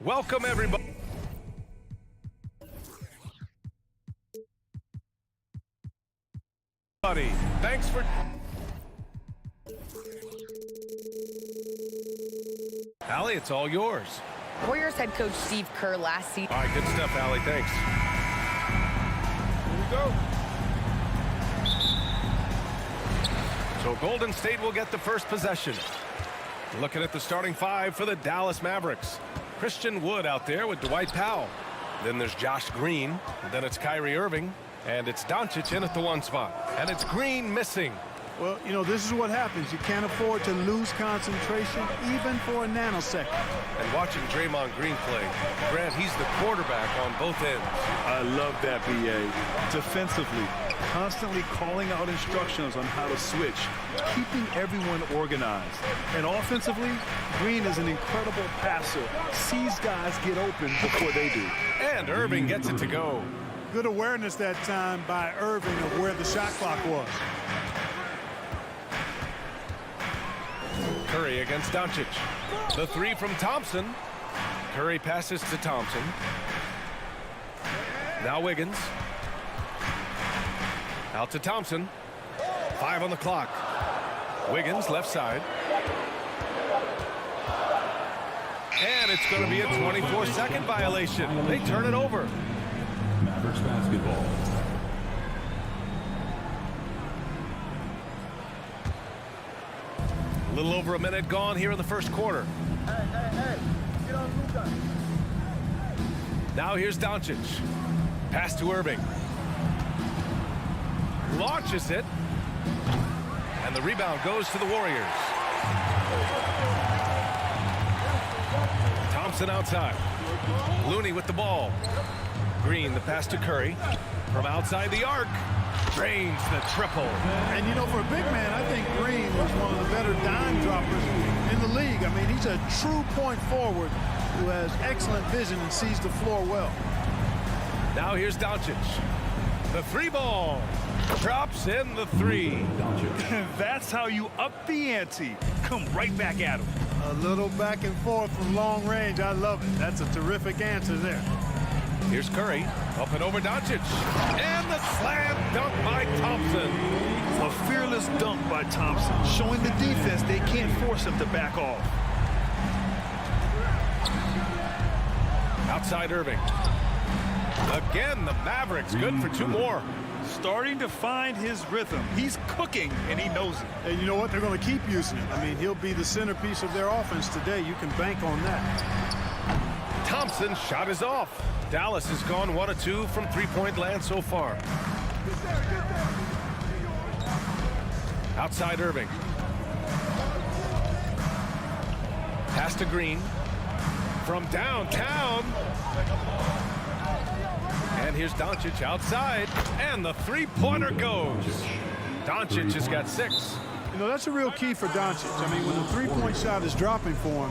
Welcome, everybody. Thanks for... Allie, it's all yours. Warriors head coach Steve Kerr last season. All right, good stuff, Allie. Thanks. Here we go. So Golden State will get the first possession. Looking at the starting five for the Dallas Mavericks. Christian Wood out there with Dwight Powell. Then there's Josh Green. And then it's Kyrie Irving. And it's Doncic in at the one spot. And it's Green missing. Well, you know, this is what happens. You can't afford to lose concentration even for a nanosecond. And watching Draymond Green play, Grant, he's the quarterback on both ends. I love that, B.A. Defensively, constantly calling out instructions on how to switch, keeping everyone organized. And offensively, Green is an incredible passer. Sees guys get open before they do. And Irving gets it to go. Good awareness that time by Irving of where the shot clock was. Curry against Doncic. The three from Thompson. Curry passes to Thompson. Now Wiggins. Out to Thompson. 5 on the clock. Wiggins left side. And it's going to be a 24-second violation. They turn it over. Mavericks basketball. A little over a minute gone here in the first quarter. Hey, get on Luka. Now here's Doncic. Pass to Irving. Launches it. And the rebound goes to the Warriors. Thompson outside. Looney with the ball. Green, the pass to Curry. From outside the arc. Drains the triple. And, you know, for a big man, I think Green was one of the better dime droppers in the league. I mean, he's a true point forward who has excellent vision and sees the floor well. Now here's Doncic. The three ball. Drops in the three. That's how you up the ante. Come right back at him. A little back and forth from long range. I love it. That's a terrific answer there. Here's Curry, up and over Doncic. And the slam dunk by Thompson. A fearless dunk by Thompson, showing the defense they can't force him to back off. Outside Irving. Again, the Mavericks, good for 2 more. Starting to find his rhythm. He's cooking, and he knows it. And you know what? They're going to keep using him. I mean, he'll be the centerpiece of their offense today. You can bank on that. Thompson's shot is off. Dallas has gone 1 of 2 from three-point land so far. Outside Irving. Pass to Green. From downtown. And here's Doncic outside. And the three-pointer goes. Doncic has got 6. You know, that's a real key for Doncic. I mean, when the three-point shot is dropping for him,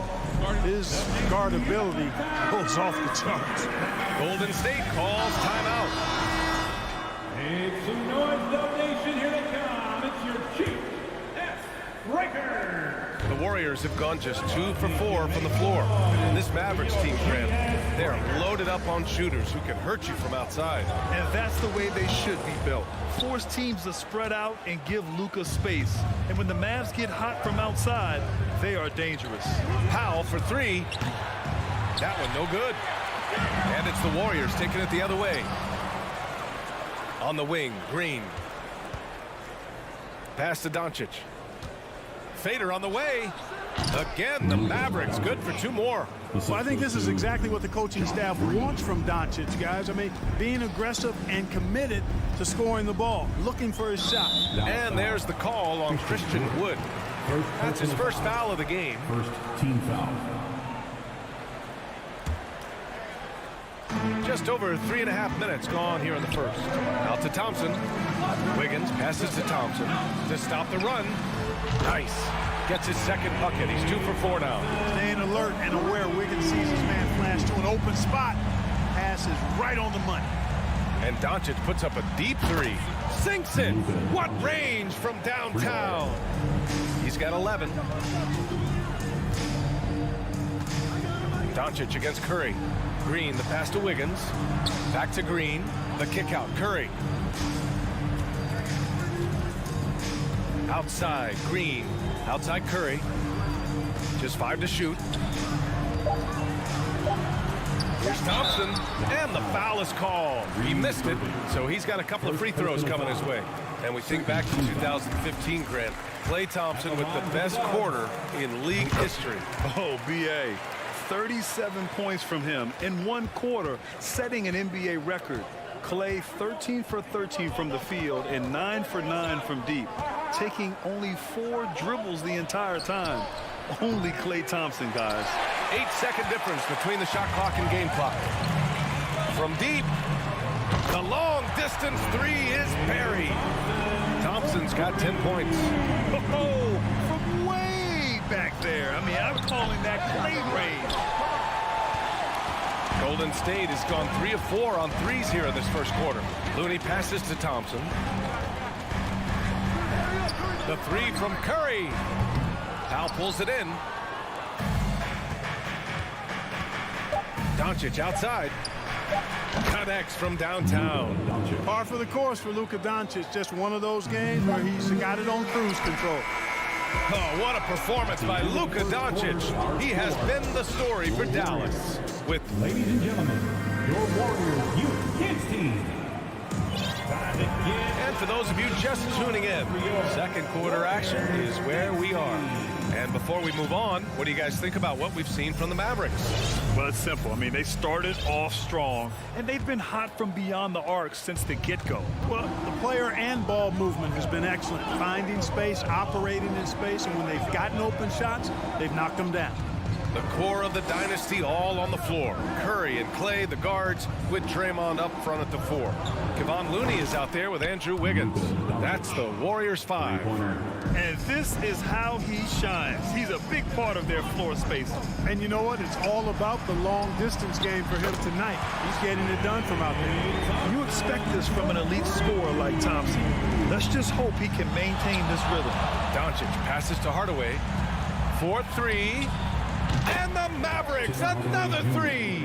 his guardability goes off the charts. Golden State calls timeout. It's some noise, Dub Nation. Here they come. It's your Chief Breaker. The Warriors have gone just 2 for 4 from the floor. And this Mavericks team, Grant, they're loaded up on shooters who can hurt you from outside. And that's the way they should be built. Force teams to spread out and give Luka space. And when the Mavs get hot from outside, they are dangerous. Powell for 3. That one no good. And it's the Warriors taking it the other way. On the wing, Green. Pass to Doncic. Fader on the way. Again, the Mavericks good for 2 more. Well, I think this is exactly what the coaching staff wants from Doncic, guys. I mean, being aggressive and committed to scoring the ball, looking for his shot. And there's the call on Christian Wood. That's his first foul of the game. First team foul. Just over 3.5 minutes gone here in the first. Out to Thompson. Wiggins passes to Thompson to stop the run. Nice. Gets his second bucket. He's 2 for 4 now. Staying alert and aware. Wiggins sees his man flash to an open spot. Pass is right on the money. And Doncic puts up a deep 3. Sinks it. What range from downtown. He's got 11. Doncic against Curry. Green, the pass to Wiggins. Back to Green. The kick out. Curry. Outside, Green. Outside, Curry. Just 5 to shoot. Here's Thompson, and the foul is called. He missed it, so he's got a couple of free throws coming his way. And we think back to 2015, Grant. Klay Thompson with the best quarter in league history. Oh, B.A. 37 points from him in one quarter, setting an NBA record. Klay 13 for 13 from the field and 9 for 9 from deep, taking only 4 dribbles the entire time. Only Klay Thompson, guys. 8-second difference between the shot clock and game clock. From deep, the long distance 3 is buried. Thompson's got 10 points. Oh, from way back there. I mean, I'm calling that Klay range. Golden State has gone 3 of 4 on threes here in this first quarter. Looney passes to Thompson. The 3 from Curry. Powell pulls it in. Doncic outside. Connects from downtown. Par for the course for Luka Doncic. Just one of those games where he's got it on cruise control. Oh, what a performance by Luka Doncic. He has been the story for Dallas. With Ladies and gentlemen, your Warriors Youth Kids team. Time to get. And for those of you just tuning in, second quarter action is where we are. And before we move on, what do you guys think about what we've seen from the Mavericks? Well, it's simple. I mean, they started off strong, and they've been hot from beyond the arc since the get-go. Well, the player and ball movement has been excellent. Finding space, operating in space, and when they've gotten open shots, they've knocked them down. The core of the dynasty all on the floor. Curry and Klay, the guards, with Draymond up front at the 4. Kevon Looney is out there with Andrew Wiggins. That's the Warriors 5. And this is how he shines. He's a big part of their floor space. And you know what? It's all about the long distance game for him tonight. He's getting it done from out there. You expect this from an elite scorer like Thompson. Let's just hope he can maintain this rhythm. Doncic passes to Hardaway. 4-3. And the Mavericks, another 3.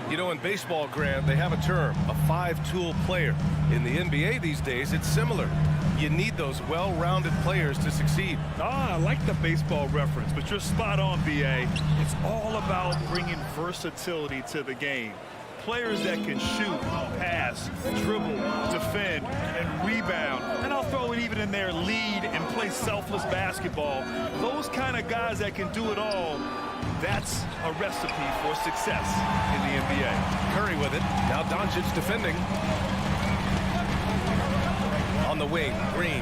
You know, in baseball, Grant, they have a term, a 5-tool player. In the NBA these days, it's similar. You need those well-rounded players to succeed. I like the baseball reference, but you're spot on, B.A. It's all about bringing versatility to the game. Players that can shoot, pass, dribble, defend, and rebound. And I'll throw it even in there, lead and play selfless basketball. Those kind of guys that can do it all, that's a recipe for success in the NBA. Curry with it. Now Doncic defending. On the wing, Green.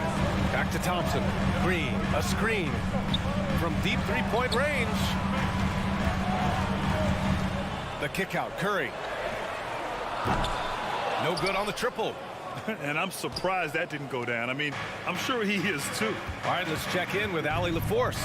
Back to Thompson. Green, a screen. From deep three-point range. The kick out, Curry. No good on the triple. And I'm surprised that didn't go down. I mean, I'm sure he is too. All right, let's check in with Allie LaForce.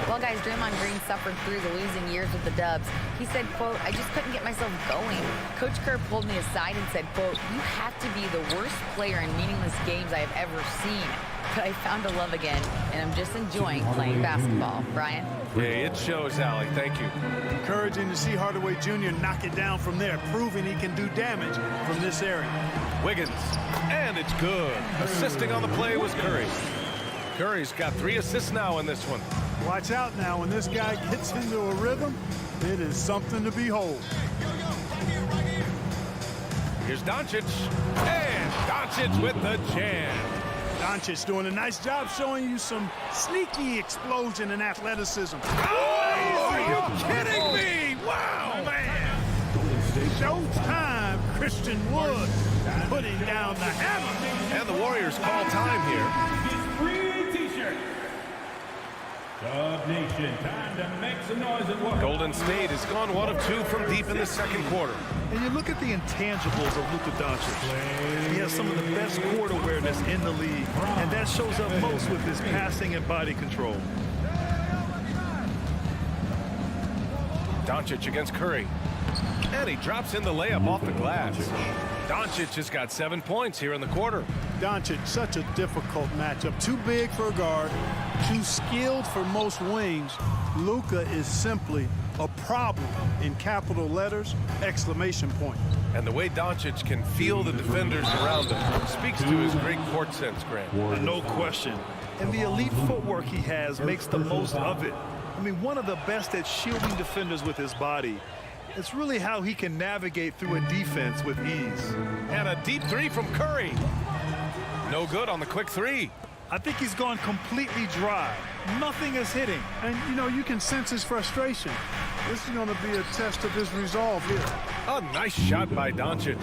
Well, guys, Draymond Green suffered through the losing years with the Dubs. He said, quote, "I just couldn't get myself going." Coach Kerr pulled me aside and said, quote, "You have to be the worst player in meaningless games I have ever seen. But I found a love again, and I'm just enjoying playing basketball." Brian? Yeah, it shows, Allie. Thank you. Encouraging to see Hardaway Jr. knock it down from there, proving he can do damage from this area. Wiggins, and it's good. Assisting on the play was Curry. Curry's got 3 assists now in this one. Watch out now. When this guy gets into a rhythm, it is something to behold. Here's Doncic, and Doncic with the jam. Doncic doing a nice job showing you some sneaky explosion and athleticism. Oh, are you kidding me? Wow, man. Showtime, Christian Wood putting down the hammer. And the Warriors call time here. Free t-shirt. Dub Nation, time to make some noise and welcome. Golden State has gone 1 of 2 from deep in the second quarter. And you look at the intangibles of Luka Doncic. He has some of the best court awareness in the league, and that shows up most with his passing and body control. Doncic against Curry. And he drops in the layup off the glass. Doncic has got 7 points here in the quarter. Doncic, such a difficult matchup. Too big for a guard, too skilled for most wings. Luka is simply a problem in capital letters, exclamation point. And the way Doncic can feel the defenders around him speaks to his great court sense, Grant. No question. And the elite footwork he has makes the most of it. I mean, one of the best at shielding defenders with his body. It's really how he can navigate through a defense with ease. And a deep three from Curry. No good on the quick three. I think he's gone completely dry. Nothing is hitting. And, you know, you can sense his frustration. This is going to be a test of his resolve here. A nice shot by Doncic.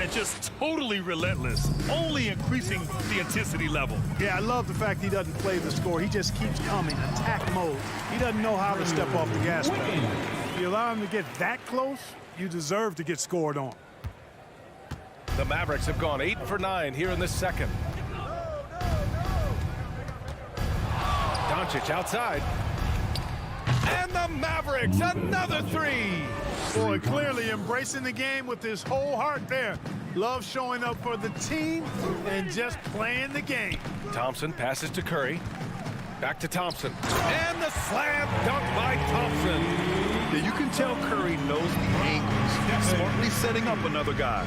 And just totally relentless, only increasing the intensity level. Yeah, I love the fact he doesn't play the score. He just keeps coming, attack mode. He doesn't know how to step off the gas pedal. If you allow him to get that close, you deserve to get scored on. The Mavericks have gone 8 for 9 here in this second. Doncic outside. And the Mavericks, another three. Boy, clearly embracing the game with his whole heart there. Love showing up for the team and just playing the game. Thompson passes to Curry. Back to Thompson. And the slam dunk by Thompson. Yeah, you can tell Curry knows the angles. Smartly setting up another guy.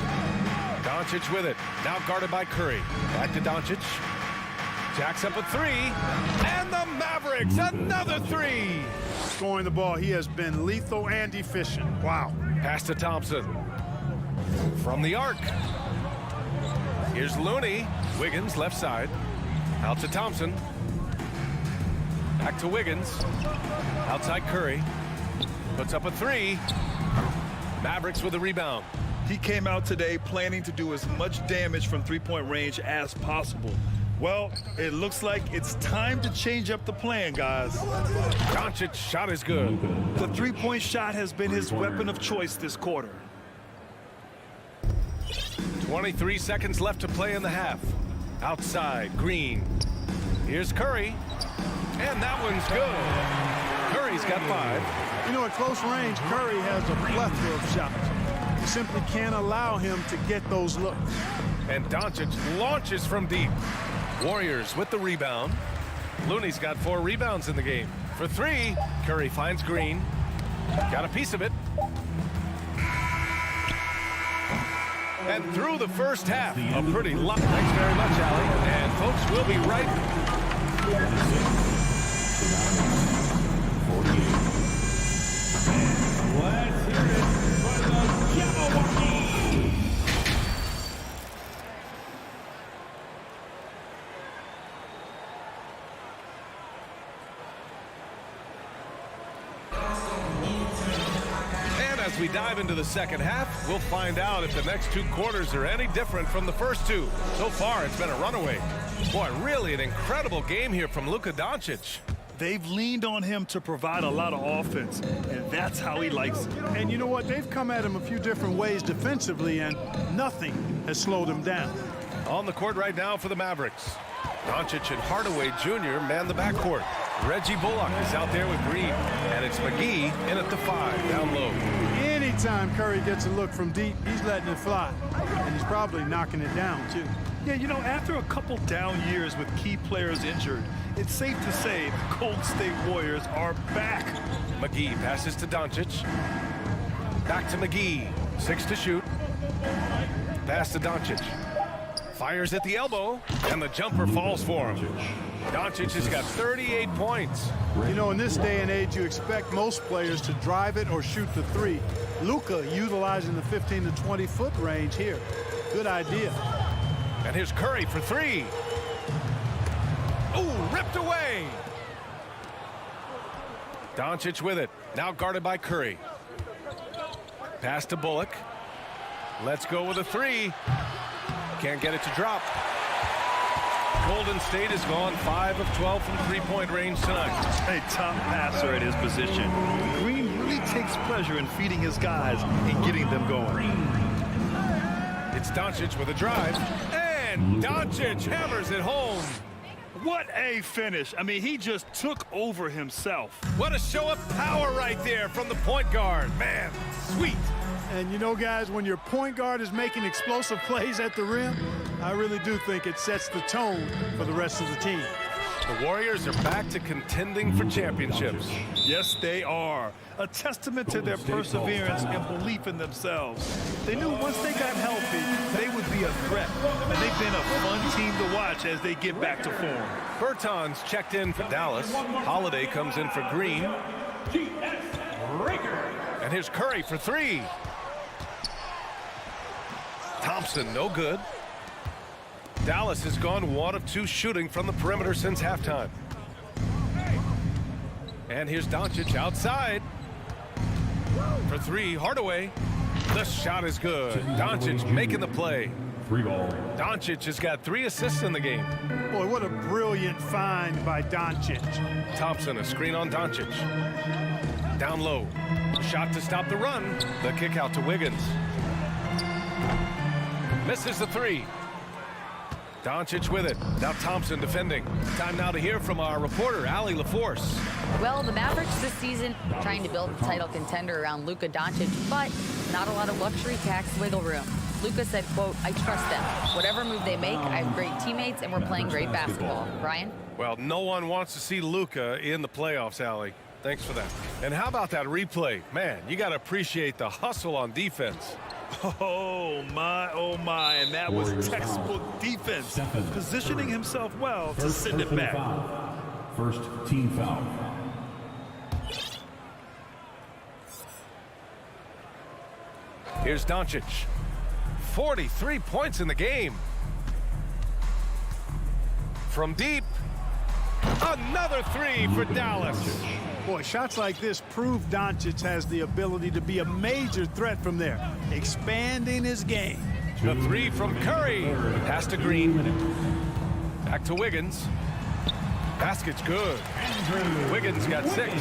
Doncic with it. Now guarded by Curry. Back to Doncic. Jacks up a three. And the Mavericks, another three. Scoring the ball, he has been lethal and efficient. Wow. Pass to Thompson. From the arc. Here's Looney. Wiggins, left side. Out to Thompson. Back to Wiggins. Outside Curry. Puts up a three. Mavericks with a rebound. He came out today planning to do as much damage from three-point range as possible. Well, it looks like it's time to change up the plan, guys. Doncic's shot is good. The three-point shot has been his weapon of choice this quarter. 23 seconds left to play in the half. Outside, Green. Here's Curry. And that one's good. Curry's got 5. You know, at close range, Curry has a plethora of shots. You simply can't allow him to get those looks. And Doncic launches from deep. Warriors with the rebound. Looney's got 4 rebounds in the game. For 3, Curry finds Green. Got a piece of it. And through the first half, a pretty lot. Thanks very much, Allie. And folks, we'll be right. Let's hear it for the Jabberwocky. As we dive into the second half, we'll find out if the next 2 quarters are any different from the first 2. So far, it's been a runaway. Boy, really an incredible game here from Luka Doncic. They've leaned on him to provide a lot of offense, and that's how he likes it. And you know what? They've come at him a few different ways defensively, and nothing has slowed him down. On the court right now for the Mavericks. Doncic and Hardaway Jr. man the backcourt. Reggie Bullock is out there with Green, and it's McGee in at the 5, down low. Anytime Curry gets a look from deep, he's letting it fly, and he's probably knocking it down, too. Yeah, you know, after a couple down years with key players injured, it's safe to say the Golden State Warriors are back. McGee passes to Doncic. Back to McGee. 6 to shoot. Pass to Doncic. Fires at the elbow, and the jumper falls for him. Doncic has got 38 points. You know, in this day and age, you expect most players to drive it or shoot the 3. Luka utilizing the 15 to 20-foot range here. Good idea. And here's Curry for 3. Ooh, ripped away. Doncic with it. Now guarded by Curry. Pass to Bullock. Let's go with a 3. Can't get it to drop. Golden State has gone 5 of 12 from three-point range tonight. A top passer at his position. Green really takes pleasure in feeding his guys and getting them going. It's Doncic with a drive. And Doncic hammers it home. What a finish. I mean, he just took over himself. What a show of power right there from the point guard. Man, sweet. And you know, guys, when your point guard is making explosive plays at the rim, I really do think it sets the tone for the rest of the team. The Warriors are back to contending for championships. Yes, they are. A testament to their perseverance and belief in themselves. They knew once they got healthy, they would be a threat. And they've been a fun team to watch as they get back to form. Bertans checked in for Dallas. Holiday comes in for Green. And here's Curry for three. Thompson, no good. Dallas has gone 1 of 2 shooting from the perimeter since halftime. And here's Doncic outside. For three, Hardaway. The shot is good. Doncic making the play. 3 ball. Doncic has got 3 assists in the game. Boy, what a brilliant find by Doncic. Thompson, a screen on Doncic. Down low. Shot to stop the run. The kick out to Wiggins. Misses the 3. Doncic with it. Now Thompson defending. Time now to hear from our reporter, Allie LaForce. Well, the Mavericks this season trying to build a title contender around Luka Doncic, but not a lot of luxury tax wiggle room. Luka said, quote, I trust them. Whatever move they make, I have great teammates, and we're playing great basketball. Brian? Well, no one wants to see Luka in the playoffs, Allie. Thanks for that. And how about that replay? Man, you got to appreciate the hustle on defense. Oh, my, and that was textbook defense. Positioning himself well to send it back. First team foul. Here's Doncic. 43 points in the game. From deep. Another 3 for Dallas. Boy, shots like this prove Doncic has the ability to be a major threat from there, expanding his game. The 3 from Curry. Pass to Green. Back to Wiggins. Basket's good. Wiggins got 6.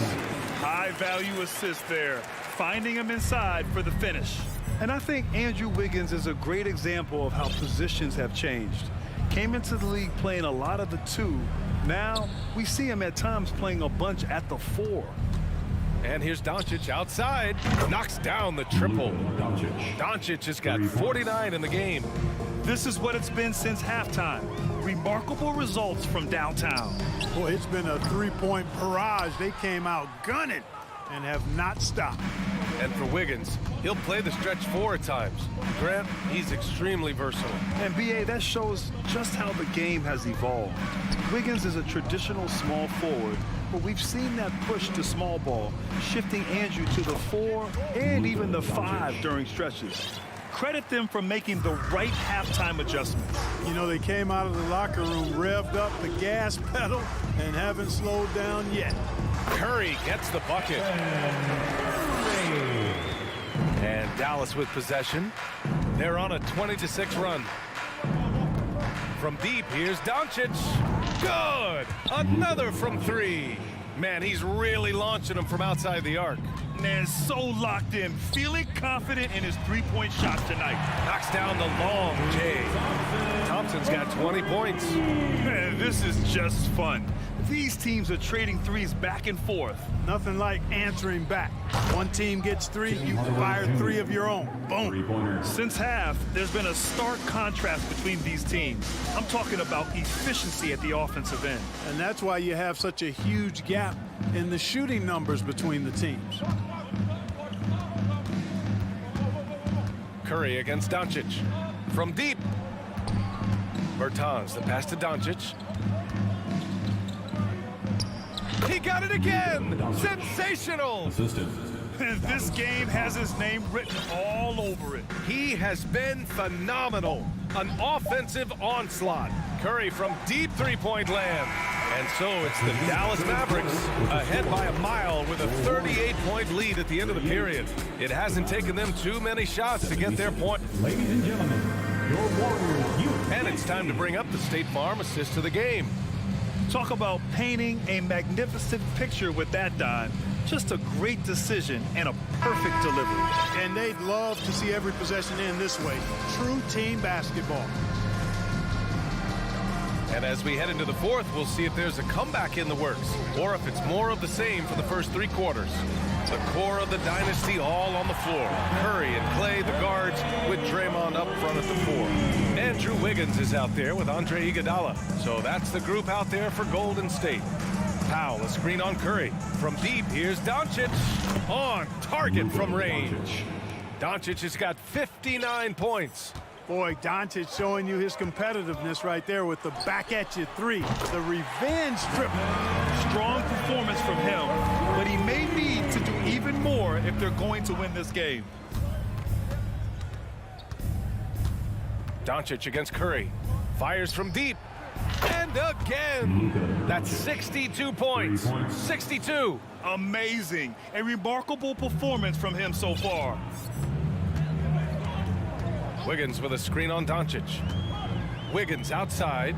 High-value assist there, finding him inside for the finish. And I think Andrew Wiggins is a great example of how positions have changed. Came into the league playing a lot of the 2. Now, we see him at times playing a bunch at the 4. And here's Doncic outside. Knocks down the triple. Doncic has got 49 in the game. This is what it's been since halftime. Remarkable results from downtown. Boy, it's been a 3-point barrage. They came out gunning and have not stopped. And for Wiggins, he'll play the stretch 4 at times. Grant, he's extremely versatile. And B.A., that shows just how the game has evolved. Wiggins is a traditional small forward, but we've seen that push to small ball, shifting Andrew to the 4 and even the 5 during stretches. Credit them for making the right halftime adjustments. You know, they came out of the locker room, revved up the gas pedal, and haven't slowed down yet. Curry gets the bucket. And Dallas with possession. They're on a 20-6 run. From deep, here's Doncic. Good! Another from 3. Man, he's really launching them from outside the arc. Man, so locked in, feeling confident in his 3-point shot tonight. Knocks down the long J. Thompson's got 20 points. Man, this is just fun. These teams are trading threes back and forth. Nothing like answering back. One team gets 3, you fire 3 of your own. Boom. Since half, there's been a stark contrast between these teams. I'm talking about efficiency at the offensive end. And that's why you have such a huge gap in the shooting numbers between the teams. Curry against Doncic. From deep. Bertans, the pass to Doncic. He got it again! Sensational! And this game has his name written all over it. He has been phenomenal. An offensive onslaught. Curry from deep 3-point land. And so it's the Dallas Mavericks ahead by a mile with a 38-point lead at the end of the period. It hasn't taken them too many shots to get their point. Ladies and gentlemen, your Warriors. And it's time to bring up the State Farm assist to the game. Talk about painting a magnificent picture with that dime. Just a great decision and a perfect delivery. And they'd love to see every possession end this way. True team basketball. And as we head into the 4th, we'll see if there's a comeback in the works or if it's more of the same for the first 3 quarters. The core of the dynasty all on the floor. Curry and Clay, the guards, with Draymond up front at the 4. Andrew Wiggins is out there with Andre Iguodala. So that's the group out there for Golden State. Powell, a screen on Curry. From deep, here's Doncic. On target from range. Doncic has got 59 points. Boy, Doncic showing you his competitiveness right there with the back-at-you 3. The revenge triple. Strong performance from him, but he may need to do even more if they're going to win this game. Doncic against Curry. Fires from deep. And again. That's 62 points. 62. Amazing. A remarkable performance from him so far. Wiggins with a screen on Doncic. Wiggins outside.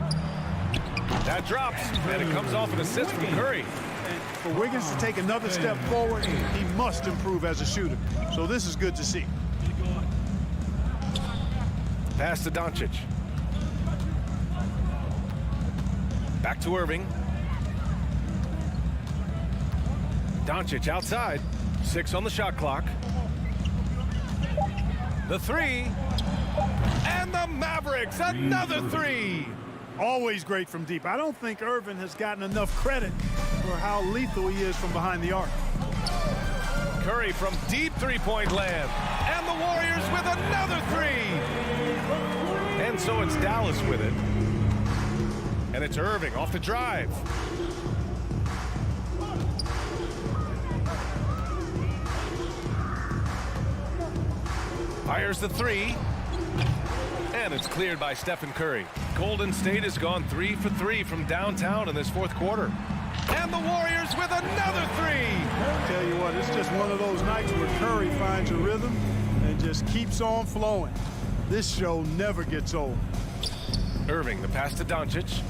That drops, and it comes off an assist from Curry. And for Wiggins to take another step forward, he must improve as a shooter. So this is good to see. Pass to Doncic. Back to Irving. Doncic outside. 6 on the shot clock. The 3. And the Mavericks, another 3. Always great from deep. I don't think Irvin has gotten enough credit for how lethal he is from behind the arc. Curry from deep three-point land. And the Warriors with another 3. And so it's Dallas with it. And it's Irving off the drive. Fires the 3. And it's cleared by Stephen Curry. Golden State has gone 3 for 3 from downtown in this 4th quarter. And the Warriors with another 3. I'll tell you what, it's just one of those nights where Curry finds a rhythm and just keeps on flowing. This show never gets old. Irving, the pass to Doncic.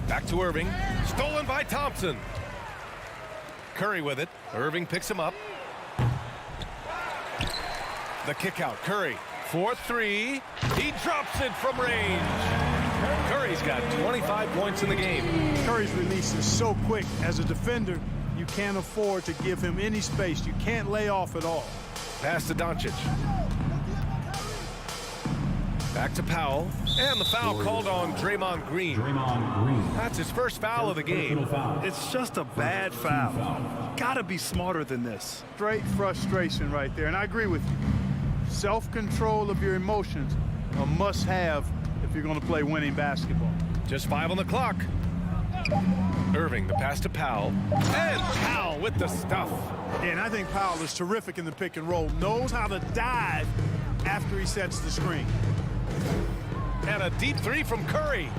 Back to Irving. Stolen by Thompson. Curry with it. Irving picks him up. The kick out. Curry. 4-3. He drops it from range. Curry's got 25 points in the game. Curry's release is so quick. As a defender, you can't afford to give him any space. You can't lay off at all. Pass to Doncic. Back to Powell. And the foul called on Draymond Green. That's his first foul of the game. It's just a bad foul. Gotta be smarter than this. Straight frustration right there. And I agree with you. Self-control of your emotions, a must-have if you're going to play winning basketball. Just 5 on the clock. Irving, the pass to Powell. And Powell with the stuff. And I think Powell is terrific in the pick and roll. Knows how to dive after he sets the screen. And a deep 3 from Curry.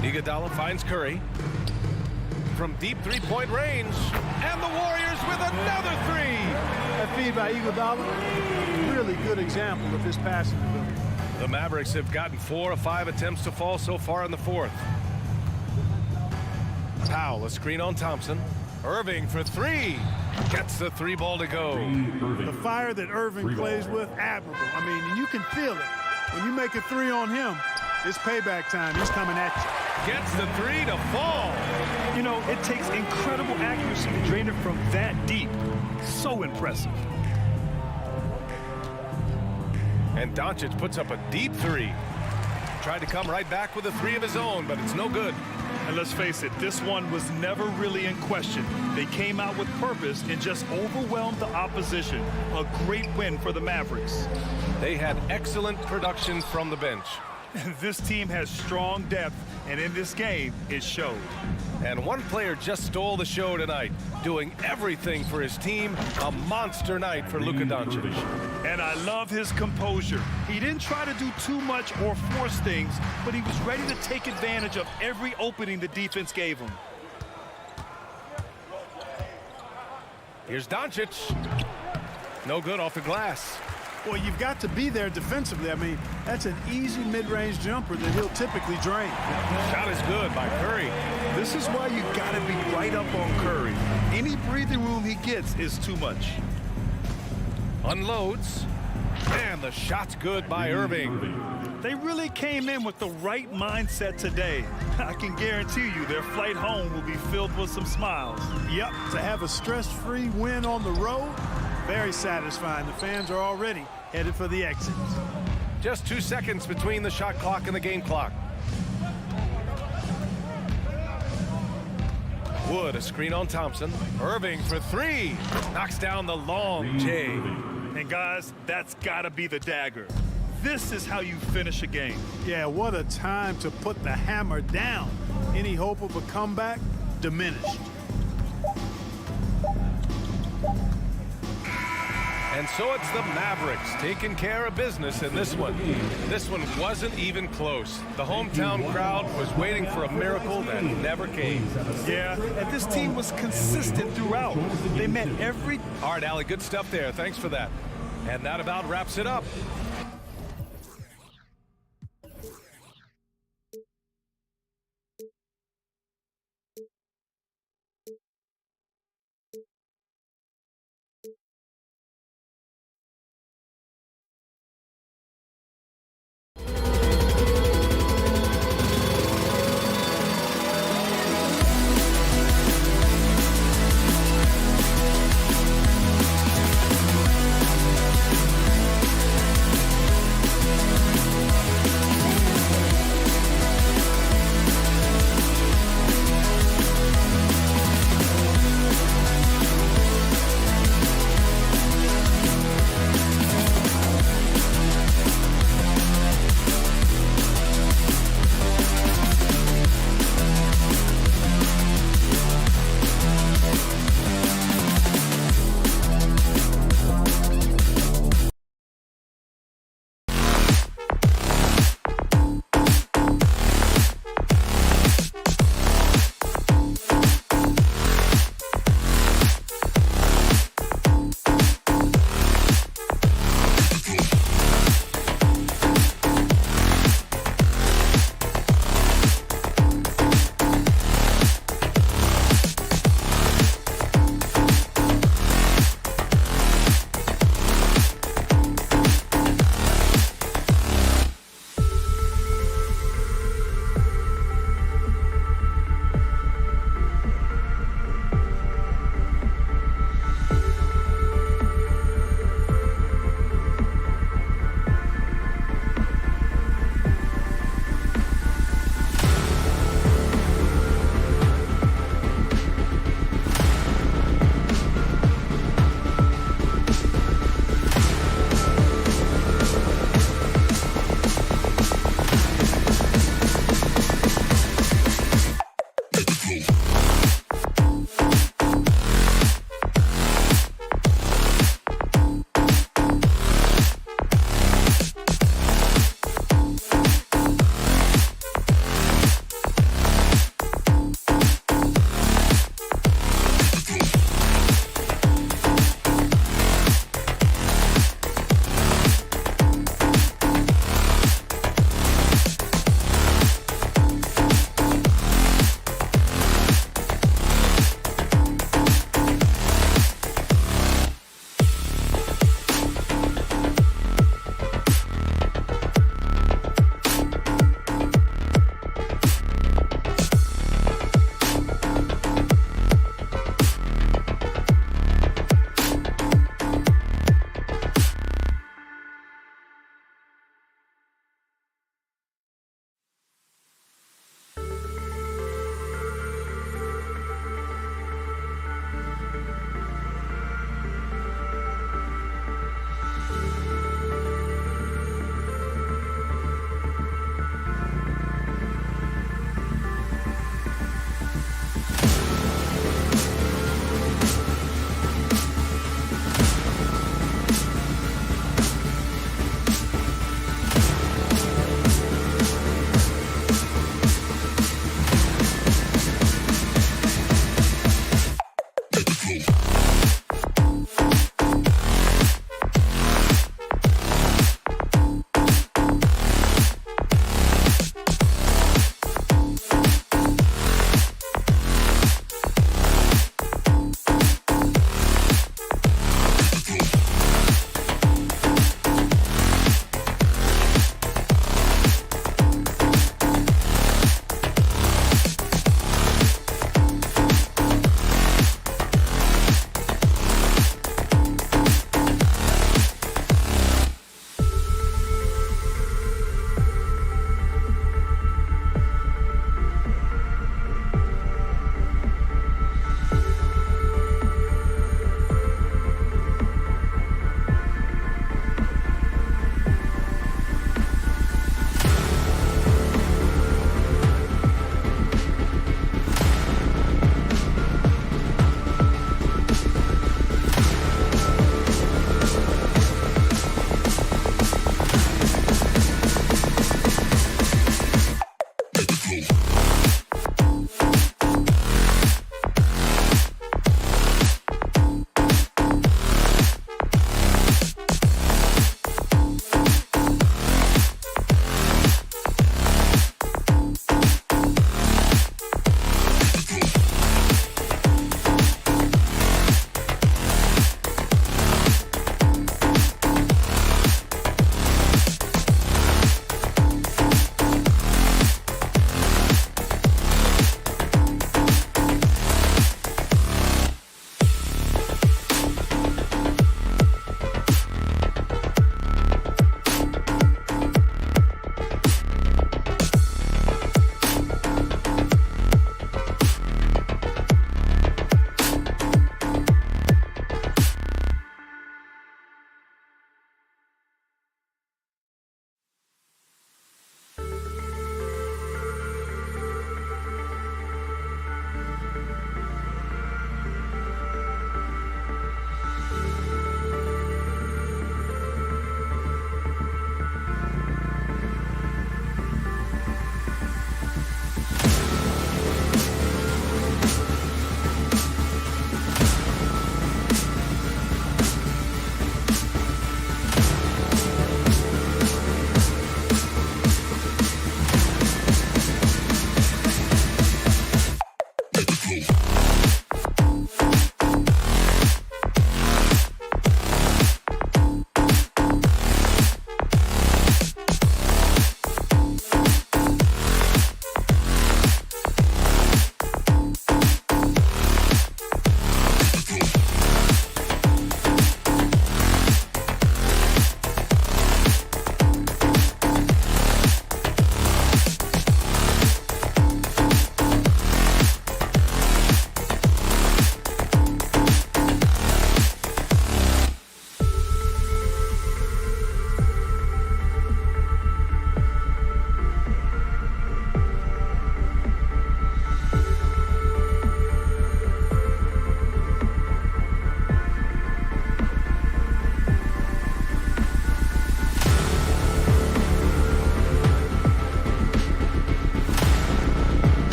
Iguodala finds Curry. From deep three-point range. And the Warriors with another 3. That feed by Iguodala, really good example of his passing ability. The Mavericks have gotten 4 of 5 attempts to fall so far in the 4th. Powell, a screen on Thompson. Irving for 3. Gets the 3 ball to go. The fire that Irving plays with, admirable. I mean, you can feel it. When you make a 3 on him, it's payback time. He's coming at you. Gets the 3 to fall. You know, it takes incredible accuracy to drain it from that deep. So impressive. And Doncic puts up a deep 3. Tried to come right back with a 3 of his own, but it's no good. And let's face it, this one was never really in question. They came out with purpose and just overwhelmed the opposition. A great win for the Mavericks. They had excellent production from the bench. This team has strong depth, and in this game, it showed. And one player just stole the show tonight, doing everything for his team. A monster night for Luka Doncic. And I love his composure. He didn't try to do too much or force things, but he was ready to take advantage of every opening the defense gave him. Here's Doncic. No good off the glass. Well, you've got to be there defensively. I mean, that's an easy mid-range jumper that he'll typically drain. Shot is good by Curry. This is why you got to be right up on Curry. Any breathing room he gets is too much. Unloads. And the shot's good by Irving. They really came in with the right mindset today. I can guarantee you their flight home will be filled with some smiles. Yep, to have a stress-free win on the road, very satisfying. The fans are already headed for the exits. Just 2 seconds between the shot clock and the game clock. Wood, a screen on Thompson. Irving for three. Knocks down the long J. And guys, that's gotta be the dagger. This is how you finish a game. Yeah, what a time to put the hammer down. Any hope of a comeback diminished. And so it's the Mavericks taking care of business in this one. This one wasn't even close. The hometown crowd was waiting for a miracle that never came. Yeah, and this team was consistent throughout. They met every... All right, Allie, good stuff there. Thanks for that. And that about wraps it up.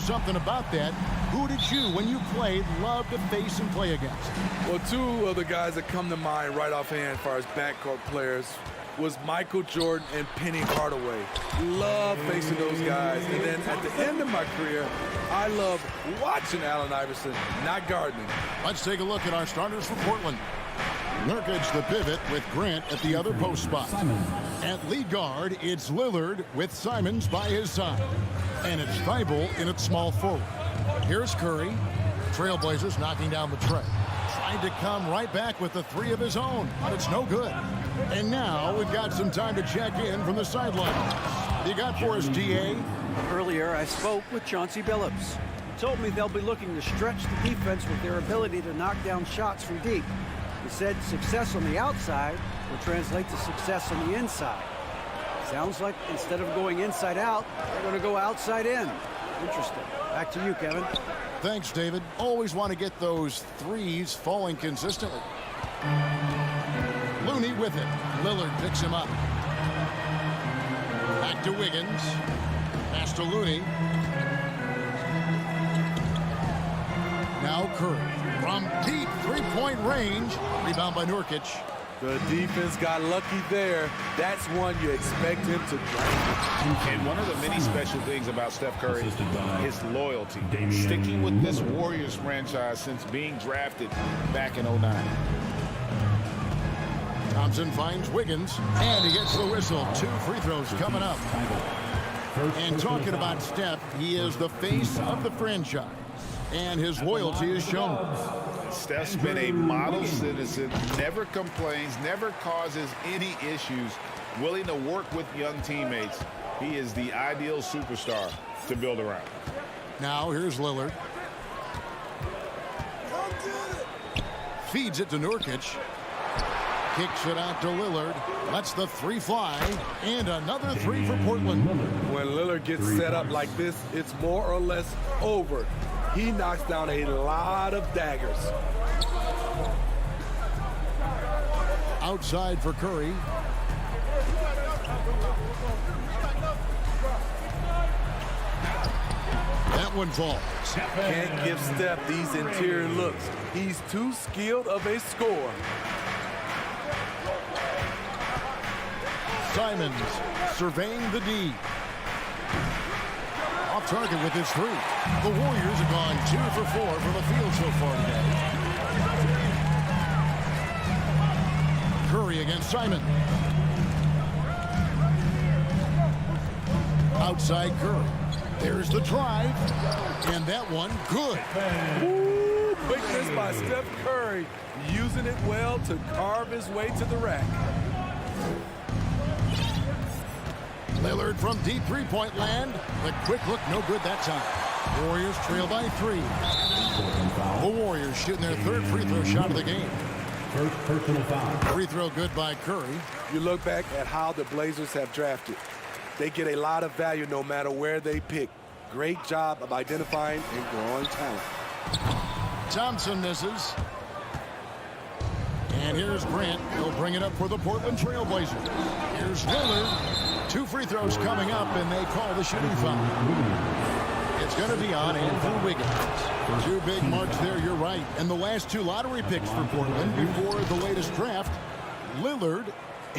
something about that. Who did you, when you played, love to face and play against? Well, two of the guys that come to mind right offhand as far as backcourt players was Michael Jordan and Penny Hardaway. Love facing those guys. And then at the end of my career, I love watching Allen Iverson, not guarding him. Let's take a look at our starters for Portland. Nurkic the pivot with Grant at the other post spot. At lead guard, it's Lillard with Simons by his side. And it's Thibault in its small forward. Here's Curry. Trailblazers knocking down the tray. Tried to come right back with the three of his own, but it's no good. And now we've got some time to check in from the sideline. You got for us, DA? Earlier, I spoke with Chauncey Billups. He told me they'll be looking to stretch the defense with their ability to knock down shots from deep. He said success on the outside will translate to success on the inside. Sounds like instead of going inside out, they're going to go outside in. Interesting. Back to you, Kevin. Thanks, David. Always want to get those threes falling consistently. Looney with it. Lillard picks him up. Back to Wiggins. Pass to Looney. Now Curry. From deep three-point range. Rebound by Nurkic. The defense got lucky there. That's one you expect him to drain. And one of the many special things about Steph Curry is loyalty. Sticking with this Warriors franchise since being drafted back in '09. Thompson finds Wiggins, and he gets the whistle. 2 free throws coming up. And talking about Steph, he is the face of the franchise, and his loyalty is shown. Steph's been a model citizen, never complains, never causes any issues, willing to work with young teammates. He is the ideal superstar to build around. Now here's Lillard. Feeds it to Nurkic. Kicks it out to Lillard. Lets the three fly. And another three for Portland. When Lillard gets set up like this, it's more or less over. He knocks down a lot of daggers. Outside for Curry. That one falls. Can't give Steph these interior looks. He's too skilled of a scorer. Simons surveying the D. Off target with his three. The Warriors have gone 2 for 4 from the field so far today. Curry against Simon. Outside Curry. There's the drive. And that one, good. Ooh, big miss by Steph Curry. Using it well to carve his way to the rack. Lillard from deep three-point land. The quick look, no good that time. Warriors trail by 3. The Warriors shooting their 3rd free throw shot of the game. First personal foul. Free throw good by Curry. You look back at how the Blazers have drafted. They get a lot of value no matter where they pick. Great job of identifying and growing talent. Thompson misses. And here's Grant. He'll bring it up for the Portland Trail Blazers. Here's Lillard. 2 free throws coming up, and they call the shooting foul. It's going to be on Andrew Wiggins. 2 big marks there, you're right. And the last 2 lottery picks for Portland before the latest draft, Lillard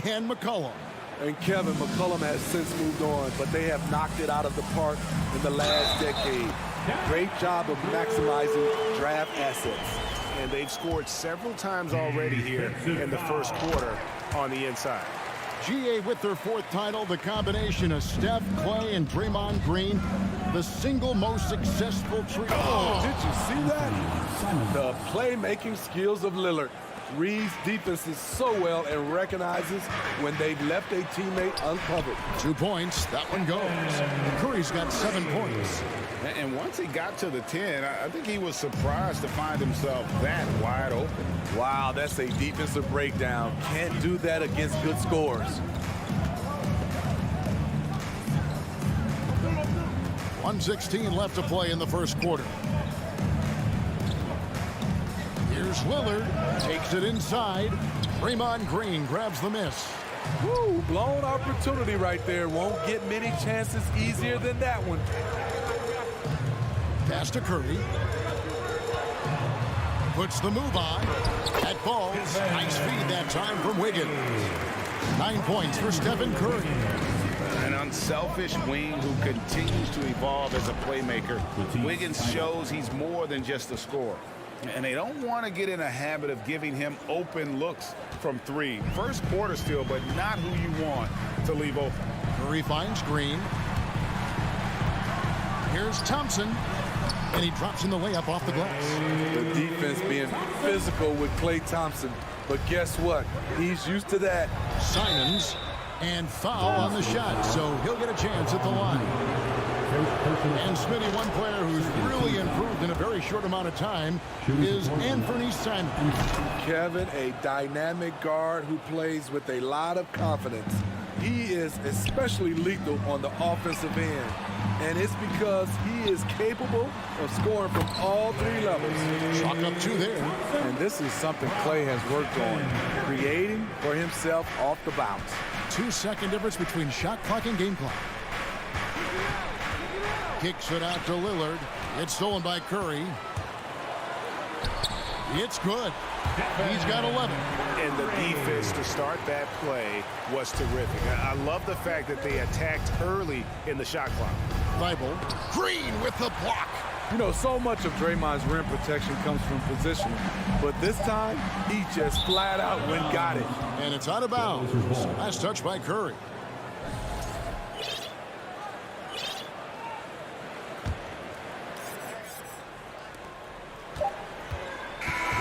and McCollum. And Kevin, McCollum has since moved on, but they have knocked it out of the park in the last decade. Great job of maximizing draft assets. And they've scored several times already here in the first quarter on the inside. GA with their 4th title, the combination of Steph, Clay, and Draymond Green, the single most successful trio. Oh, did you see that? The playmaking skills of Lillard. Reads defenses so well and recognizes when they've left a teammate uncovered. 2 points, that one goes. Curry's got 7 points. And once he got to the 10, I think he was surprised to find himself that wide open. Wow, that's a defensive breakdown. Can't do that against good scorers. 1:16 left to play in the first quarter. Here's Lillard, takes it inside. Draymond Green grabs the miss. Woo, blown opportunity right there. Won't get many chances easier than that one. pass to Curry. Puts the move on. That falls. Nice feed that time from Wiggins. 9 points for Stephen Curry. An unselfish wing who continues to evolve as a playmaker. Wiggins shows he's more than just a scorer. And they don't want to get in a habit of giving him open looks from three. First quarter still, but not who you want to leave open. Curry finds Green. Here's Thompson. And he drops in the layup off the glass. The defense being physical with Klay Thompson. But guess what? He's used to that. Simons. And foul on the shot, so he'll get a chance at the line. And Smitty, one player who's really improved in a very short amount of time is Anthony Simons. Kevin, a dynamic guard who plays with a lot of confidence. He is especially lethal on the offensive end. And it's because he is capable of scoring from all three levels. Chalk up two there. And this is something Klay has worked on, creating for himself off the bounce. 2-second difference between shot clock and game clock. Kicks it out to Lillard. It's stolen by Curry. It's good. He's got 11. And the defense to start that play was terrific. I love the fact that they attacked early in the shot clock. Thibault. Green with the block. You know, so much of Draymond's rim protection comes from positioning. But this time, he just flat out went and got it. And it's out of bounds. Last touch by Curry.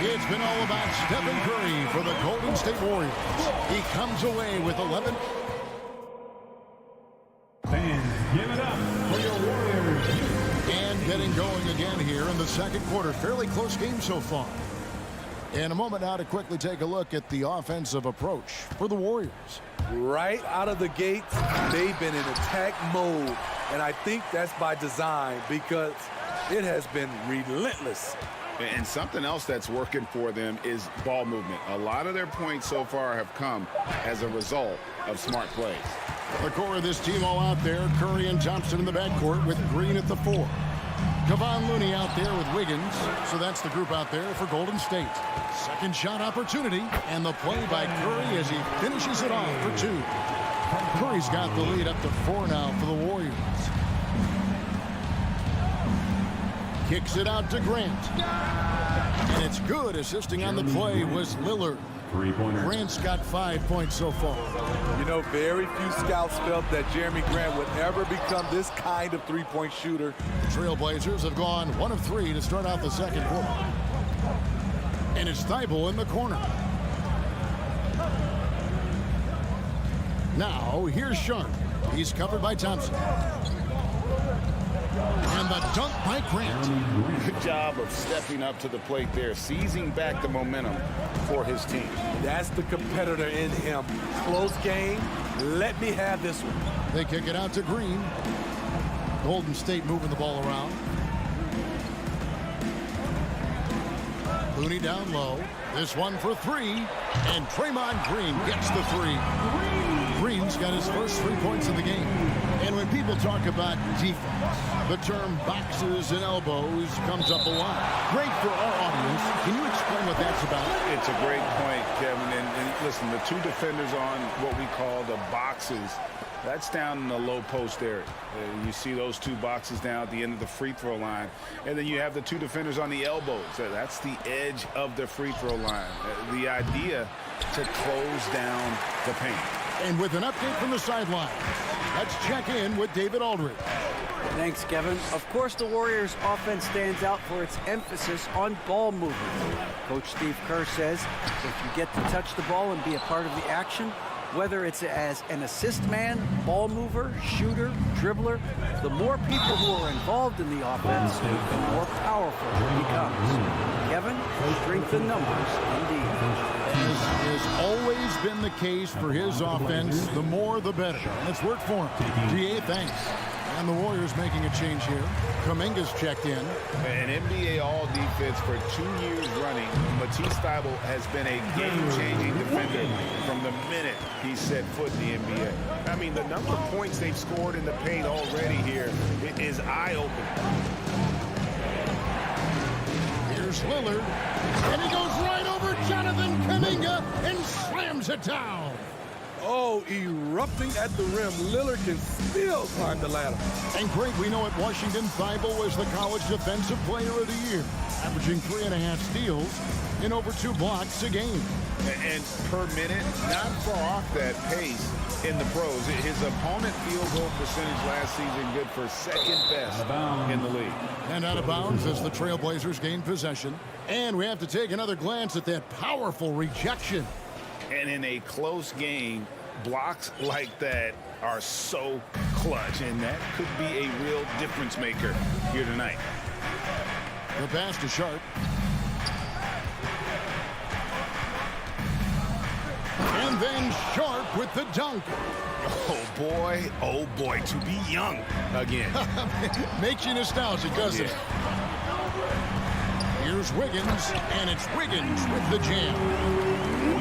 It's been all about Stephen Curry for the Golden State Warriors. He comes away with 11. Fans, give it up for your Warriors. And getting going again here in the second quarter. Fairly close game so far. In a moment now to quickly take a look at the offensive approach for the Warriors. Right out of the gates, they've been in attack mode. And I think that's by design because it has been relentless. And something else that's working for them is ball movement. A lot of their points so far have come as a result of smart plays. The core of this team all out there. Curry and Thompson in the backcourt with Green at the 4. Kevon Looney out there with Wiggins. So that's the group out there for Golden State. Second shot opportunity. And the play by Curry as he finishes it off for 2. Curry's got the lead up to 4 now for the Warriors. Kicks it out to Grant. And it's good. Assisting on the play was Lillard. Grant's got 5 points so far. You know, very few scouts felt that Jeremy Grant would ever become this kind of three-point shooter. Trailblazers have gone 1 of 3 to start out the second quarter. And it's Thibault in the corner. Now, here's Sharp. He's covered by Thompson. And the dunk by Grant. Good job of stepping up to the plate there, seizing back the momentum for his team. That's the competitor in him. Close game. Let me have this one. They kick it out to Green. Golden State moving the ball around. Looney down low. This one for 3. And Draymond Green gets the 3. Green's got his first 3 points of the game. And when people talk about defense, the term boxes and elbows comes up a lot. Great for our audience. Can you explain what that's about? It's a great point, Kevin. And listen, the 2 defenders on what we call the boxes, that's down in the low post area. You see those 2 boxes down at the end of the free throw line. And then you have the 2 defenders on the elbows. That's the edge of the free throw line. The idea to close down the paint. And with an update from the sideline, let's check in with David Aldridge. Thanks, Kevin. Of course, the Warriors' offense stands out for its emphasis on ball movement. Coach Steve Kerr says if you get to touch the ball and be a part of the action, whether it's as an assist man, ball mover, shooter, dribbler, the more people who are involved in the offense, the more powerful it becomes. Kevin, strength in numbers, indeed. As has always been the case for his offense, the more the better. And it's worked for him. DA, thanks. And the Warriors making a change here. Kuminga's checked in. An NBA All-Defense for 2 years running. Matisse Thybulle has been a game-changing defender from the minute he set foot in the NBA. I mean, the number of points they've scored in the paint already here is eye-opening. Here's Lillard. And he goes right over Jonathan Kuminga and slams it down. Oh, erupting at the rim. Lillard can still climb the ladder. And great, we know at Washington, Thibault was the college defensive player of the year, averaging 3.5 steals and over 2 blocks a game. And per minute, not far off that pace in the pros. His opponent field goal percentage last season good for second best in the league. And out of bounds as the Trailblazers gain possession. And we have to take another glance at that powerful rejection. And in a close game, blocks like that are so clutch, and that could be a real difference maker here tonight. The pass to Sharp. And then Sharp with the dunk. Oh boy, to be young again. Makes you nostalgic, doesn't it? Here's Wiggins, and it's Wiggins with the jam.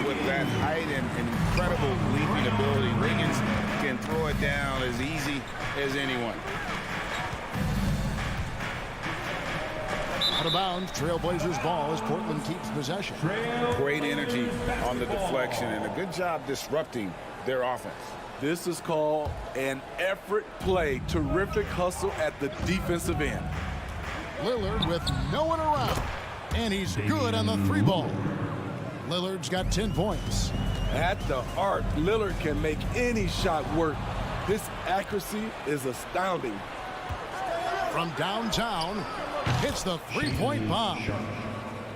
With that height and incredible leaping ability, Wiggins can throw it down as easy as anyone. Out of bounds, Trailblazers ball as Portland keeps possession. Great energy on the deflection and a good job disrupting their offense. This is called an effort play. Terrific hustle at the defensive end. Lillard with no one around, and he's good on the 3-ball. Lillard's got 10 points. At the arc, Lillard can make any shot work. His accuracy is astounding. From downtown, hits the 3-point bomb.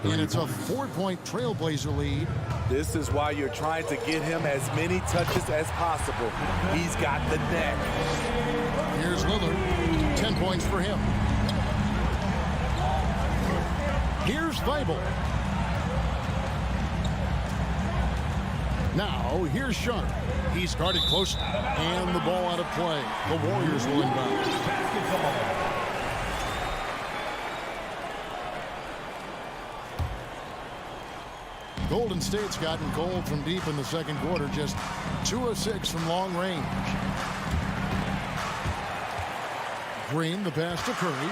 And it's a 4-point Trailblazer lead. This is why you're trying to get him as many touches as possible. He's got the neck. Here's Lillard, 10 points for him. Here's Thibault. Now, here's Sharp. He's guarded close, and the ball out of play. The Warriors will inbound. Golden State's gotten cold from deep in the second quarter, just 2 of 6 from long range. Green, the pass to Curry.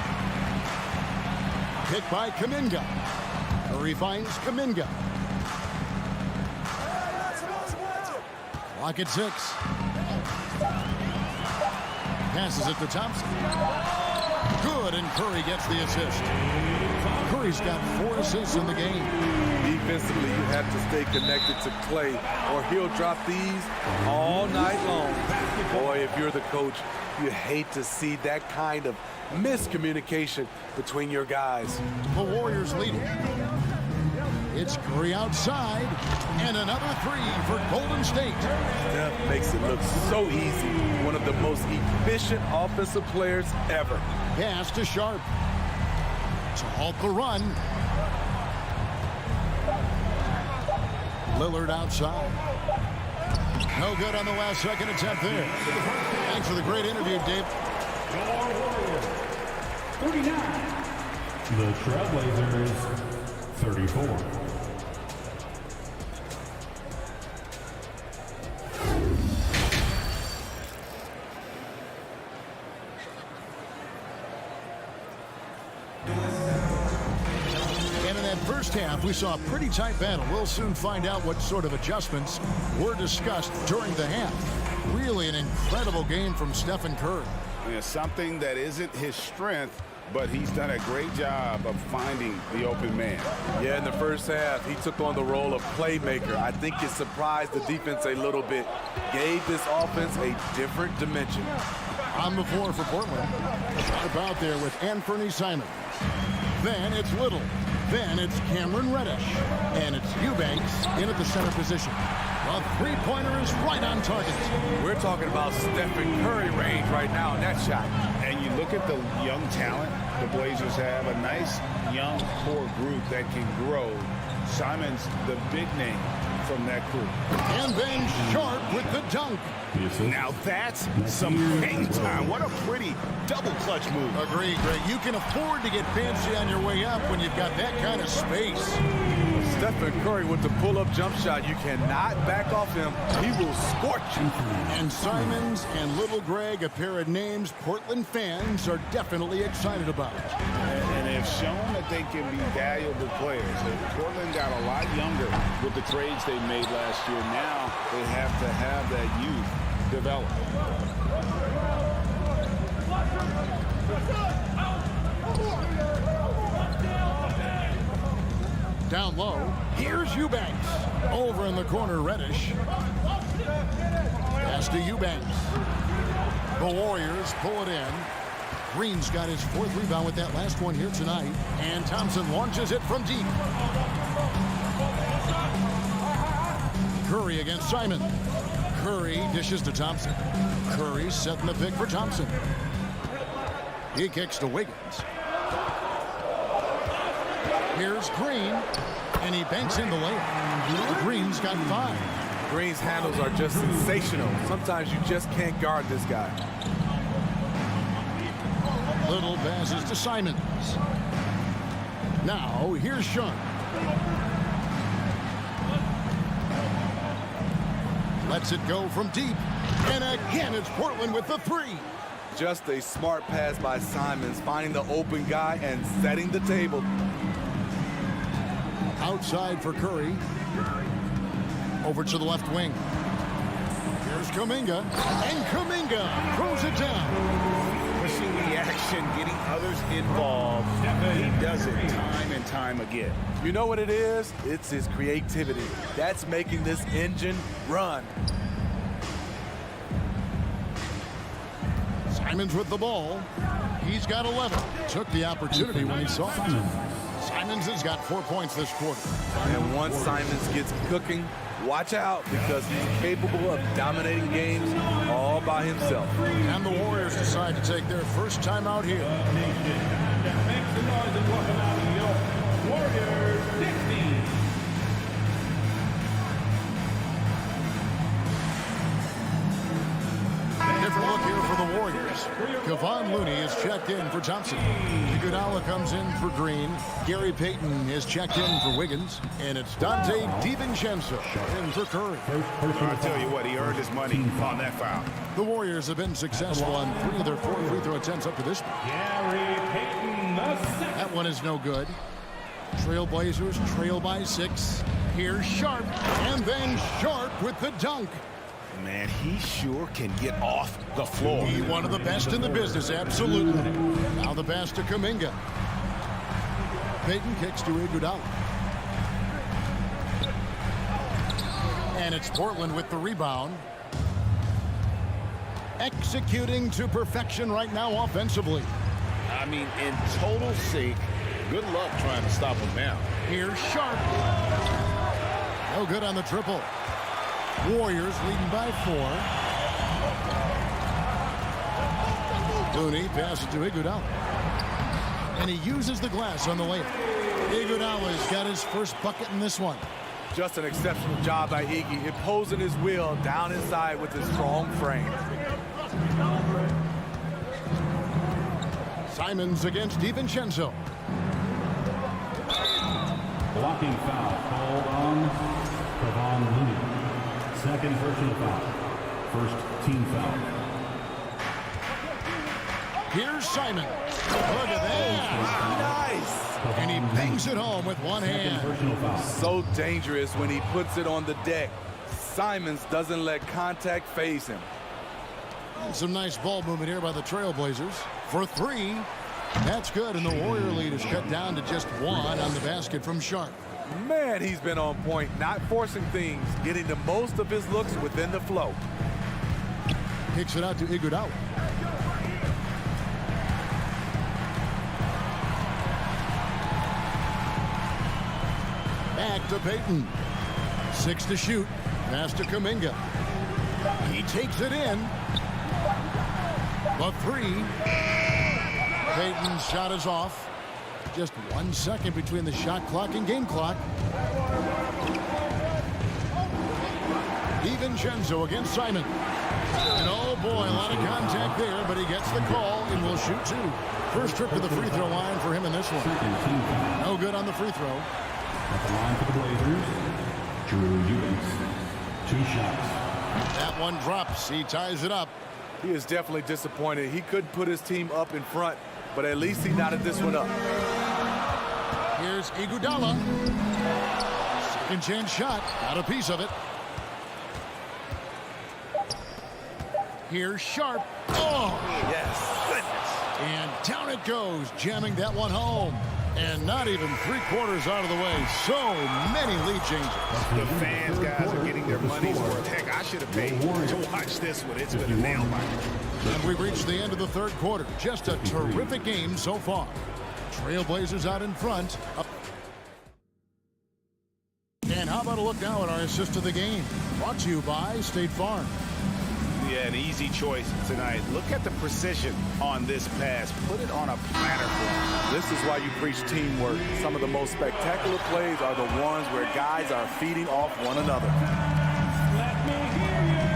Picked by Kuminga. Curry finds Kuminga. Clock at 6. Passes it to Thompson. Good, and Curry gets the assist. Curry's got 4 assists in the game. Defensively, you have to stay connected to Clay, or he'll drop these all night long. Boy, if you're the coach, you hate to see that kind of miscommunication between your guys. The Warriors leading. It's Curry outside, and another 3 for Golden State. Steph makes it look so easy. One of the most efficient offensive players ever. Pass to Sharp. To halt the run. Lillard outside. No good on the last second attempt there. Thanks for the great interview, Dave. 39. The Trailblazers 34. First half, we saw a pretty tight battle. We'll soon find out what sort of adjustments were discussed during the half. Really an incredible game from Stephen Curry. Yeah, something that isn't his strength, but he's done a great job of finding the open man. Yeah, in the first half, he took on the role of playmaker. I think it surprised the defense a little bit. Gave this offense a different dimension. On the floor for Portland. About there with Anthony Simons. Then it's Little. Then it's Cameron Reddish. And it's Eubanks in at the center position. A 3-pointer is right on target. We're talking about Stephen Curry range right now in that shot. And you look at the young talent the Blazers have, a nice young core group that can grow. Simons, the big name from that group. And then Sharp with the dunk. Now that's some hang time. What a pretty double clutch move. Agree, Greg. You can afford to get fancy on your way up when you've got that kind of space. Stephen Curry with the pull-up jump shot. You cannot back off him. He will scorch you. And Simons and Little Greg, a pair of names Portland fans are definitely excited about. And they've shown that they can be valuable players. Portland got a lot younger with the trades they made last year. Now they have to have that youth develop. Down low, here's Eubanks. Over in the corner, Reddish. Pass to Eubanks. The Warriors pull it in. Green's got his 4th rebound with that last one here tonight. And Thompson launches it from deep. Curry against Simon. Curry dishes to Thompson. Curry setting the pick for Thompson. He kicks to Wiggins. Here's Green, and he banks in the layup. Green's got 5. Green's handles are just sensational. Sometimes you just can't guard this guy. Little passes to Simons. Now, here's Sean. Lets it go from deep. And again, it's Portland with the 3. Just a smart pass by Simons, finding the open guy and setting the table. Outside for Curry. Over to the left wing. Here's Kuminga. And Kuminga throws it down. Pushing the action, getting others involved. He does it time and time again. You know what it is? It's his creativity. That's making this engine run. Simons with the ball. He's got 11. Took the opportunity when he saw it. Simons has got 4 points this quarter. And once Simons gets cooking, watch out, because he's capable of dominating games all by himself. And the Warriors decide to take their first time out here. Make some noise and welcome out your Warriors 16. Different look here for the Warriors. Kevon Looney is checked in for Thompson. Iguodala comes in for Green. Gary Payton is checked in for Wiggins. And it's Dante DiVincenzo in for Curry. I'll tell you what, he earned his money on that foul. The Warriors have been successful on 3 of their 4 free throw attempts up to this point. Gary Payton, the second. That one is no good. Trailblazers trail by 6. Here's Sharp. And then Sharp with the dunk. Man, he sure can get off the floor. He one of the best in the business, absolutely. Now the pass to Kuminga. Payton kicks to Iguodala. And it's Portland with the rebound. Executing to perfection right now offensively. I mean, in total sync. Good luck trying to stop him now. Here's Sharp. No good on the triple. Warriors leading by 4. Looney passes to Iguodala. And he uses the glass on the layup. Iguodala's got his first bucket in this one. Just an exceptional job by Iggy, imposing his will down inside with his strong frame. Simons against DiVincenzo. Blocking foul called on Kevon Looney. Second personal foul. First team foul. Here's Simon. Look at that. Nice. And he bangs it home with one hand. Personal foul. So dangerous when he puts it on the deck. Simons doesn't let contact phase him. Some nice ball movement here by the Trailblazers. For 3. That's good, and the Warrior lead is cut down to just 1 on the basket from Sharp. Man, he's been on point, not forcing things, getting the most of his looks within the flow. Kicks it out to Iguodala. Back to Payton. 6 to shoot. Pass to Kuminga. He takes it in. The 3. Payton's shot is off. Just 1 second between the shot clock and game clock. DiVincenzo against Simon. And oh boy, a lot of contact there, but he gets the call and will shoot 2. First trip to the free throw line for him in this one. No good on the free throw. At the line for the Blazers, Drew Eubanks. 2 shots. That one drops. He ties it up. He is definitely disappointed. He couldn't put his team up in front, but at least he knotted this one up. Here's Iguodala. Second chance shot. Got a piece of it. Here's Sharp. Oh! Yes. And down it goes, jamming that one home. And not even 3/4 out of the way. So many lead changes. The fans, guys, are getting their money's worth. Heck, I should have paid to watch this one. It's been a nail biter. And we've reached the end of the third quarter. Just a terrific game so far. Trailblazers out in front. And how about a look now at our assist of the game? Brought to you by State Farm. Yeah, an easy choice tonight. Look at the precision on this pass. Put it on a platter for him. This is why you preach teamwork. Some of the most spectacular plays are the ones where guys are feeding off one another.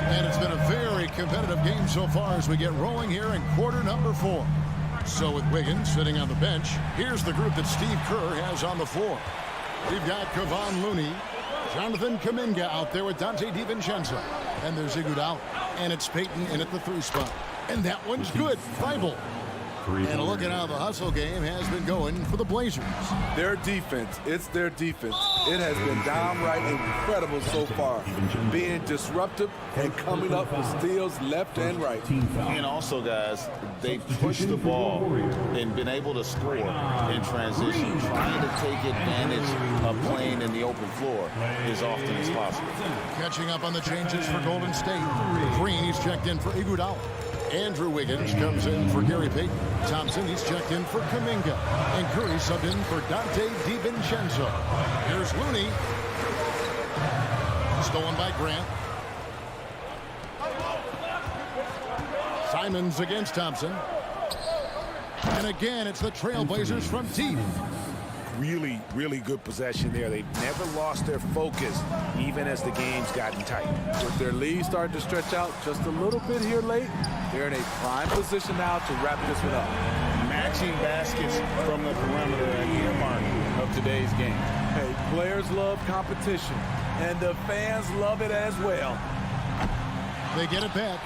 And it's been a very competitive game so far as we get rolling here in quarter number 4. So with Wiggins sitting on the bench, here's the group that Steve Kerr has on the floor. We've got Kevon Looney, Jonathan Kuminga out there with Dante DiVincenzo. And there's Iguodala. And it's Peyton in at the 3 spot. And that one's good. Thibault. And a look at how the hustle game has been going for the Blazers. Their defense, it's their defense. It has been downright incredible so far. Being disruptive and coming up with steals left and right. And also, guys, they've pushed the ball and been able to score in transition, trying to take advantage of playing in the open floor as often as possible. Catching up on the changes for Golden State. Green, he's checked in for Iguodala. Andrew Wiggins comes in for Gary Payton. Thompson, he's checked in for Kuminga. And Curry subbed in for Dante DiVincenzo. Here's Looney. Stolen by Grant. Simons against Thompson. And again, it's the Trailblazers from deep. Really, really good possession there. They've never lost their focus, even as the game's gotten tight. With their lead starting to stretch out just a little bit here late, they're in a prime position now to wrap this one up. Matching baskets from the perimeter at the mark of today's game. Hey, players love competition, and the fans love it as well. They get it back.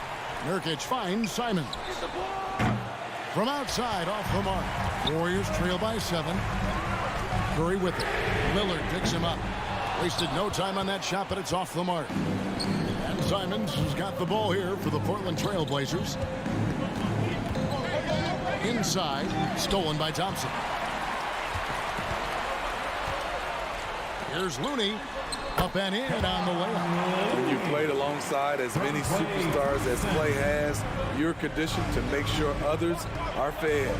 Nurkic finds Simons. From outside, off the mark. Warriors trail by 7. Curry with it. Lillard picks him up. Wasted no time on that shot, but it's off the mark. And Simons has got the ball here for the Portland Trailblazers. Inside, stolen by Thompson. Here's Looney. Up and in on the layup. When you played alongside as many superstars as Clay has, you're conditioned to make sure others are fed.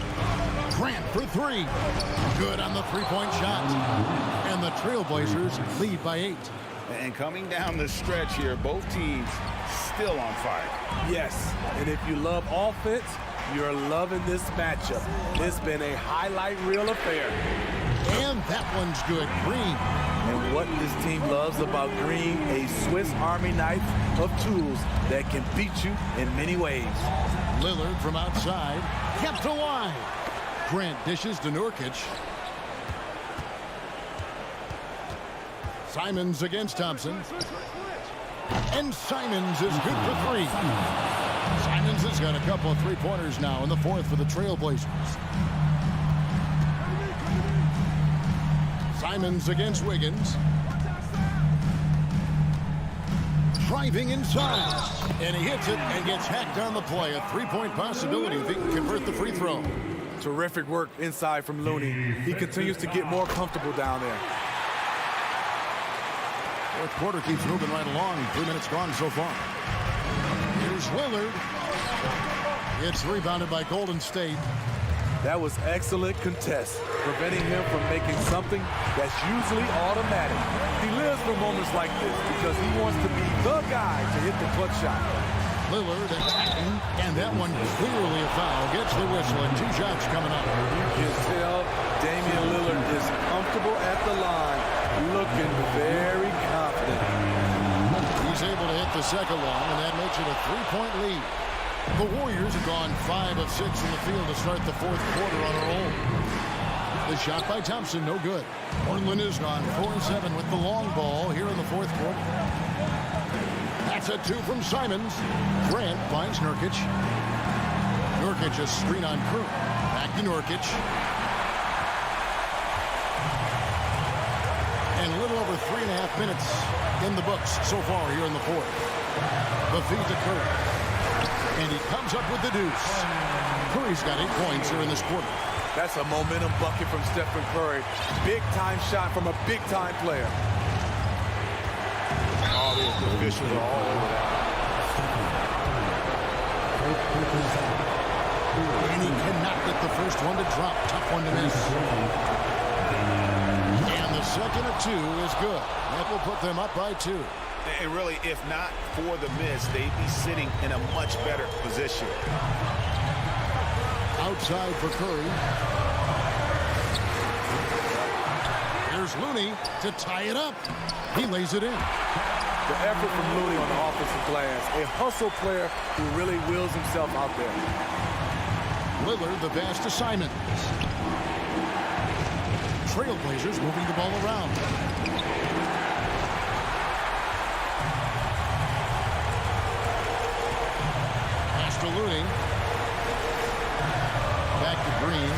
Grant for 3. Good on the 3-point shot. And the Trailblazers lead by 8. And coming down the stretch here, both teams still on fire. Yes, and if you love offense, you're loving this matchup. It's been a highlight reel affair. And that one's good. Green. And what this team loves about Green, a Swiss Army knife of tools that can beat you in many ways. Lillard from outside, kept alive. Grant dishes to Nurkic. Simons against Thompson. And Simons is good for 3. Simons has got a couple of 3-pointers now in the 4th for the Trailblazers. Simons against Wiggins. Driving inside. And he hits it and gets hacked on the play. A 3-point possibility if he can convert the free throw. Terrific work inside from Looney. He continues to get more comfortable down there. Fourth quarter keeps moving right along. 3 minutes gone so far. Here's Lillard. It's rebounded by Golden State. That was excellent contest, preventing him from making something that's usually automatic. He lives for moments like this because he wants to be the guy to hit the clutch shot. Lillard attacking, and that one clearly a foul. Gets the whistle, and 2 shots coming up. You can tell Damian Lillard is comfortable at the line, looking very confident. He's able to hit the second one, and that makes it a 3-point lead. The Warriors have gone 5 of 6 in the field to start the 4th quarter on a roll. The shot by Thompson, no good. Portland has gone 4 of 7 with the long ball here in the 4th quarter. That's a 2 from Simons. Grant finds Nurkic. Nurkic a screen on Curry. Back to Nurkic. 3.5 minutes in the books so far here in the fourth. The feed to Curry. And he comes up with the deuce. Curry's got 8 points here in this quarter. That's a momentum bucket from Stephen Curry. Big-time shot from a big-time player. Oh, the officials are all over that. And he cannot get the first one to drop. Tough one to miss. And the second of 2 is good. That will put them up by 2. And really, if not for the miss, they'd be sitting in a much better position. Outside for Curry. Here's Looney to tie it up. He lays it in. The effort from Looney on the offensive glass. A hustle player who really wills himself out there. Lillard, the pass to Simons. Trailblazers moving the ball around. Pass to Looney. Back to Green.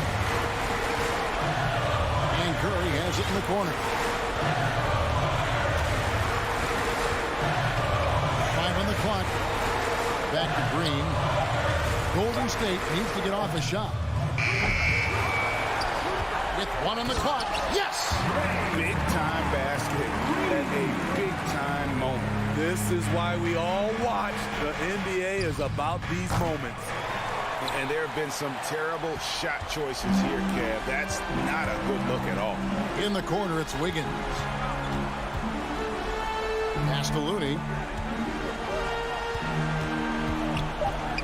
And Curry has it in the corner. 5 on the clock. Back to Green. Golden State needs to get off a shot. With 1 on the clock. Yes! Big time basket at a big time moment. This is why we all watch. The NBA is about these moments. And there have been some terrible shot choices here, Kev. That's not a good look at all. In the corner, it's Wiggins. Pass to Looney.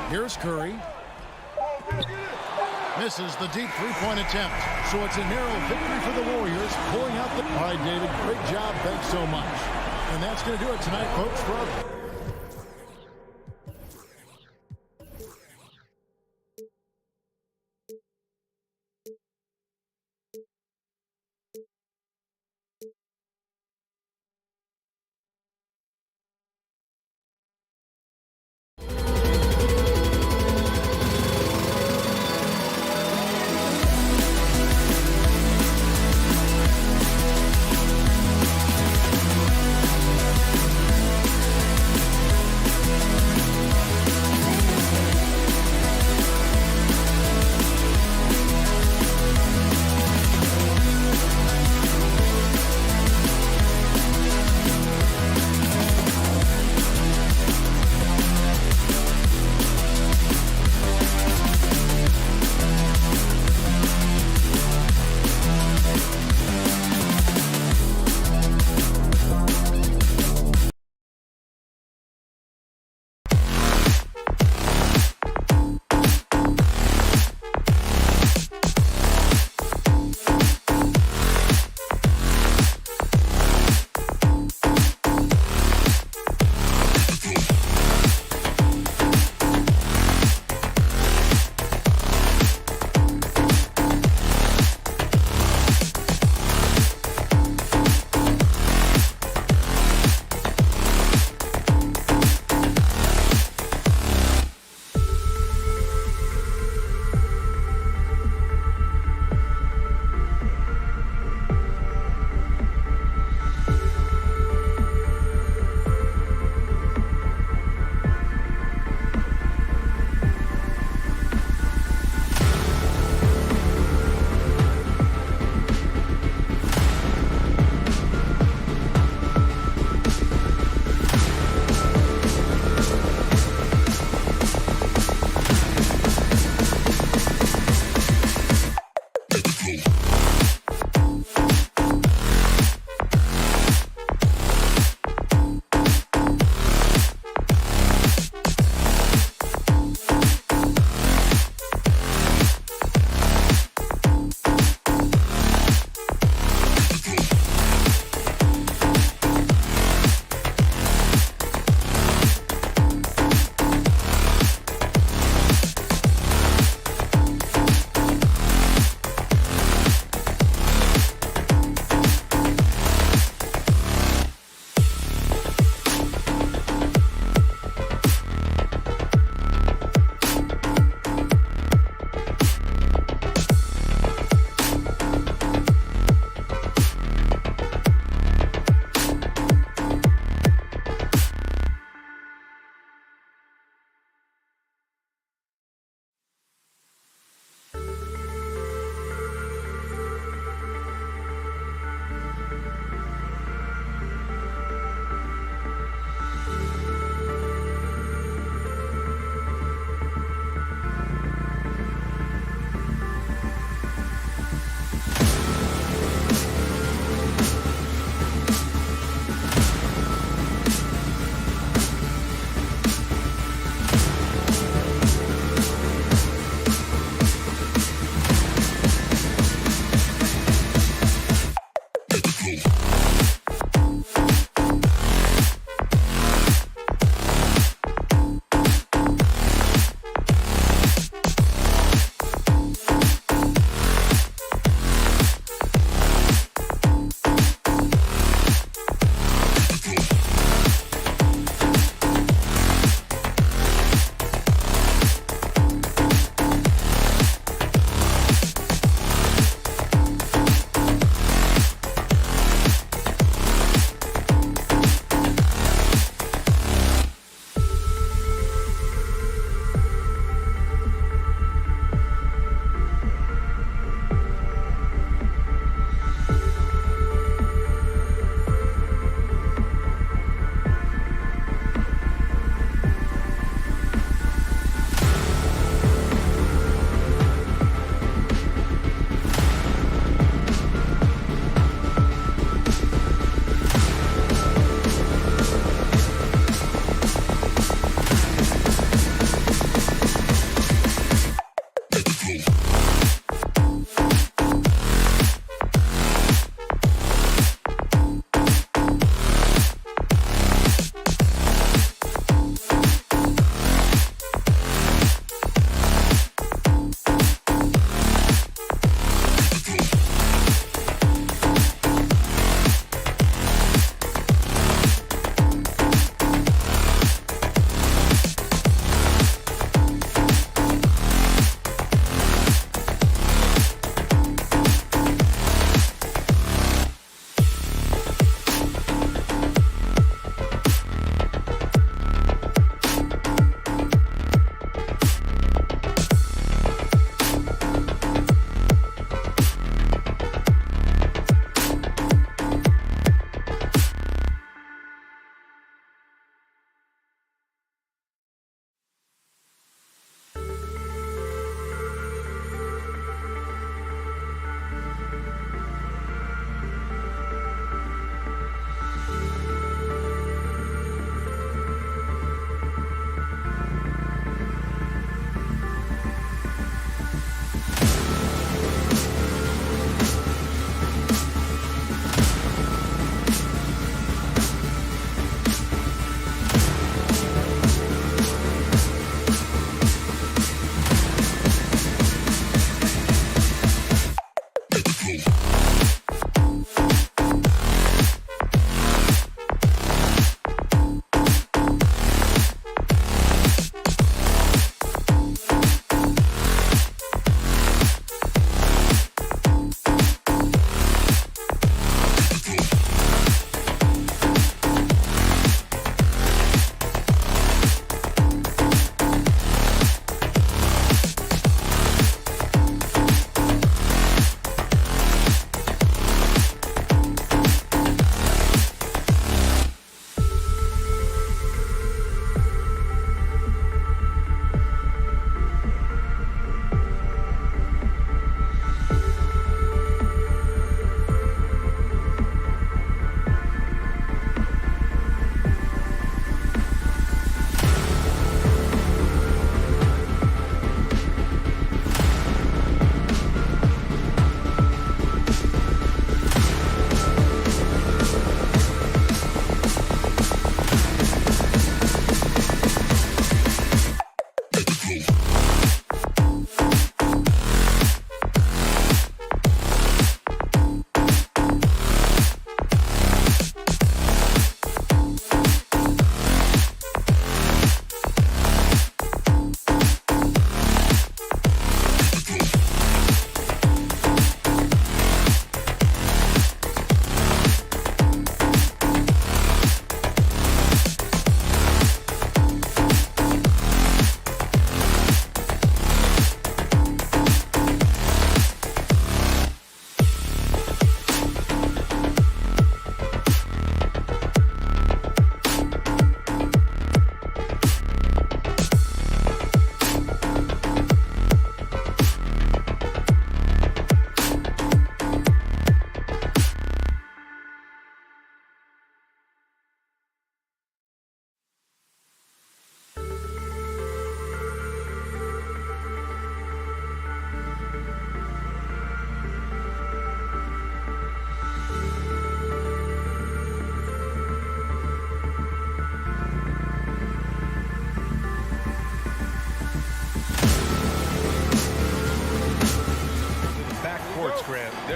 Here's Curry. Misses the deep three-point attempt. So it's a narrow victory for the Warriors, pulling out the... All right, David, great job. Thanks so much. And that's going to do it tonight, folks. For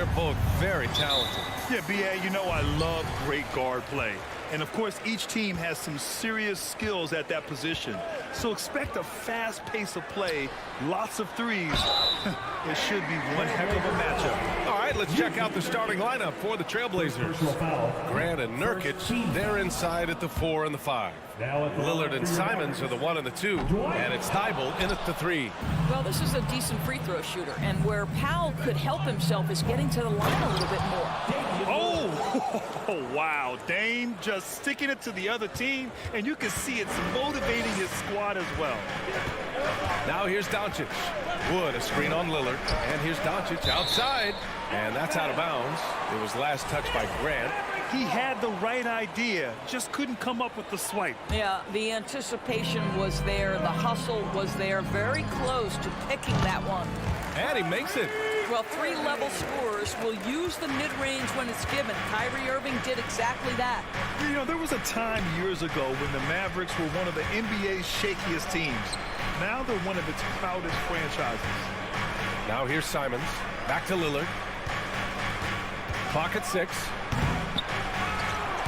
They're both very talented. Yeah, B.A., you know I love great guard play. And, of course, each team has some serious skills at that position. So expect a fast pace of play, lots of threes. It should be one heck of a matchup. All right, let's check out the starting lineup for the Trailblazers. Grant and Nurkic, they're inside at the 4 and the 5. Lillard and Simons are the 1 and the 2, and it's Thibault in at the 3. Well, this is a decent free throw shooter, and where Powell could help himself is getting to the line a little bit more. Oh, wow. Dame just sticking it to the other team, and you can see it's motivating his squad as well. Now here's Doncic. Wood, a screen on Lillard, and here's Doncic outside, and that's out of bounds. It was last touched by Grant. He had the right idea, just couldn't come up with the swipe. Yeah, the anticipation was there, the hustle was there, very close to picking that one. And he makes it. Well, three-level scorers will use the mid-range when it's given. Kyrie Irving did exactly that. You know, there was a time years ago when the Mavericks were one of the NBA's shakiest teams. Now they're one of its proudest franchises. Now here's Simons. Back to Lillard. Clock at 6.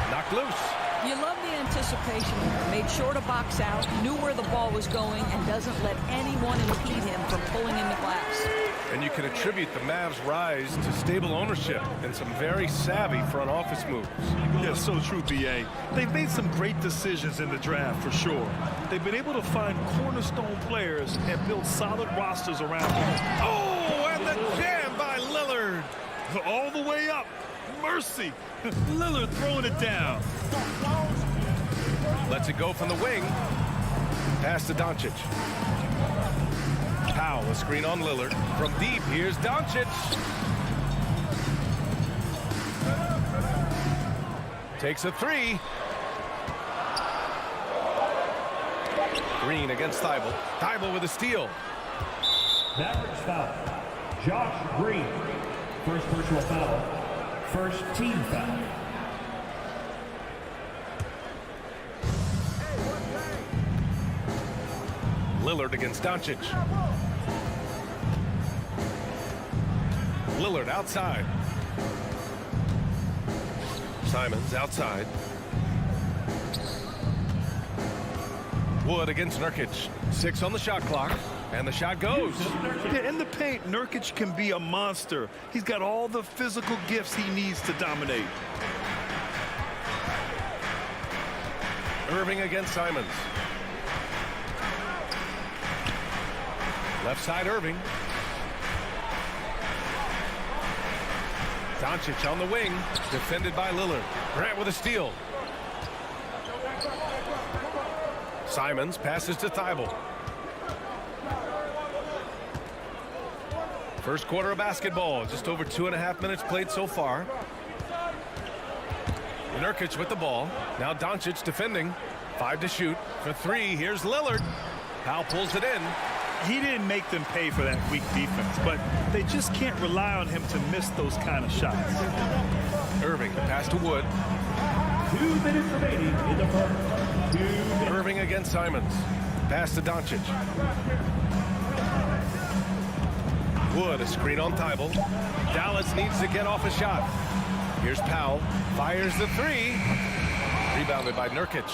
Knocked loose. You love the anticipation here. Made sure to box out, knew where the ball was going, and doesn't let anyone impede him from pulling in the glass. And you can attribute the Mavs' rise to stable ownership and some very savvy front office moves. Yeah, so true, B.A. They've made some great decisions in the draft, for sure. They've been able to find cornerstone players and build solid rosters around them. Oh, and the jam by Lillard. All the way up. Mercy. Lillard throwing it down. Lets it go from the wing. Pass to Doncic. Powell, a screen on Lillard. From deep, here's Doncic. Takes a 3. Green against Thibault. Thibault with a steal. Mavericks foul. Josh Green. First personal foul. First team foul. Lillard against Doncic. Lillard outside. Simons outside. Wood against Nurkic. 6 on the shot clock. And the shot goes. Yeah, in the paint, Nurkic can be a monster. He's got all the physical gifts he needs to dominate. Irving against Simons. Left side Irving. Doncic on the wing. Defended by Lillard. Grant with a steal. Simons passes to Thibault. First quarter of basketball. Just over 2.5 minutes played so far. Nurkic with the ball. Now Doncic defending. 5 to shoot. For 3, here's Lillard. Powell pulls it in. He didn't make them pay for that weak defense, but they just can't rely on him to miss those kind of shots. Irving, pass to Wood. 2 minutes remaining in the first. 2 minutes. Irving against Simons. Pass to Doncic. Wood, a screen on Thibault. Dallas needs to get off a shot. Here's Powell. Fires the 3. Rebounded by Nurkic.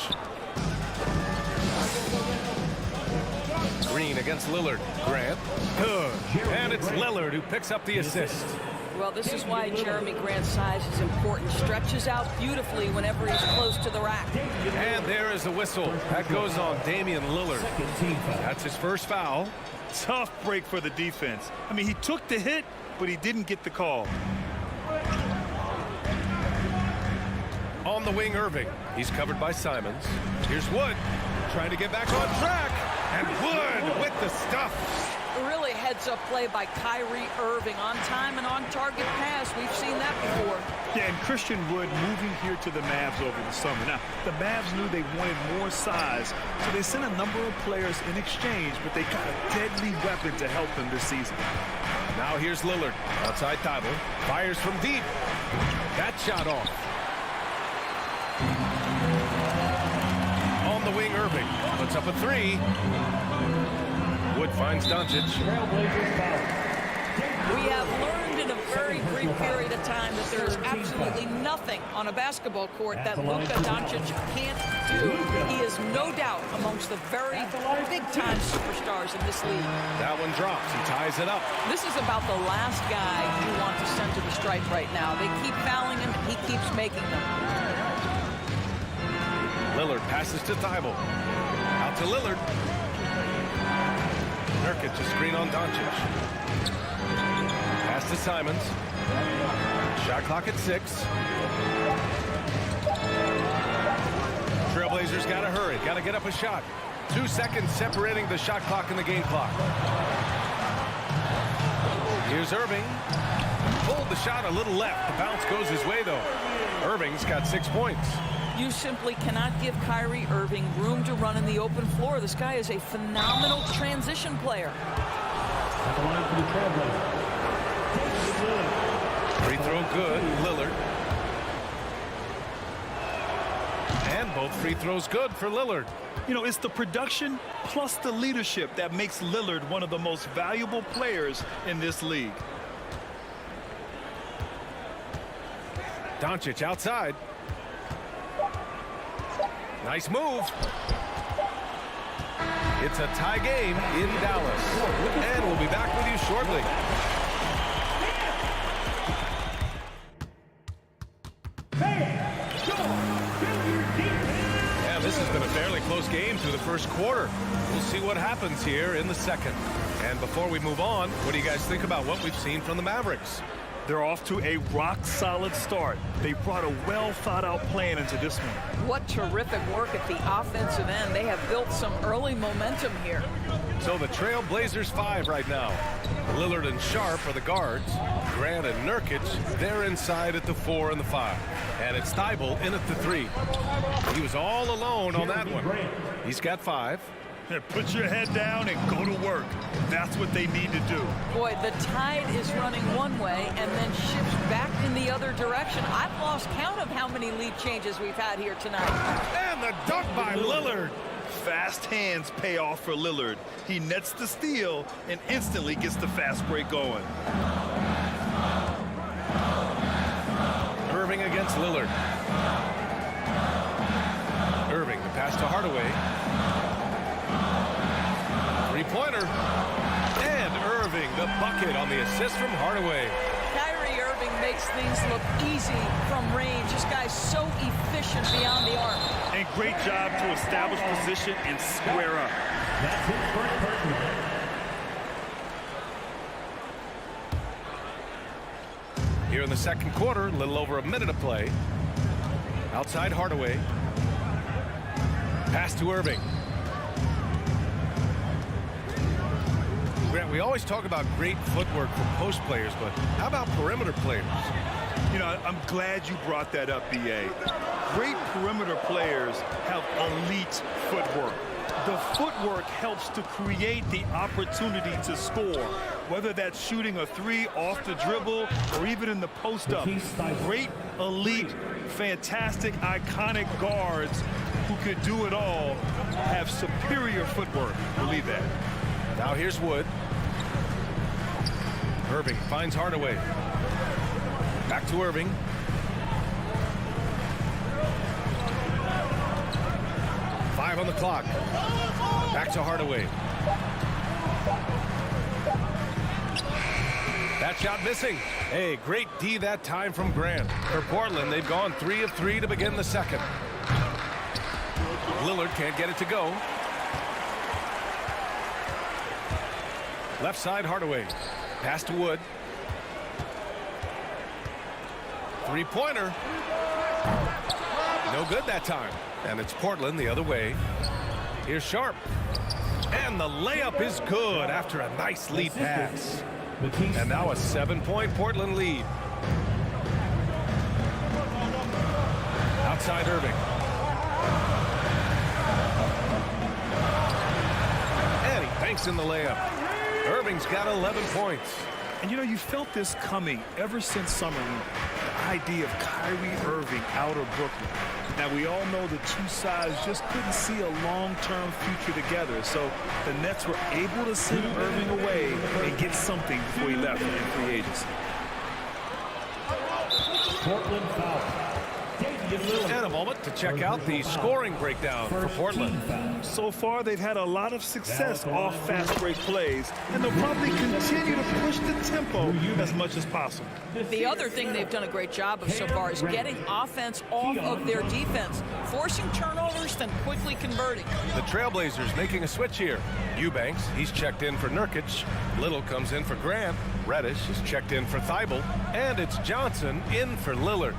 Green against Lillard. Grant. Good. And it's Lillard who picks up the assist. Well, this is why Jeremy Grant's size is important. Stretches out beautifully whenever he's close to the rack. And there is the whistle. That goes on Damian Lillard. That's his first foul. Tough break for the defense. I mean, he took the hit, but he didn't get the call. On the wing, Irving. He's covered by Simons. Here's Wood trying to get back on track. And Wood with the stuff. Really heads-up play by Kyrie Irving. On time and on target pass. We've seen that before. Yeah, and Christian Wood moving here to the Mavs over the summer. Now, the Mavs knew they wanted more size, so they sent a number of players in exchange, but they got a deadly weapon to help them this season. Now here's Lillard. Outside Thibault. Fires from deep. That shot off. On the wing, Irving. Puts up a 3. Wood finds Doncic. We have learned in a very brief very period of time that there is absolutely nothing on a basketball court that Luka Doncic can't do. He is no doubt amongst the very big-time superstars in this league. That one drops. He ties it up. This is about the last guy you want to send to the stripe right now. They keep fouling him, and he keeps making them. Lillard passes to Thibault. Out to Lillard. Nurkic to screen on Doncic. Pass to Simons. Shot clock at 6. Trailblazers got to hurry. Got to get up a shot. 2 seconds separating the shot clock and the game clock. Here's Irving. Pulled the shot a little left. The bounce goes his way, though. Irving's got 6 points. You simply cannot give Kyrie Irving room to run in the open floor. This guy is a phenomenal transition player. At the line for the Trailblazers. Free throw good. Lillard. And both free throws good for Lillard. You know, it's the production plus the leadership that makes Lillard one of the most valuable players in this league. Doncic outside. Nice move. It's a tie game in Dallas. And we'll be back with you shortly. Yeah, this has been a fairly close game through the first quarter. We'll see what happens here in the second. And before we move on, what do you guys think about what we've seen from the Mavericks? They're off to a rock-solid start. They brought a well-thought-out plan into this one. What terrific work at the offensive end. They have built some early momentum here. So the Trailblazers 5 right now. Lillard and Sharp are the guards. Grant and Nurkic, they're inside at the 4 and the 5. And it's Thibault in at the 3. He was all alone on that one. He's got 5. Put your head down and go to work. That's what they need to do. Boy, the tide is running one way and then shifts back in the other direction. I've lost count of how many lead changes we've had here tonight. And the dunk by Lillard. Fast hands pay off for Lillard. He nets the steal and instantly gets the fast break going. Irving against Lillard. Irving, the pass to Hardaway. Three-pointer. And Irving, the bucket on the assist from Hardaway. Kyrie Irving makes things look easy from range. This guy's so efficient beyond the arc. And great job to establish position and square up. That's his first personal. Here in the second quarter, a little over a minute of play. Outside Hardaway. Pass to Irving. Grant, we always talk about great footwork for post players, but how about perimeter players? You know, I'm glad you brought that up, B.A. Great perimeter players have elite footwork. The footwork helps to create the opportunity to score, whether that's shooting a 3 off the dribble or even in the post-up. Great, elite, fantastic, iconic guards who could do it all have superior footwork. Believe that. Now here's Wood. Irving finds Hardaway. Back to Irving. Five on the clock. Back to Hardaway. That shot missing. Hey, great D that time from Grant. For Portland, they've gone 3 of 3 to begin the second. Lillard can't get it to go. Left side, Hardaway. Pass to Wood. Three-pointer. No good that time. And it's Portland the other way. Here's Sharp. And the layup is good after a nice lead pass. And now a 7-point Portland lead. Outside Irving. And he banks in the layup. Irving's got 11 points. And you know, you felt this coming ever since summer league. The idea of Kyrie Irving out of Brooklyn. Now, we all know the two sides just couldn't see a long-term future together. So the Nets were able to send Irving away and get something before he left in free agency. Portland foul. And a moment to check out the scoring breakdown for Portland. So far, they've had a lot of success off fast break plays, and they'll probably continue to push the tempo as much as possible. The other thing they've done a great job of so far is getting offense off of their defense, forcing turnovers, then quickly converting. The Trailblazers making a switch here. Eubanks, he's checked in for Nurkic. Little comes in for Grant. Reddish is checked in for Thibault. And it's Johnson in for Lillard.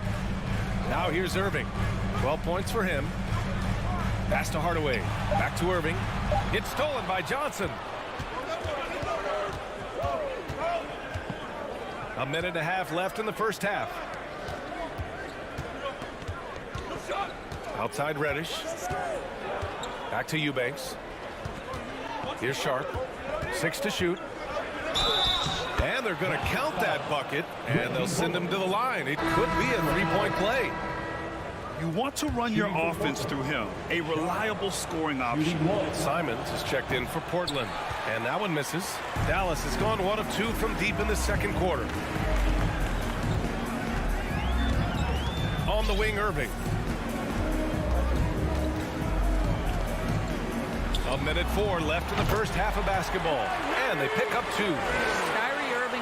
Now here's Irving. 12 points for him. Pass to Hardaway. Back to Irving. It's stolen by Johnson. A minute and a half left in the first half. Outside Reddish. Back to Eubanks. Here's Sharp. 6 to shoot. And they're going to count that bucket, and they'll send him to the line. It could be a three-point play. You want to run your offense through him, a reliable scoring option. Simons is checked in for Portland, and that one misses. Dallas has gone 1 of 2 from deep in the second quarter. On the wing, Irving. A minute 4 left in the first half of basketball, and they pick up 2.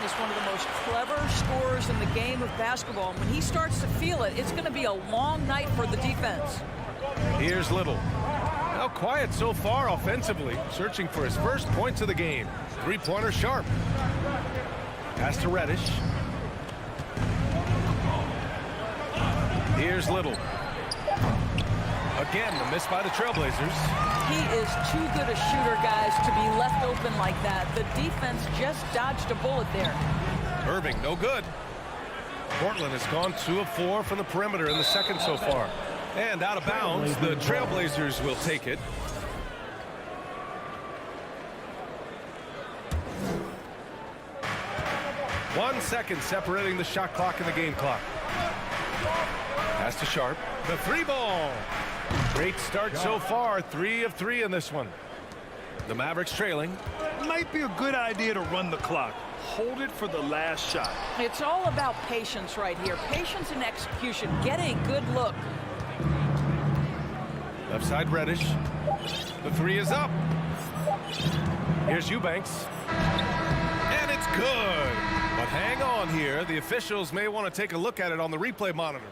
Is one of the most clever scorers in the game of basketball. And when he starts to feel it, it's going to be a long night for the defense. Here's Little. Now quiet so far offensively, searching for his first points of the game. Three-pointer Sharp. Pass to Reddish. Here's Little. Again, the miss by the Trailblazers. He is too good a shooter, guys, to be left open like that. The defense just dodged a bullet there. Irving, no good. Portland has gone 2 of 4 from the perimeter in the second so far. And out of bounds, the Trailblazers will take it. One second separating the shot clock and the game clock. Pass to Sharp. The 3-ball. Great start so far. 3 of 3 in this one. The Mavericks trailing. Might be a good idea to run the clock. Hold it for the last shot. It's all about patience right here. Patience and execution. Get a good look. Left side Reddish. The 3 is up. Here's Eubanks. And it's good. But hang on here. The officials may want to take a look at it on the replay monitor.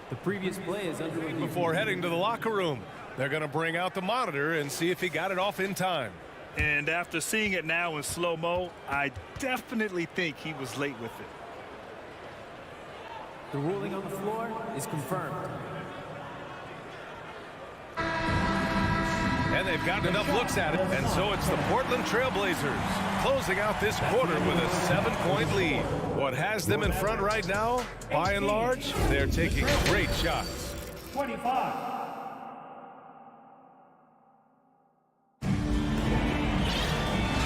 The previous play is underway. Before heading to the locker room, they're going to bring out the monitor and see if he got it off in time. And after seeing it now in slow-mo, I definitely think he was late with it. The ruling on the floor is confirmed. And they've gotten enough looks at it, and so it's the Portland Trailblazers closing out this quarter with a 7-point lead. What has them in front right now, by and large, they're taking great shots. 25.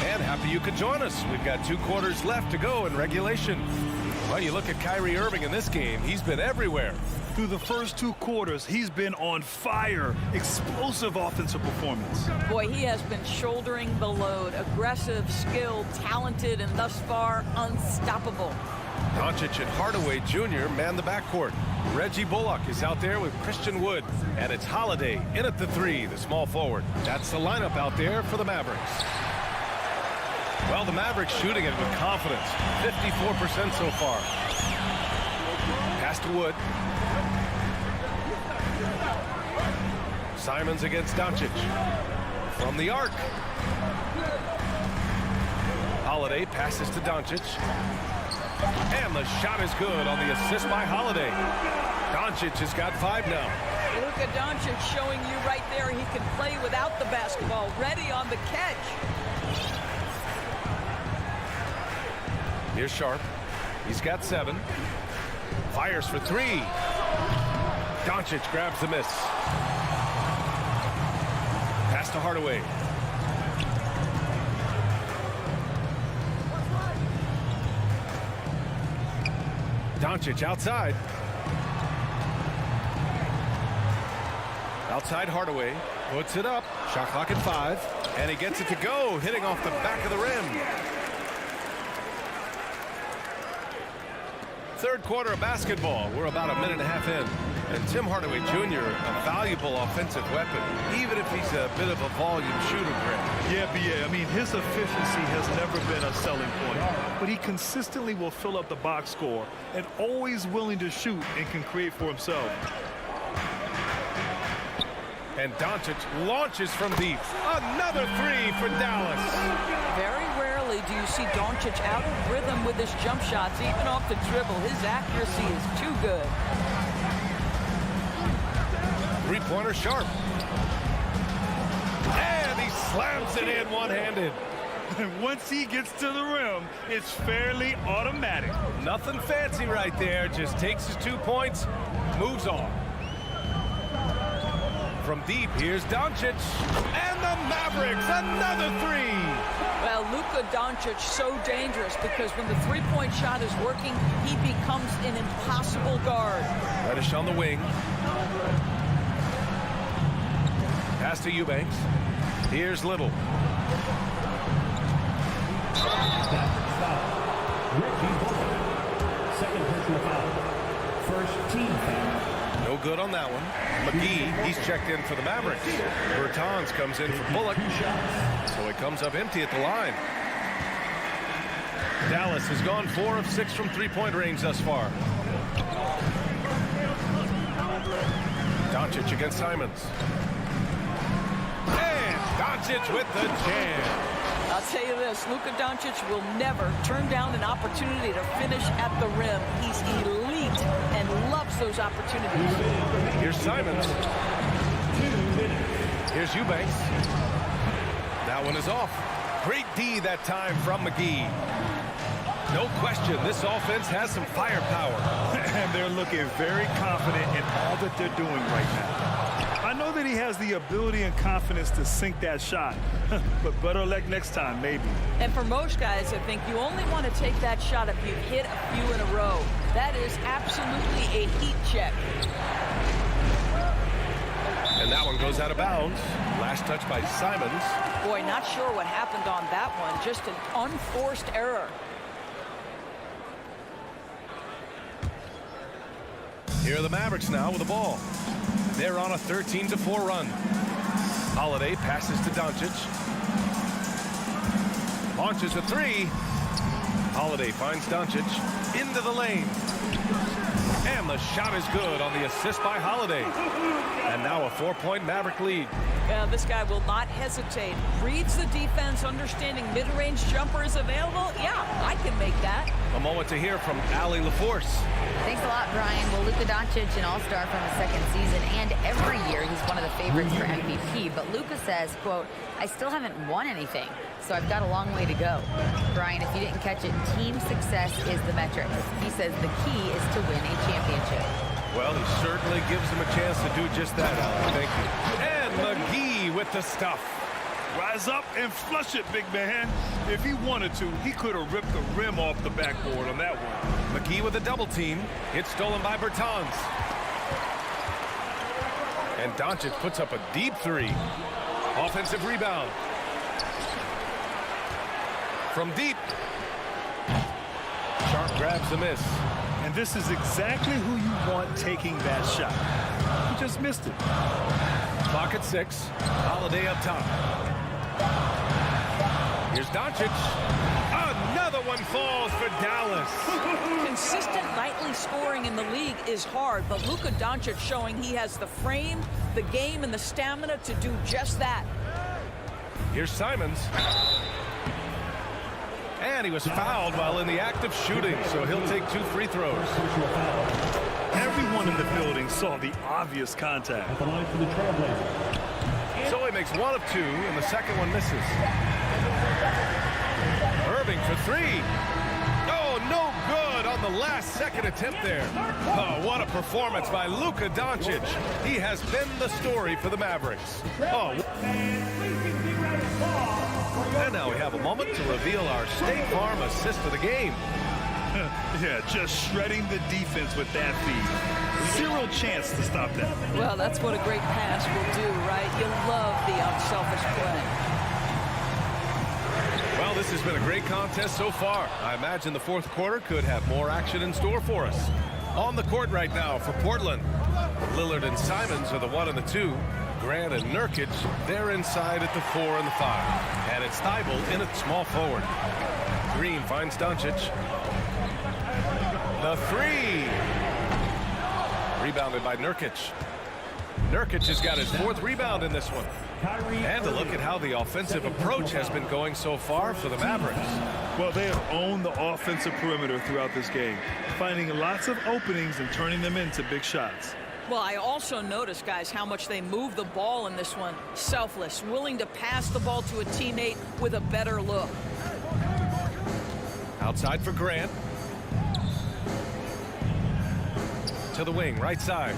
And happy you could join us. We've got 2 quarters left to go in regulation. Well, you look at Kyrie Irving in this game, he's been everywhere. Through the first 2 quarters, he's been on fire. Explosive offensive performance. Boy, he has been shouldering the load. Aggressive, skilled, talented, and thus far, unstoppable. Doncic and Hardaway Jr. man the backcourt. Reggie Bullock is out there with Christian Wood. And it's Holiday in at the 3, the small forward. That's the lineup out there for the Mavericks. Well, the Mavericks shooting it with confidence. 54% so far. Pass to Wood. Simons against Doncic. From the arc. Holiday passes to Doncic. And the shot is good on the assist by Holiday. Doncic has got 5 now. Luka Doncic showing you right there he can play without the basketball. Ready on the catch. Here's Sharp. He's got 7. Fires for 3. Doncic grabs the miss. Pass to Hardaway. Doncic outside. Outside Hardaway. Puts it up. Shot clock at 5. And he gets it to go, hitting off the back of the rim. Third quarter of basketball. We're about a minute and a half in. And Tim Hardaway Jr., a valuable offensive weapon, even if he's a bit of a volume shooter, Grant. Yeah, B.A. I mean, his efficiency has never been a selling point, but he consistently will fill up the box score and always willing to shoot and can create for himself. And Doncic launches from deep. Another three for Dallas. Very rarely do you see Doncic out of rhythm with his jump shots, even off the dribble. His accuracy is too good. Three-pointer sharp. And he slams it in one-handed. And once he gets to the rim, it's fairly automatic. Nothing fancy right there. Just takes his 2 points, moves on. From deep, here's Doncic. And the Mavericks, another three. Well, Luka Doncic so dangerous because when the three-point shot is working, he becomes an impossible guard. Reddish on the wing. Pass to Eubanks. Here's Little. Second personal foul. First team foul. No good on that one. McGee, he's checked in for the Mavericks. Bertans comes in for Bullock. So he comes up empty at the line. Dallas has gone 4 of 6 from three-point range thus far. Doncic against Simons. And Doncic with the jam. I'll tell you this, Luka Doncic will never turn down an opportunity to finish at the rim. He's elite and loves those opportunities. Here's Simons. Here's Eubanks. That one is off. Great D that time from McGee. No question, this offense has some firepower. And they're looking very confident in all that they're doing right now. I know that he has the ability and confidence to sink that shot, but better luck next time, maybe. And for most guys, I think you only want to take that shot if you've hit a few in a row. That is absolutely a heat check. And that one goes out of bounds. Last touch by Simons. Boy, not sure what happened on that one. Just an unforced error. Here are the Mavericks now with the ball. They're on a 13-4 run. Holiday passes to Doncic. Launches a three. Holiday finds Doncic into the lane. And the shot is good on the assist by Holiday. And now a 4-point Maverick lead. This guy will not hesitate. Reads the defense, understanding mid-range jumper is available. Yeah, I can make that. A moment to hear from Allie LaForce. Thanks a lot, Brian. Well, Luka Doncic, an all-star from his second season, and every year he's one of the favorites for MVP. But Luka says, quote, I still haven't won anything, so I've got a long way to go. Brian, if you didn't catch it, team success is the metric. He says the key is to win a championship. Well, he certainly gives them a chance to do just that, Allie. Thank you. And McGee with the stuff. Rise up and flush it, big man. If he wanted to, he could have ripped the rim off the backboard on that one. McGee with a double team. It's stolen by Bertans. And Doncic puts up a deep three. Offensive rebound. From deep. Sharp grabs the miss. And this is exactly who you want taking that shot. He just missed it. Clock at 6. Holiday up top. Here's Doncic. Another one falls for Dallas. Consistent nightly scoring in the league is hard, but Luka Doncic showing he has the frame, the game, and the stamina to do just that. Here's Simons. And he was fouled while in the act of shooting, so he'll take 2 free throws. Everyone in the building saw the obvious contact. At the line for the Trailblazers. So he makes 1 of 2, and the second one misses. Irving for 3. Oh, no good on the last second attempt there. Oh, what a performance by Luka Doncic. He has been the story for the Mavericks. Oh. And now we have a moment to reveal our State Farm assist of the game. Yeah, just shredding the defense with that feed. 0 chance to stop that. Well, that's what a great pass will do, right? You love the unselfish play. Well, Well, this has been a great contest so far. I imagine the fourth quarter could have more action in store for us. On the court right now for Portland, Lillard and Simons are the 1 and the 2. Grant and Nurkic, they're inside at the 4 and the 5. And it's Thibault in at small forward. Green finds Doncic. The 3. Rebounded by Nurkic. Nurkic has got his 4th rebound in this one. And a look at how the offensive approach has been going so far for the Mavericks. Well, they have owned the offensive perimeter throughout this game, finding lots of openings and turning them into big shots. Well, I also noticed, guys, how much they move the ball in this one. Selfless, willing to pass the ball to a teammate with a better look. Outside for Grant. To the wing, right side.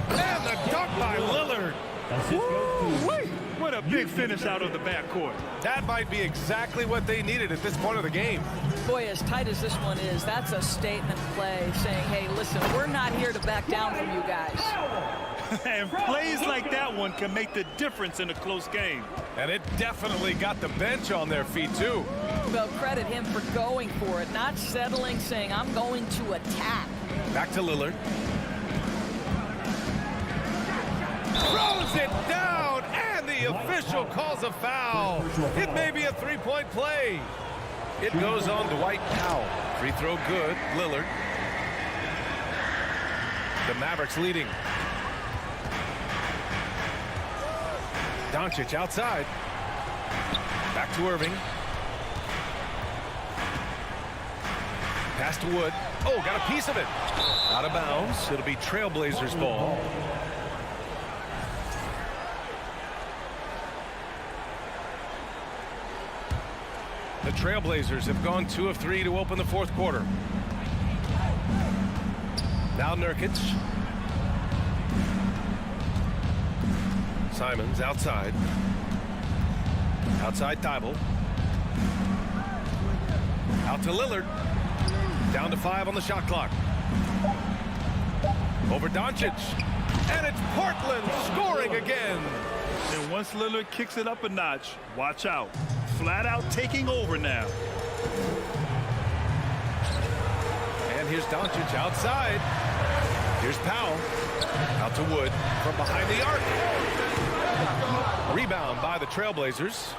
And the dunk by Lillard. What a big finish out of the backcourt. That might be exactly what they needed at this point of the game. Boy, as tight as this one is, that's a statement play saying, hey, listen, we're not here to back down from you guys. And plays like that one can make the difference in a close game. And it definitely got the bench on their feet, too. Well, credit him for going for it, not settling, saying, I'm going to attack. Back to Lillard. Throws it down, and the official calls a foul. It may be a three-point play. It goes on Dwight Powell. Free throw good, Lillard. The Mavericks leading. Doncic outside. Back to Irving. Pass to Wood. Oh, got a piece of it. Out of bounds. It'll be Trailblazers ball. The Trailblazers have gone 2 of 3 to open the fourth quarter. Now Nurkic. Simons outside. Outside Thibault. Out to Lillard. Down to 5 on the shot clock. Over Doncic. And it's Portland scoring again. And once Lillard kicks it up a notch, watch out. Flat out taking over now. And here's Doncic outside. Here's Powell. Out to Wood from behind the arc. Rebound by the Trailblazers.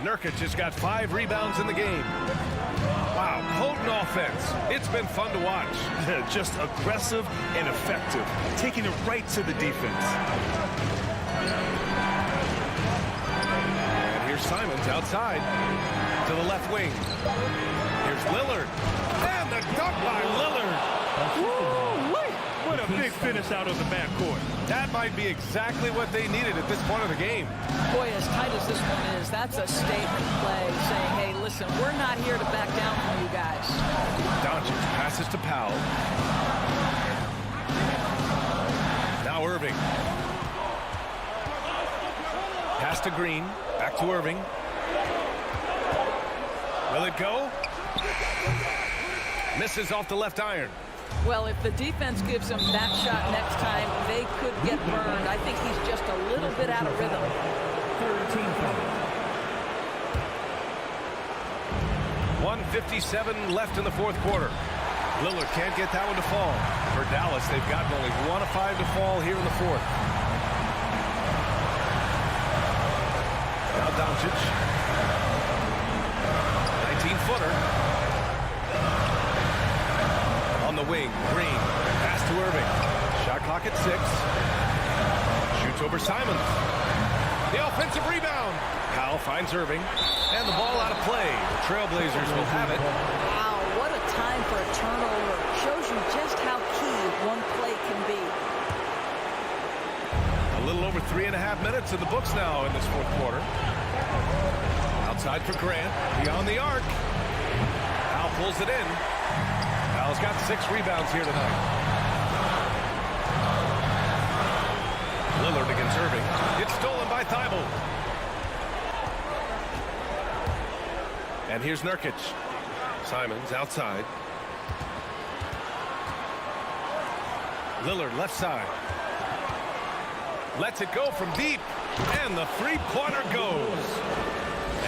Nurkic has got 5 rebounds in the game. Wow, potent offense. It's been fun to watch. Just aggressive and effective, taking it right to the defense. And here's Simons outside to the left wing. Here's Lillard. And the dunk by Lillard. Woo-wee. What a big finish out of the backcourt. That might be exactly what they needed at this point of the game. Boy, as tight as this one is, that's a statement play saying, hey, listen, we're not here to back down from you guys. Doncic passes to Powell. Now Irving. Pass to Green. Back to Irving. Will it go? Misses off the left iron. Well, if the defense gives him that shot next time, they could get burned. I think he's just a little bit out of rhythm. 1:57 left in the fourth quarter. Lillard can't get that one to fall. For Dallas, they've gotten only 1 of 5 to fall here in the fourth. Now Doncic. 19-footer. On the wing, Green. Pass to Irving. Shot clock at 6. Shoots over Simons. The offensive rebound. Powell finds Irving. And the ball out of play. The Trailblazers will have it. Wow, what a time for a turnover. Shows you just how key one play can be. A little over 3.5 minutes in the books now in this fourth quarter. Outside for Grant. Beyond the arc. Powell pulls it in. Powell's got 6 rebounds here tonight. Lillard against Irving. It's stolen by Thibault. And here's Nurkic. Simons outside. Lillard left side. Lets it go from deep. And the three-pointer goes.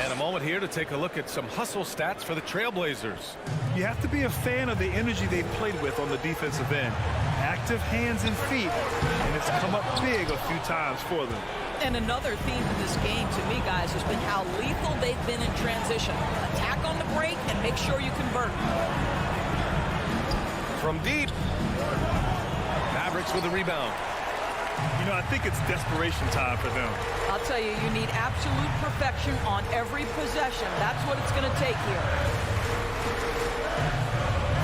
And And a moment here to take a look at some hustle stats for the Trailblazers. You have to be a fan of the energy they played with on the defensive end. Active hands and feet, and it's come up big a few times for them. And another theme in this game to me, guys, has been how lethal they've been in transition. Attack on the break and make sure you convert. From deep. Mavericks with a rebound. You know, I think it's desperation time for them. I'll tell you, you need absolute perfection on every possession. That's what it's going to take here.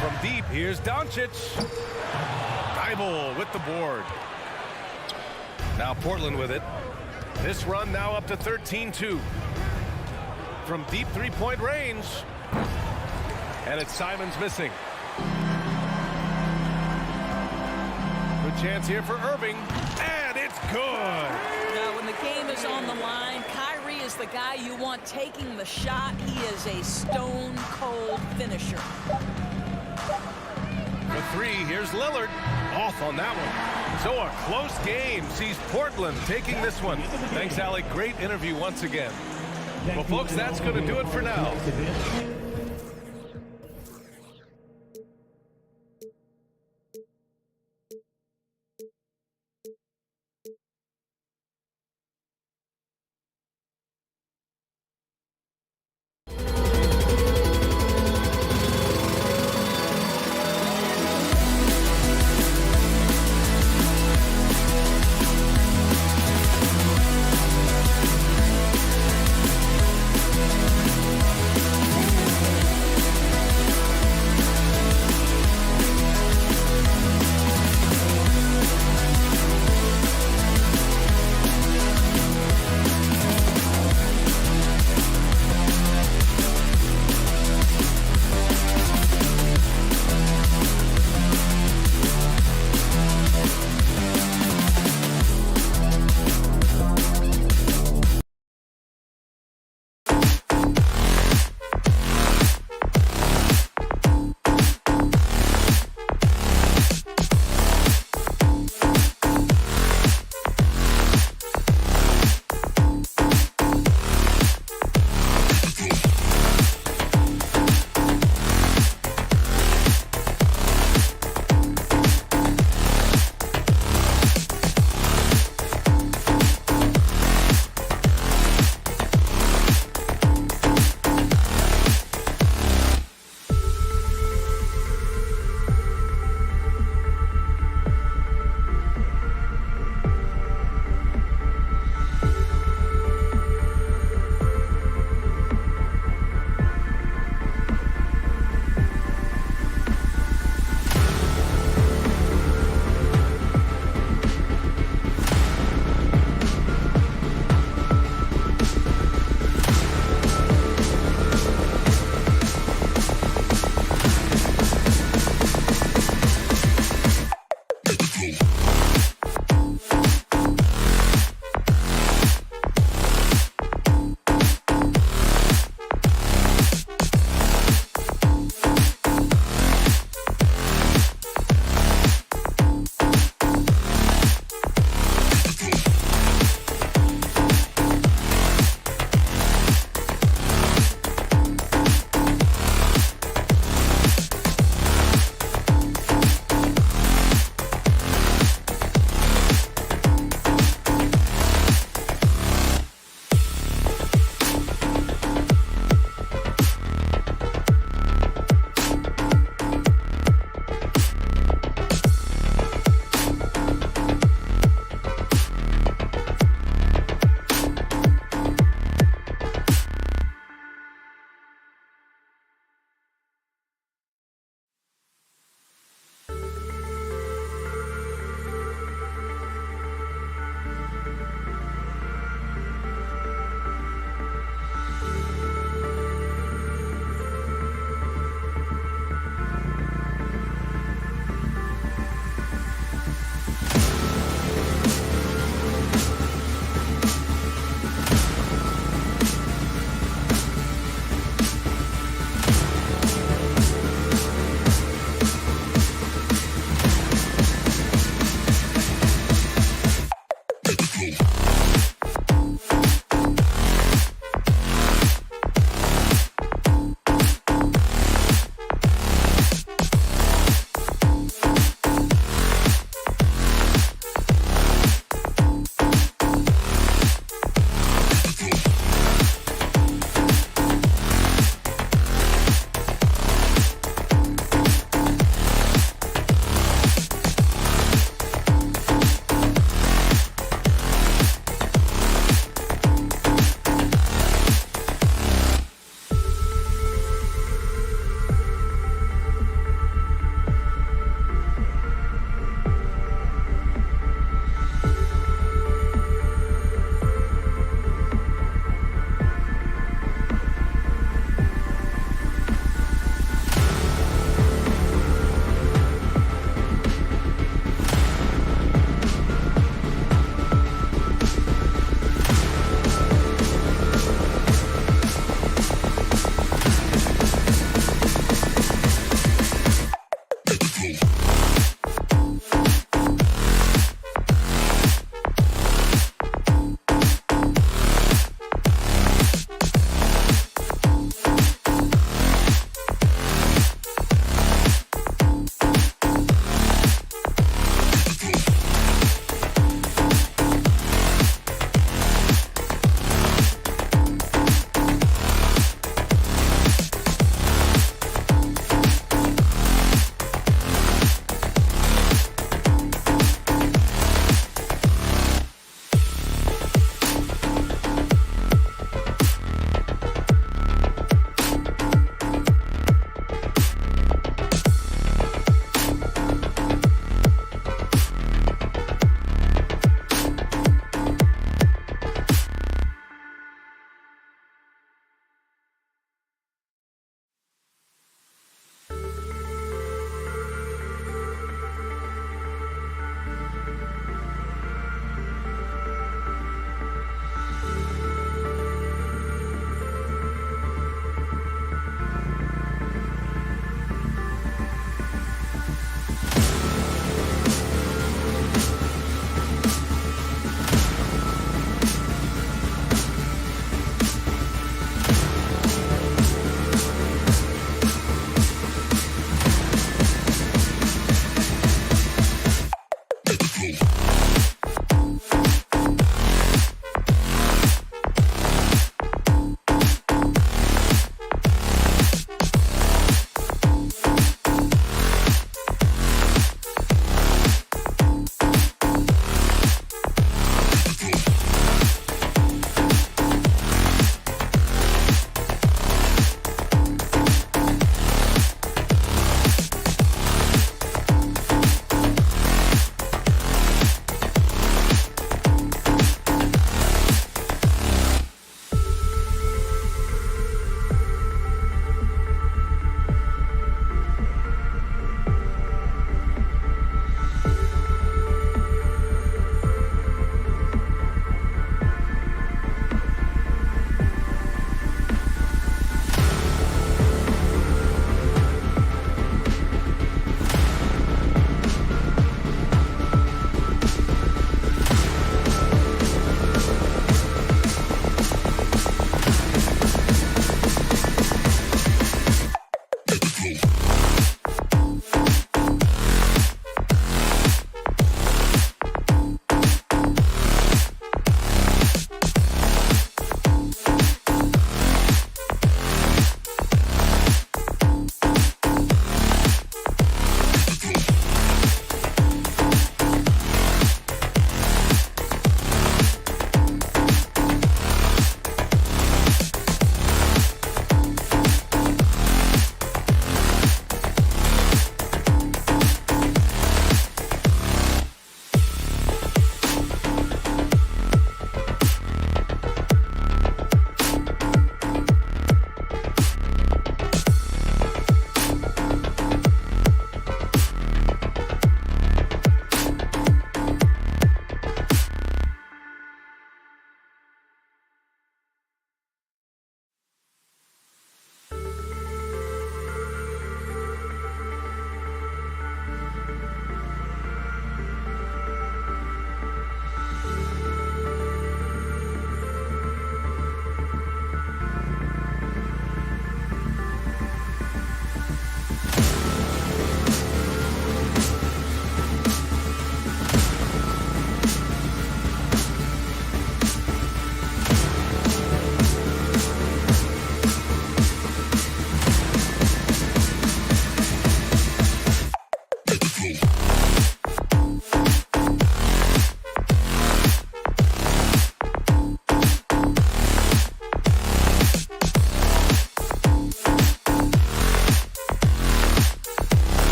From deep, here's Doncic. Thibault with the board. Now Portland with it. This run now up to 13-2. From deep three-point range. And it's Simons missing. Good chance here for Irving. And it's good. Now, when the game is on the line, Kyrie is the guy you want taking the shot. He is a stone-cold finisher. For three, here's Lillard. Off on that one. So a close game sees Portland taking this one. Thanks, Allie. Great interview once again. Well, folks, that's going to do it for now.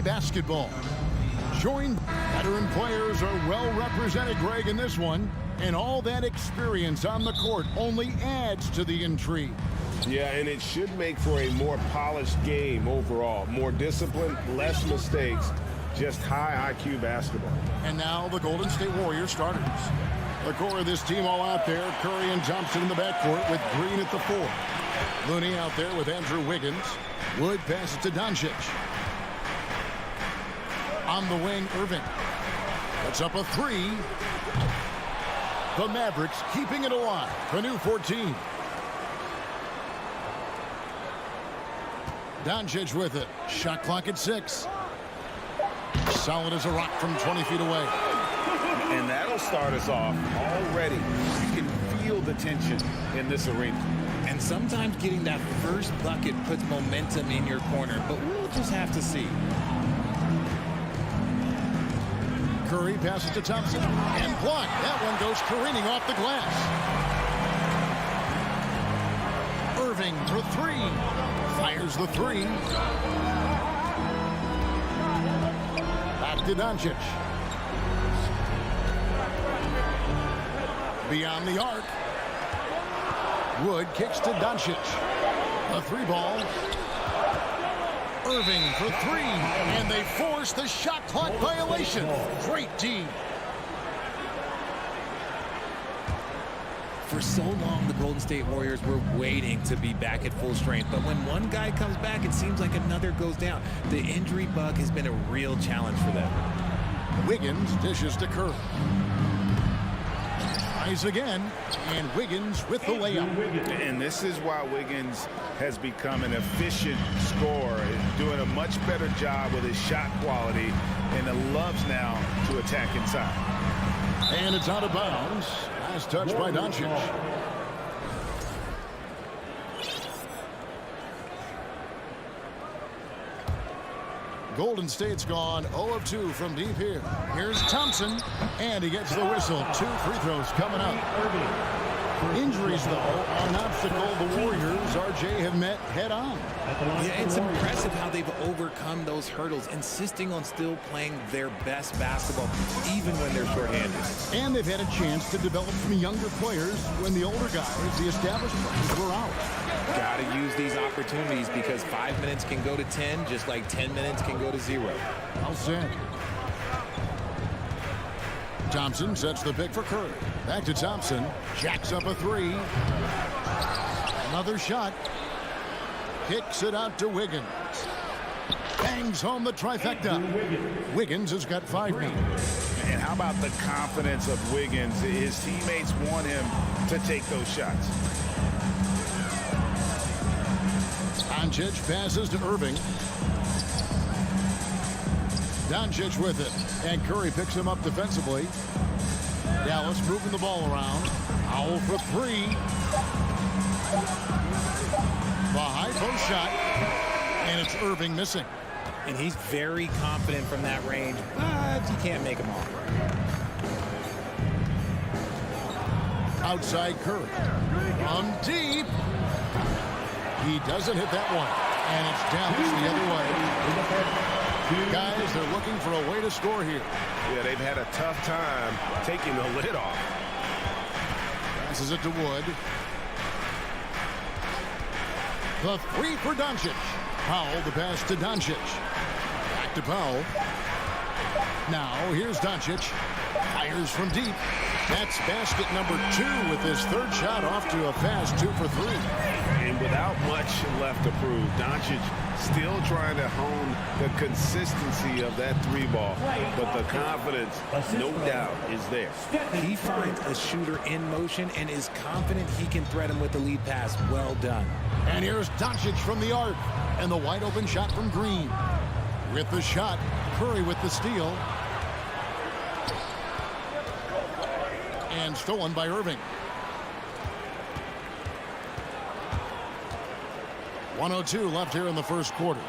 Basketball. Joined veteran players are well represented, Greg, in this one, and all that experience on the court only adds to the intrigue. Yeah, and it should make for a more polished game overall. More discipline, less mistakes, just high IQ basketball. And now the Golden State Warriors starters. The core of this team all out there. Curry and Thompson in the backcourt with Green at the 4. Looney out there with Andrew Wiggins. Wood passes to Doncic. On the wing, Irving. Puts up a 3. The Mavericks keeping it alive. The new 14. Doncic with it. Shot clock at 6. Solid as a rock from 20 feet away. And that'll start us off already. You can feel the tension in this arena. And sometimes getting that first bucket puts momentum in your corner, but we'll just have to see. Curry passes to Thompson and blocked. That one goes careening off the glass. Irving for 3. Fires the 3. Back to Doncic. Beyond the arc. Wood kicks to Doncic. A 3-ball. Irving for 3, and they force the shot clock violation. Great team. For so long, the Golden State Warriors were waiting to be back at full strength, but when one guy comes back, it seems like another goes down. The injury bug has been a real challenge for them. Wiggins dishes to Curry. Tries again, and Wiggins with the layup. And this is why Wiggins has become an efficient scorer, doing a much better job with his shot quality, and loves now to attack inside. And it's out of bounds. Last touch by Doncic. Golden State's gone 0 of 2 from deep here. Here's Thompson, and he gets the whistle. 2 free throws coming up. Injuries, though, are an obstacle the Warriors, RJ, have met head-on. Yeah, it's impressive how they've overcome those hurdles, insisting on still playing their best basketball, even when they're shorthanded. And they've had a chance to develop some younger players when the older guys, the established players, were out. Got to use these opportunities because 5 minutes can go to 10, just like 10 minutes can go to 0. Well said. Thompson sets the pick for Curry. Back to Thompson. Jacks up a 3. Another shot. Kicks it out to Wiggins. Bangs home the trifecta. Wiggins has got 5 now. And how about the confidence of Wiggins? His teammates want him to take those shots. Doncic passes to Irving. Doncic with it. And Curry picks him up defensively. Dallas moving the ball around. Powell for 3. The high post shot. And it's Irving missing. And he's very confident from that range, but you can't make him all. Outside Curry. From deep. He doesn't hit that one. And it's Dallas the other way. Guys, they're looking for a way to score here. Yeah, they've had a tough time taking the lid off. Passes it to Wood. The 3 for Doncic. Powell the pass to Doncic. Back to Powell. Now here's Doncic. Fires from deep. That's basket number 2 with his 3rd shot off to a fast 2 for 3. And without much left to prove, Doncic still trying to hone the consistency of that 3 ball. But the confidence, no doubt, is there. He finds a shooter in motion and is confident he can thread him with the lead pass. Well done. And here's Doncic from the arc. And the wide open shot from Green. With the shot, Curry with the steal. And stolen by Irving. 1:02 left here in the first quarter.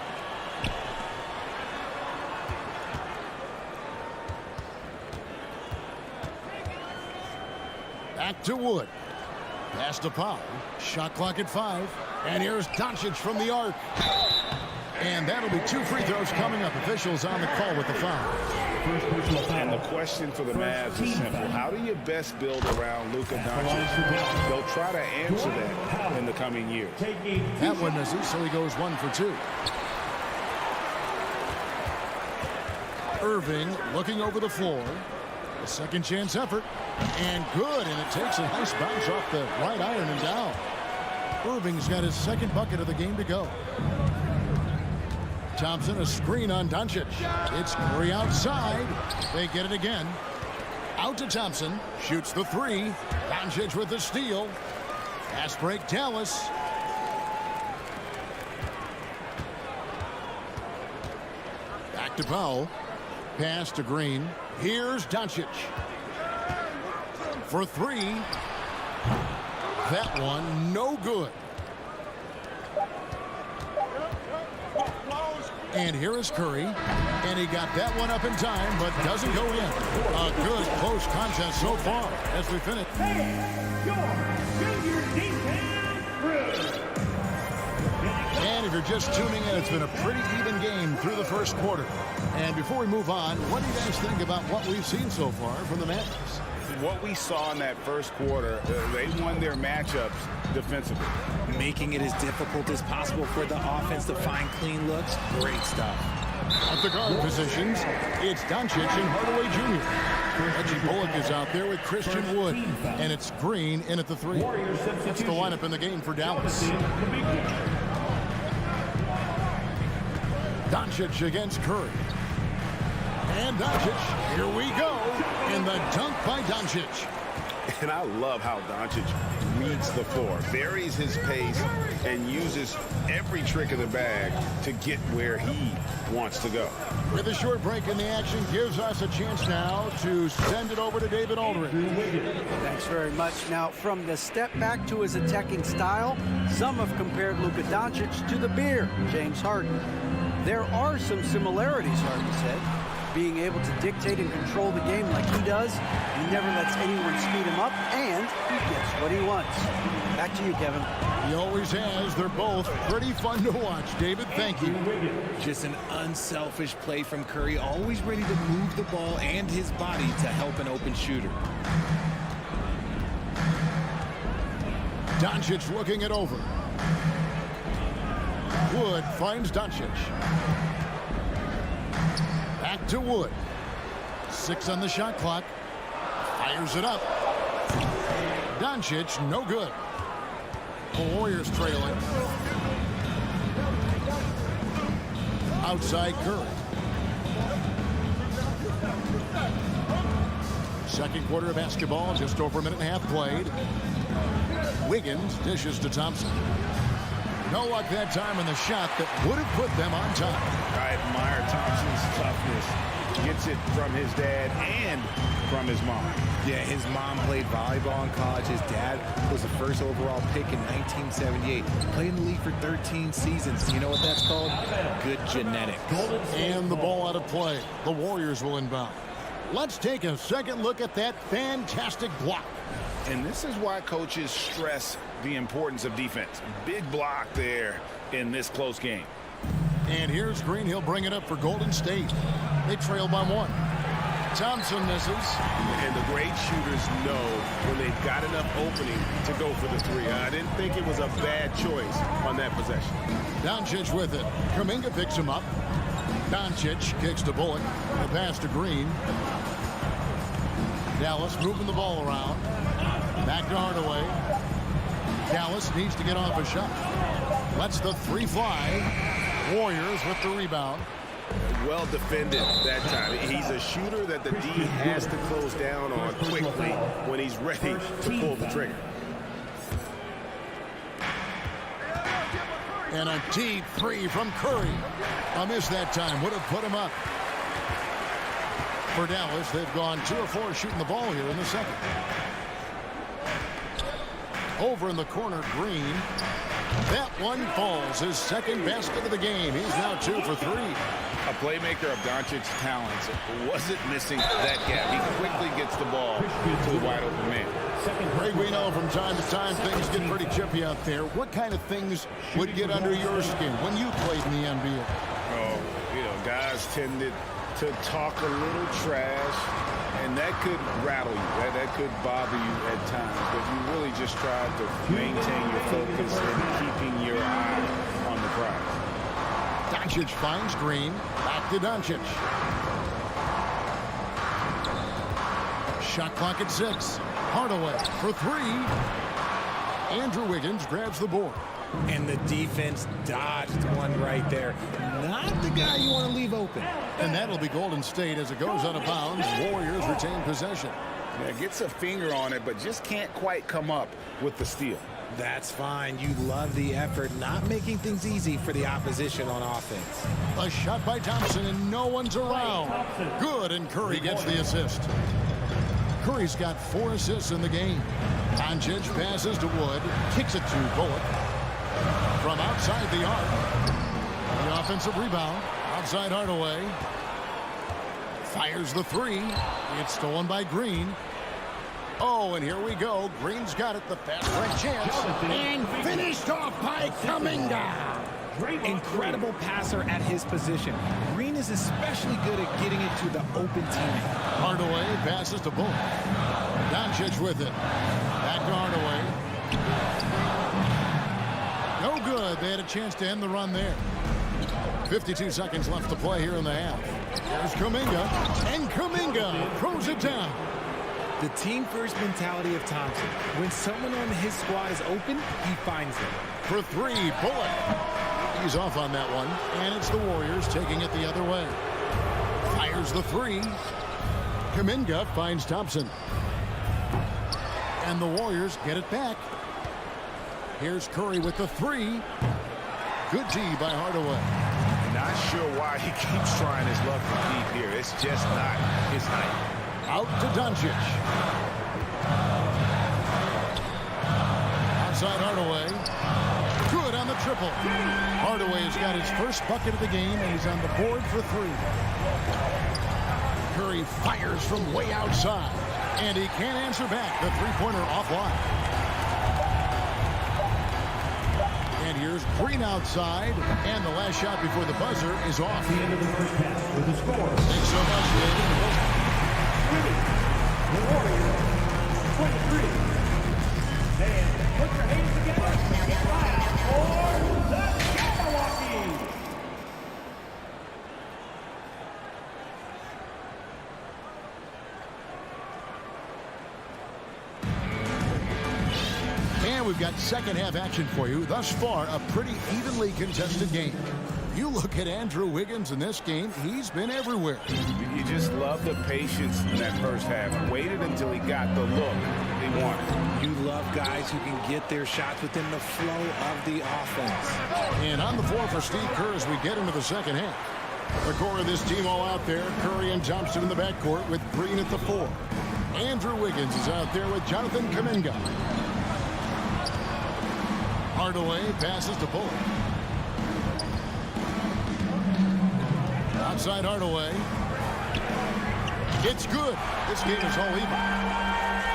Back to Wood. Pass to Powell. Shot clock at 5. And here's Doncic from the arc. And that'll be 2 free throws coming up. Officials on the call with the foul. And the question for the Mavs is simple. How do you best build around Luka Doncic? They'll try to answer that in the coming years. That one misses, so he goes 1 for 2. Irving looking over the floor. A second chance effort. And good, and it takes a nice bounce off the right iron and down. Irving's got his 2nd bucket of the game to go. Thompson, a screen on Doncic. It's Curry outside. They get it again. Out to Thompson. Shoots the 3. Doncic with the steal. Pass break, Dallas. Back to Powell. Pass to Green. Here's Doncic. For 3. That one, no good. And here is Curry. And he got that one up in time, but doesn't go in. A good close contest so far as we finish. And if you're just tuning in, it's been a pretty even game through the first quarter. And before we move on, what do you guys think about what we've seen so far from the Mavericks? What we saw in that first quarter, they won their matchups defensively. Making it as difficult as possible for the offense to find clean looks. Great stuff. At the guard positions, it's Doncic and Hardaway Jr. Reggie Bullock is out there with Christian Wood. And it's Green in at the 3. That's the lineup in the game for Dallas. Doncic against Curry. And Doncic, here we go. And the dunk by Doncic. And I love how Doncic reads the floor, varies his pace, and uses every trick in the bag to get where he wants to go. With a short break in the action, gives us a chance now to send it over to David Aldridge. Thanks very much. Now, from the step back to his attacking style, some have compared Luka Doncic to the bear, James Harden. There are some similarities, Harden said. Being able to dictate and control the game like he does, he never lets anyone speed him up, and he gets what he wants. Back to you, Kevin. He always has. They're both pretty fun to watch. David, thank you. Just an unselfish play from Curry, always ready to move the ball and his body to help an open shooter. Doncic looking it over. Wood finds Doncic. Back to Wood. 6 on the shot clock. Fires it up. Doncic, no good. The Warriors trailing. Outside Curry. Second quarter of basketball, just over a minute and a half played. Wiggins dishes to Thompson. No luck that time in the shot that would have put them on top. I admire Thompson's toughness. Gets it from his dad and from his mom. Yeah, his mom played volleyball in college. His dad was the first overall pick in 1978. Played in the league for 13 seasons. You know what that's called? Good genetics. And the ball out of play. The Warriors will inbound. Let's take a second look at that fantastic block. And this is why coaches stress the importance of defense. Big block there in this close game. And here's Green. He'll bring it up for Golden State. They trail by 1. Thompson misses. And the great shooters know when they've got enough opening to go for the 3. I didn't think it was a bad choice on that possession. Doncic with it. Kuminga picks him up. Doncic kicks to Bullock. The pass to Green. Dallas moving the ball around. Back to Hardaway. Dallas needs to get off a shot. Lets the 3 fly. Warriors with the rebound. Well defended that time. He's a shooter that the D has to close down on quickly when he's ready to pull the trigger. And a deep 3 from Curry. A miss that time. Would have put him up. For Dallas, they've gone 2 of 4 shooting the ball here in the second. Over in the corner, Green. That one falls. His second basket of the game. He's now 2 for 3. A playmaker of Doncic's talents wasn't missing that gap. He quickly gets the ball to the wide open man. Greg, we know from time to time things get pretty chippy out there. What kind of things would get under your skin when you played in the NBA? Oh, guys tended to talk a little trash, and that could rattle you. That could bother you at times, but you really just tried to maintain your focus and keeping your eye on the prize. Doncic finds Green. Back to Doncic. Shot clock at 6. Hardaway for 3. Andrew Wiggins grabs the board. And the defense dodged one right there. Not the guy you want to leave open. And that'll be Golden State as it goes out of bounds. Warriors retain possession. Yeah, gets a finger on it, but just can't quite come up with the steal. That's fine. You love the effort, not making things easy for the opposition on offense. A shot by Thompson, and no one's around. Good, and Curry gets the assist. Curry's got 4 assists in the game. Doncic passes to Wood, kicks it to Bullock. From outside the arc. The offensive rebound. Outside Hardaway. Fires the 3. It's stolen by Green. Oh, and here we go. Green's got it. The fast break chance. And finished off by Kuminga. Incredible passer at his position. Green is especially good at getting it to the open teammate. Hardaway passes to Bullock. Doncic with it. Back to Hardaway. No good. They had a chance to end the run there. 52 seconds left to play here in the half. There's Kuminga. And Kuminga throws it down. The team-first mentality of Thompson. When someone on his squad is open, he finds them. For 3, Bullock. He's off on that one. And it's the Warriors taking it the other way. Fires the 3. Kuminga finds Thompson. And the Warriors get it back. Here's Curry with the 3. Good D by Hardaway. Not sure why he keeps trying his luck from deep here. It's just not his night. Out to Doncic. Outside Hardaway. Good on the triple. Hardaway has got his first bucket of the game, and he's on the board for 3. Curry fires from way outside, and he can't answer back. The three-pointer offline. And here's Green outside, and the last shot before the buzzer is off. The end of the first half with the score. Thanks so much, David. The Warriors 23. And put your hands together. Get loud for the Jabberwockies. And we've got second half action for you. Thus far, a pretty evenly contested game. You look at Andrew Wiggins in this game, he's been everywhere. You just love the patience in that first half. Waited until he got the look he wanted. You love guys who can get their shots within the flow of the offense. And on the floor for Steve Kerr as we get into the second half. The core of this team all out there. Curry and Thompson in the backcourt with Green at the 4. Andrew Wiggins is out there with Jonathan Kuminga. Hardaway passes to Bullock. Outside Hardaway. It's good. This game is all even.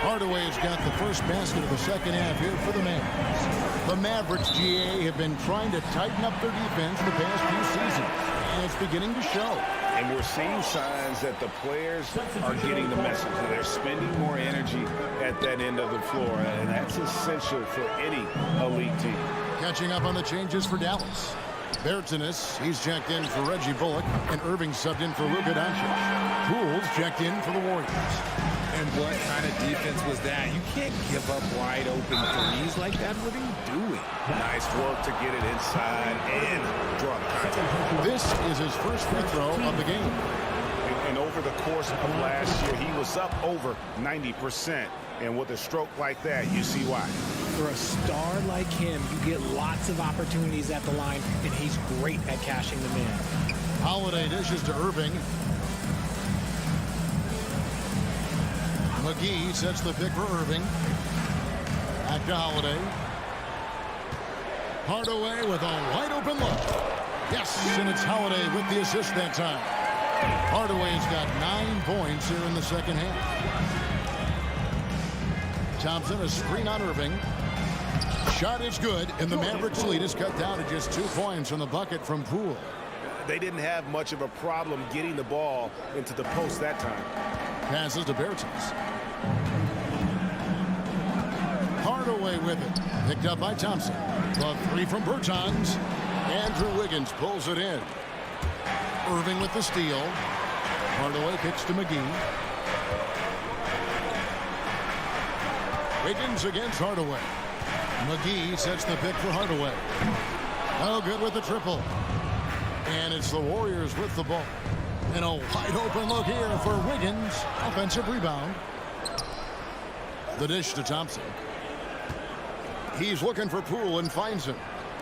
Hardaway has got the first basket of the second half here for the Mavericks. The Mavericks, GA, have been trying to tighten up their defense the past few seasons, and it's beginning to show. And we're seeing signs that the players are getting the message. They're spending more energy at that end of the floor, and that's essential for any elite team. Catching up on the changes for Dallas. Bertans, he's checked in for Reggie Bullock, and Irving subbed in for Luka Doncic. Poole's checked in for the Warriors. And what kind of defense was that? You can't give up wide open threes like that. What are you doing? Nice work to get it inside and draw the contact. This is his first free throw of the game. And over the course of last year, he was up over 90%. And with a stroke like that, you see why. For a star like him, you get lots of opportunities at the line, and he's great at cashing them in. Holiday dishes to Irving. McGee sets the pick for Irving. Back to Holiday. Hardaway with a wide open look. Yes, and it's Holiday with the assist that time. Hardaway's got 9 points here in the second half. Thompson, a screen on Irving. Shot is good, and the Mavericks lead is cut down to just 2 points on the bucket from Poole. They didn't have much of a problem getting the ball into the post that time. Passes to Bertans. Hardaway with it. Picked up by Thompson. The 3 from Bertans. Andrew Wiggins pulls it in. Irving with the steal. Hardaway kicks to McGee. Wiggins against Hardaway. McGee sets the pick for Hardaway. Oh, good with the triple. And it's the Warriors with the ball. And a wide open look here for Wiggins. Offensive rebound. The dish to Thompson. He's looking for Poole and finds him.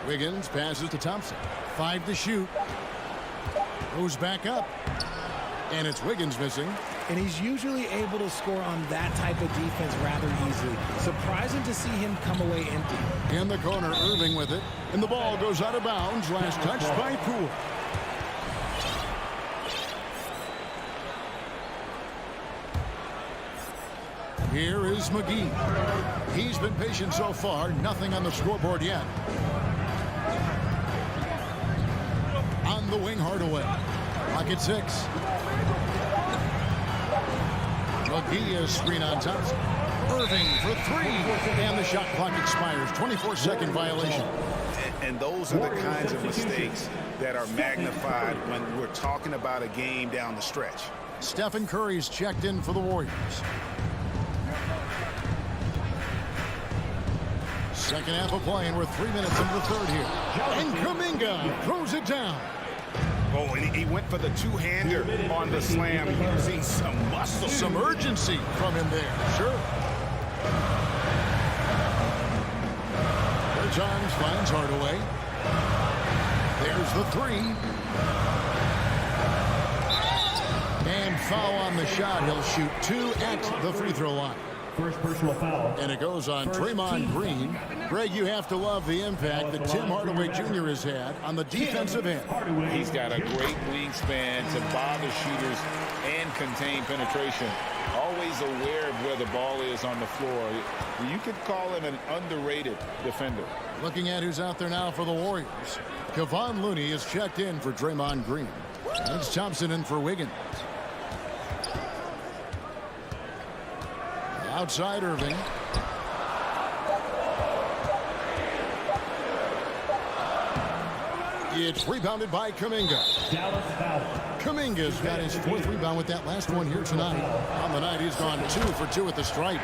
Wiggins passes to Thompson. 5 to shoot. Goes back up. And it's Wiggins missing. And he's usually able to score on that type of defense rather easily. Surprising to see him come away empty. In the corner, Irving with it. And the ball goes out of bounds. Last touch by Poole. Here is McGee. He's been patient so far. Nothing on the scoreboard yet. On the wing, Hardaway. Pocket 6. McGee is screen on Thompson. Irving for 3. And the shot clock expires. 24-second violation. And those are the kinds of mistakes that are magnified when we're talking about a game down the stretch. Stephen Curry's checked in for the Warriors. Second half of play, and we're 3 minutes into the third here. And Kuminga throws it down. Oh, and he went for the two-hander on the slam, using some muscle. Some urgency from him there. Sure. Bertans finds Hardaway. There's the 3. And foul on the shot. He'll shoot 2 at the free throw line. First personal foul. And it goes on Draymond Green. Greg, you have to love the impact that Tim Hardaway Jr. has had on the defensive end. He's got a great wingspan to bother shooters and contain penetration. Always aware of where the ball is on the floor. You could call him an underrated defender. Looking at who's out there now for the Warriors. Kevon Looney is checked in for Draymond Green. It's Thompson in for Wiggins. Outside Irving. It's rebounded by Kuminga. Kuminga's got his 4th rebound with that last one here tonight. On the night, he's gone 2 for 2 at the stripe.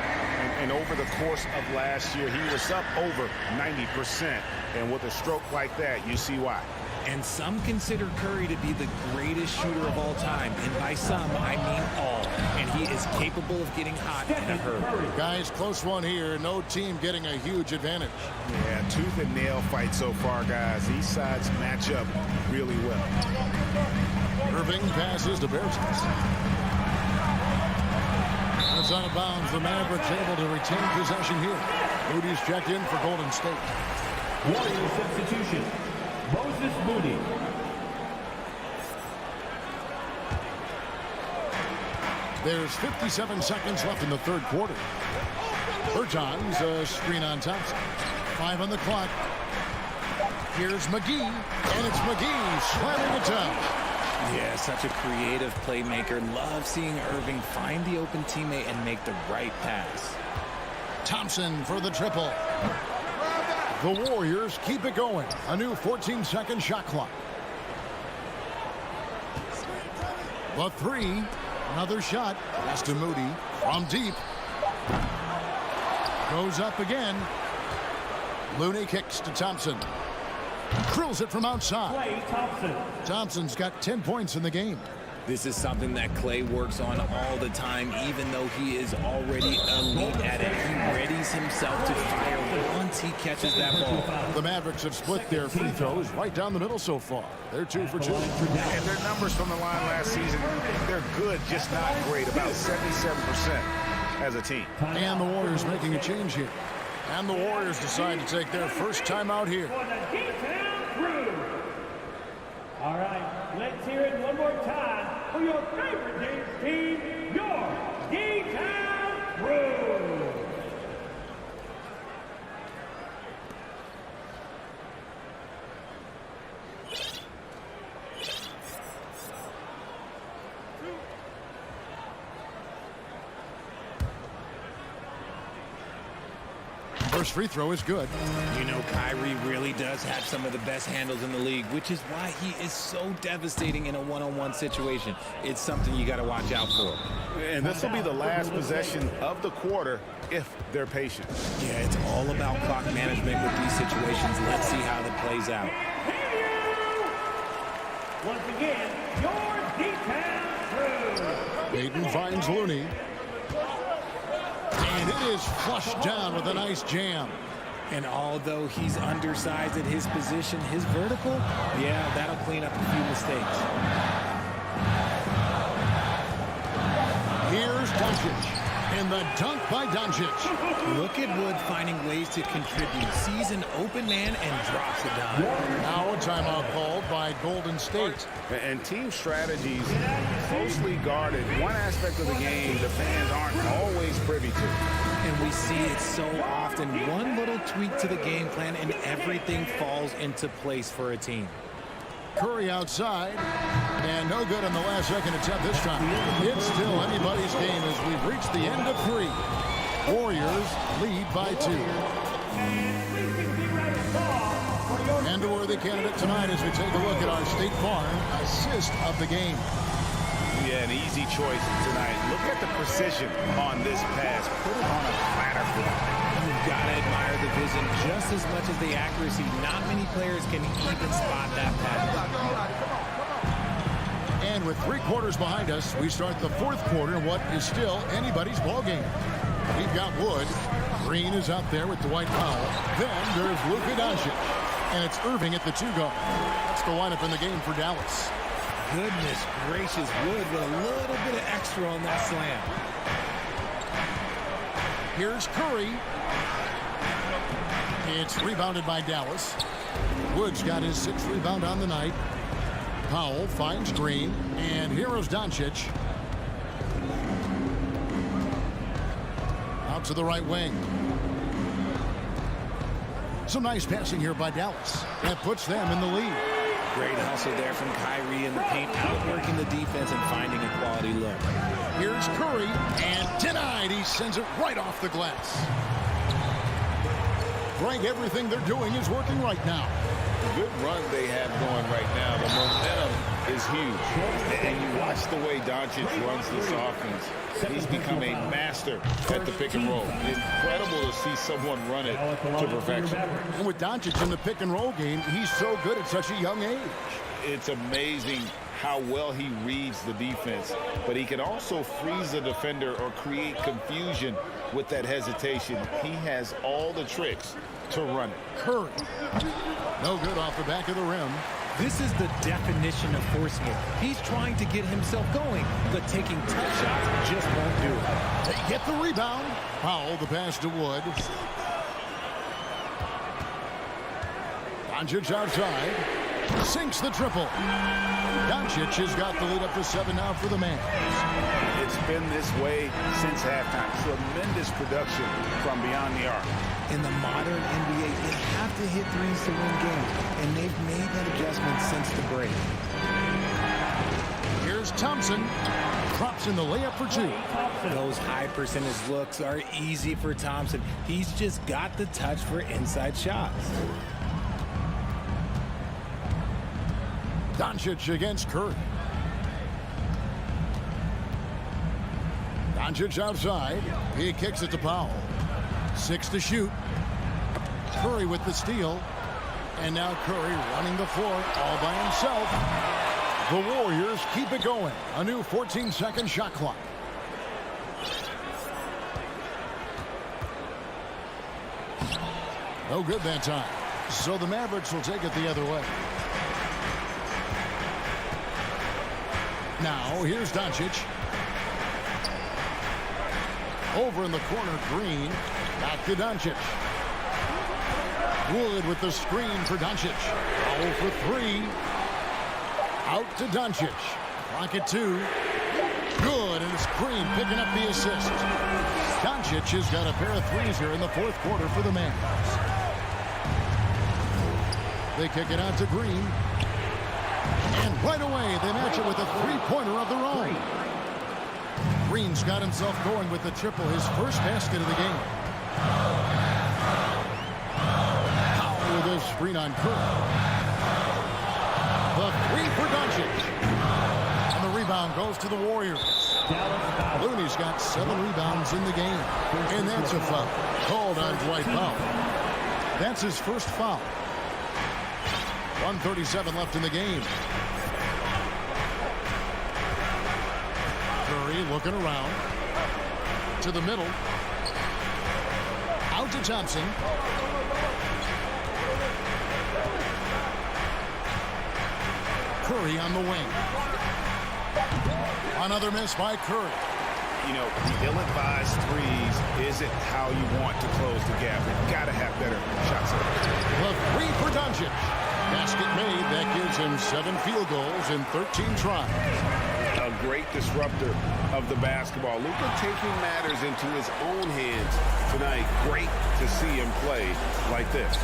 And over the course of last year, he was up over 90%. And with a stroke like that, you see why. And some consider Curry to be the greatest shooter of all time. And by some, I mean all. And he is capable of getting hot in a hurry. Guys, close one here. No team getting a huge advantage. Yeah, tooth and nail fight so far, guys. These sides match up really well. Irving passes to Bertens. It's out of bounds. The Mavericks able to retain possession here. Moody's checked in for Golden State. Warriors substitution. Moses Moody. There's 57 seconds left in the 3rd quarter. Bertans, a screen on Thompson. 5 on the clock. Here's McGee, and it's McGee slamming it down. Yeah, such a creative playmaker. Love seeing Irving find the open teammate and make the right pass. Thompson for the triple. The Warriors keep it going. A new 14-second shot clock. The 3. Another shot. Pass to Moody from deep. Goes up again. Looney kicks to Thompson. Drills it from outside. Thompson's got 10 points in the game. This is something that Clay works on all the time, even though he is already elite at it. He readies himself to fire once he catches that ball. The Mavericks have split their free throws right down the middle so far. They're 2 for 2. And their numbers from the line last season, they're good, just not great. About 77% as a team. And the Warriors making a change here. And the Warriors decide to take their first timeout here. All right, let's hear it one more time for your favorite team, your D-Town Crew. First free throw is good. You know, Kyrie really does have some of the best handles in the league, which is why he is so devastating in a one-on-one situation. It's something you got to watch out for. And this will be the last possession of the quarter if they're patient. Yeah, it's all about clock management with these situations. Let's see how that plays out. Once again, your D-Town Crew. Hayden finds Looney. And it is flushed down with a nice jam. And although he's undersized at his position, his vertical, yeah, that'll clean up a few mistakes. Here's Doncic. And the dunk by Doncic. Look at Wood finding ways to contribute. Sees an open man and drops it down. Now a timeout called by Golden State. And team strategies closely guarded. One aspect of the game the fans aren't always privy to. And we see it so often. One little tweak to the game plan and everything falls into place for a team. Curry outside, and no good on the last second attempt this time. It's still anybody's game as we've reached the end of 3. Warriors lead by 2. And a worthy candidate tonight as we take a look at our State Farm assist of the game. Yeah, an easy choice tonight. Look at the precision on this pass. Put it on a platter for them. You've got to admire the vision just as much as the accuracy. Not many players can even spot that pattern. And with 3 quarters behind us, we start the 4th quarter, what is still anybody's ball game. We've got Wood. Green is out there with Dwight Powell. Then there's Luka Doncic. And it's Irving at the 2-guard. That's the lineup in the game for Dallas. Goodness gracious, Wood with a little bit of extra on that slam. Here's Curry. It's rebounded by Dallas. Wood's got his 6th rebound on the night. Powell finds Green, and here's Doncic. Out to the right wing. Some nice passing here by Dallas. That puts them in the lead. Great hustle there from Kyrie in the paint, outworking the defense and finding a quality look. Here's Curry, and denied. He sends it right off the glass. Frank, everything they're doing is working right now. good run they have going right now. The momentum is huge. And you watch the way Doncic runs this offense. He's become a master at the pick and roll. Incredible to see someone run it to perfection. And with Doncic in the pick and roll game, he's so good at such a young age. It's amazing how well he reads the defense, but he can also freeze the defender or create confusion with that hesitation. He has all the tricks to run it. Curry. No good off the back of the rim. This is the definition of forcing it. He's trying to get himself going, but taking tough shots just won't do it. They get the rebound. Powell, the pass to Wood. Doncic outside. Sinks the triple. Doncic has got the lead up to 7 now for the man. It's been this way since halftime. Tremendous production from beyond the arc. In the modern NBA, they have to hit threes to win games, and they've made that adjustment since the break. Here's Thompson. Drops in the layup for 2. Those high percentage looks are easy for Thompson. He's just got the touch for inside shots. Doncic against Curry. Doncic outside. He kicks it to Powell. 6 to shoot. Curry with the steal. And now Curry running the floor all by himself. The Warriors keep it going. A new 14-second shot clock. No good that time. So the Mavericks will take it the other way. Now, here's Doncic. Over in the corner, Green. Back to Doncic. Wood with the screen for Doncic. 0 for 3. Out to Doncic. Clock at 2. Good, and it's Green picking up the assist. Doncic has got a pair of threes here in the fourth quarter for the Mavs. They kick it out to Green. And right away, they match it with a three-pointer of their own. Green's got himself going with the triple, his first basket of the game. Powell with a screen on Curry. The three for Doncic. And the rebound goes to the Warriors. Looney's got 7 rebounds in the game. And that's a foul. Called on Dwight Powell. That's his first foul. 1:37 left in the game. Curry looking around. To the middle. Out to Thompson. Curry on the wing. Another miss by Curry. You know, the ill-advised threes isn't how you want to close the gap. You've got to have better shots. The three for Doncic. Basket made. That gives him 7 field goals in 13 tries. A great disruptor of the basketball. Luka taking matters into his own hands tonight. Great to see him play like this.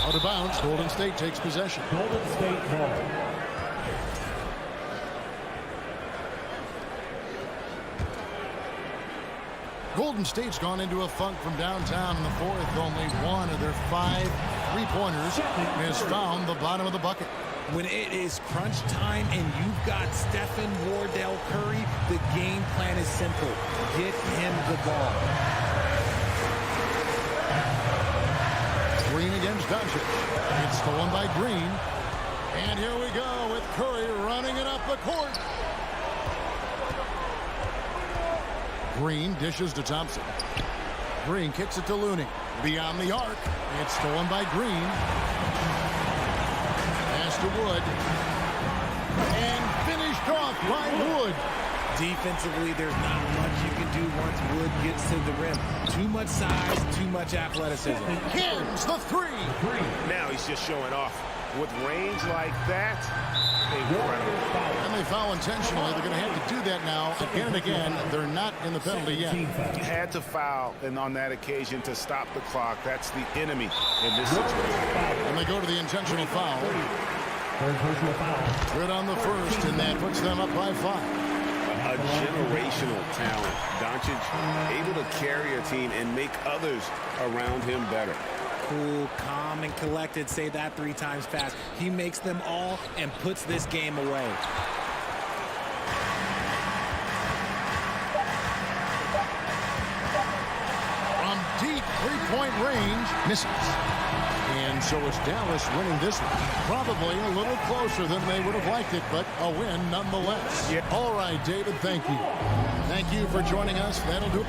Out of bounds. Golden State takes possession. Golden State ball. Golden State's gone into a funk from downtown in the fourth. Only 1 of their 5 three-pointers has found the bottom of the bucket. When it is crunch time and you've got Stephen Wardell Curry, the game plan is simple. Get him the ball. Green against Doncic. It's stolen by Green. And here we go with Curry running it up the court. Green dishes to Thompson. Green kicks it to Looney. Beyond the arc. It's stolen by Green. Pass to Wood. And finished off by Wood. Defensively, there's not much you can do once Wood gets to the rim. Too much size, too much athleticism. Hins the three. Now he's just showing off. With range like that, and they foul intentionally. They're going to have to do that now again and again. They're not in the penalty yet. Had to foul, and on that occasion to stop the clock. That's the enemy in this situation. And they go to the intentional foul. Good on the first, and that puts them up by 5. A generational talent. Doncic able to carry a team and make others around him better. cool, calm, and collected. Say that 3 times fast. He makes them all and puts this game away. From deep three-point range, misses. And so it's Dallas winning this one. Probably a little closer than they would have liked it, but a win nonetheless. Yeah. All right, David, thank you. Thank you for joining us. That'll do it.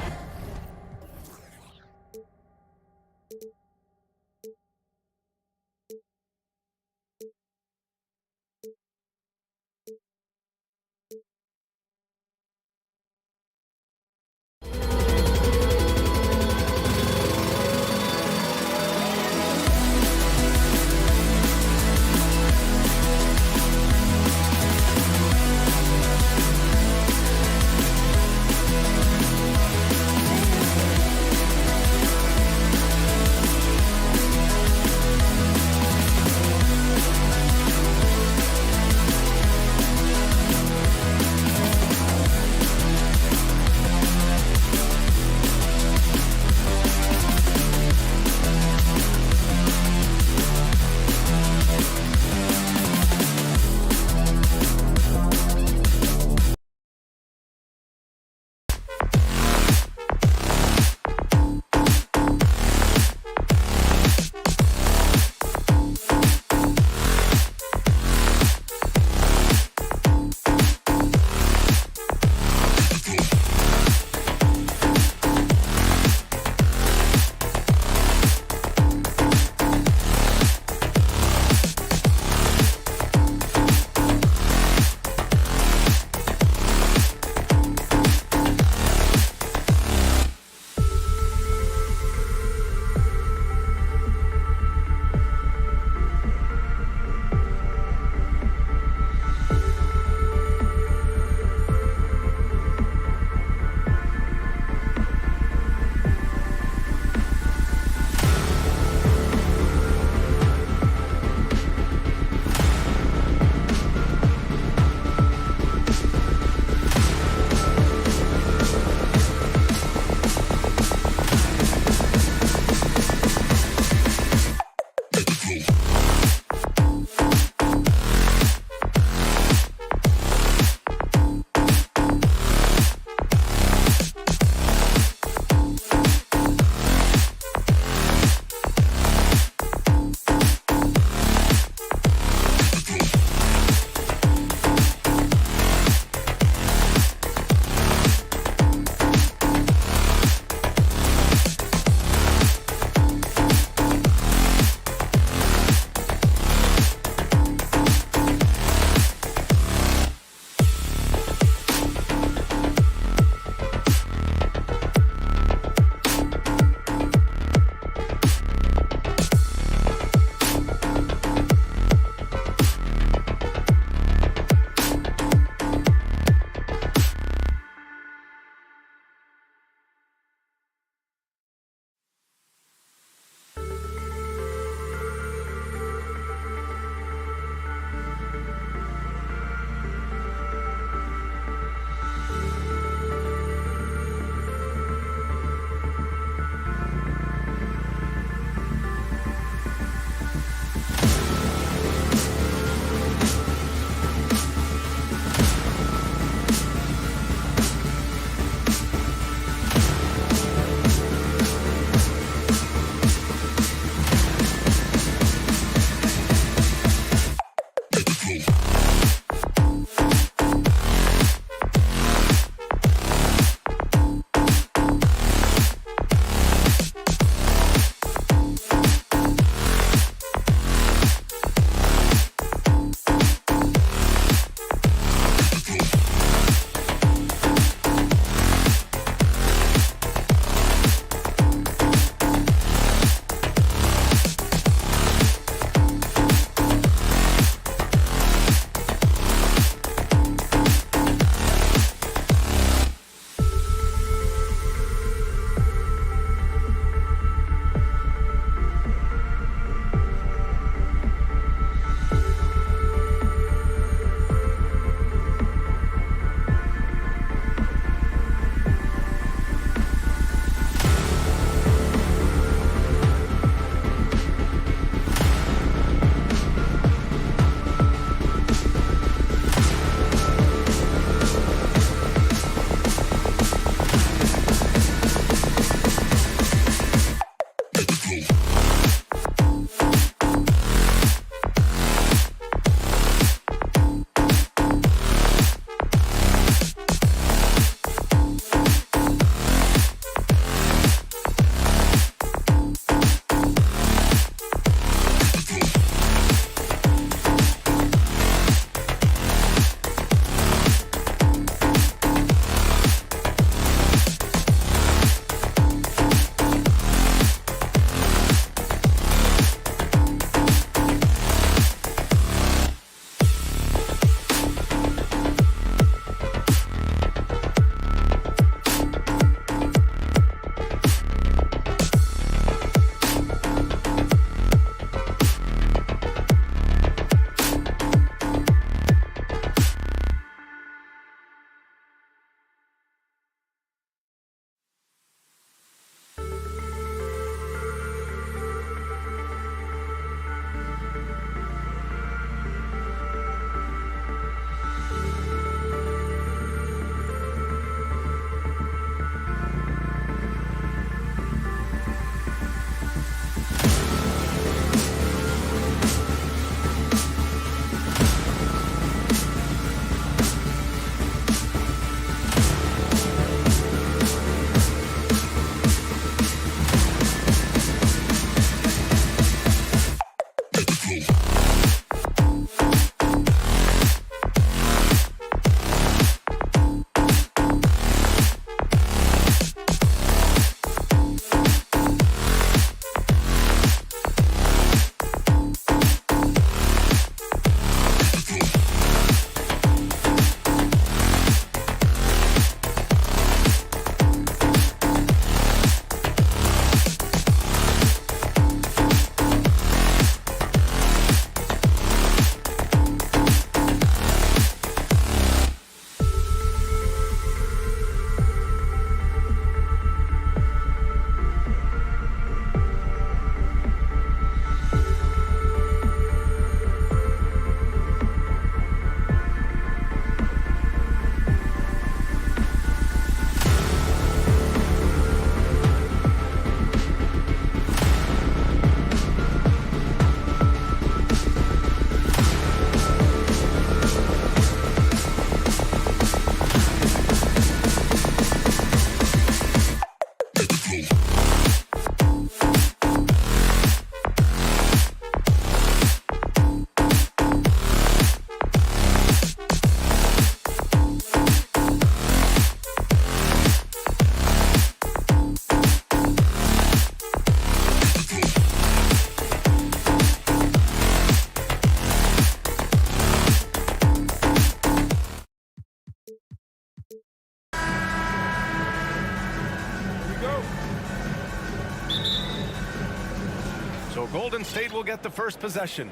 Golden State will get the first possession.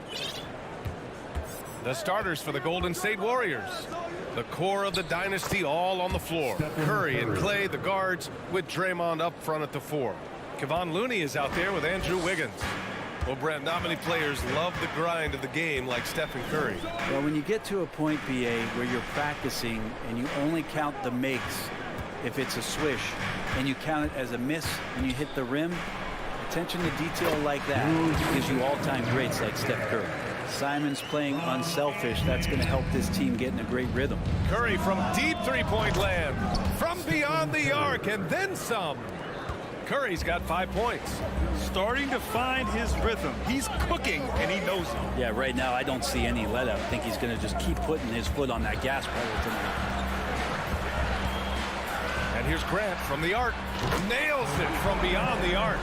The starters for the Golden State Warriors. The core of the dynasty all on the floor. Curry and Clay, the guards, with Draymond up front at the 4. Kevon Looney is out there with Andrew Wiggins. Well, Brent, not many players love the grind of the game like Stephen Curry. Well, when you get to a point, BA, where you're practicing and you only count the makes if it's a swish, and you count it as a miss when you hit the rim, attention to detail like that gives you all-time greats like Steph Curry. Simon's playing unselfish. That's going to help this team get in a great rhythm. Curry from deep three-point land, from beyond the arc, and then some. Curry's got 5 points. Starting to find his rhythm. He's cooking, and he knows it. Yeah, right now I don't see any let up. I think he's going to just keep putting his foot on that gas pedal tonight. And here's Grant from the arc. Nails it from beyond the arc.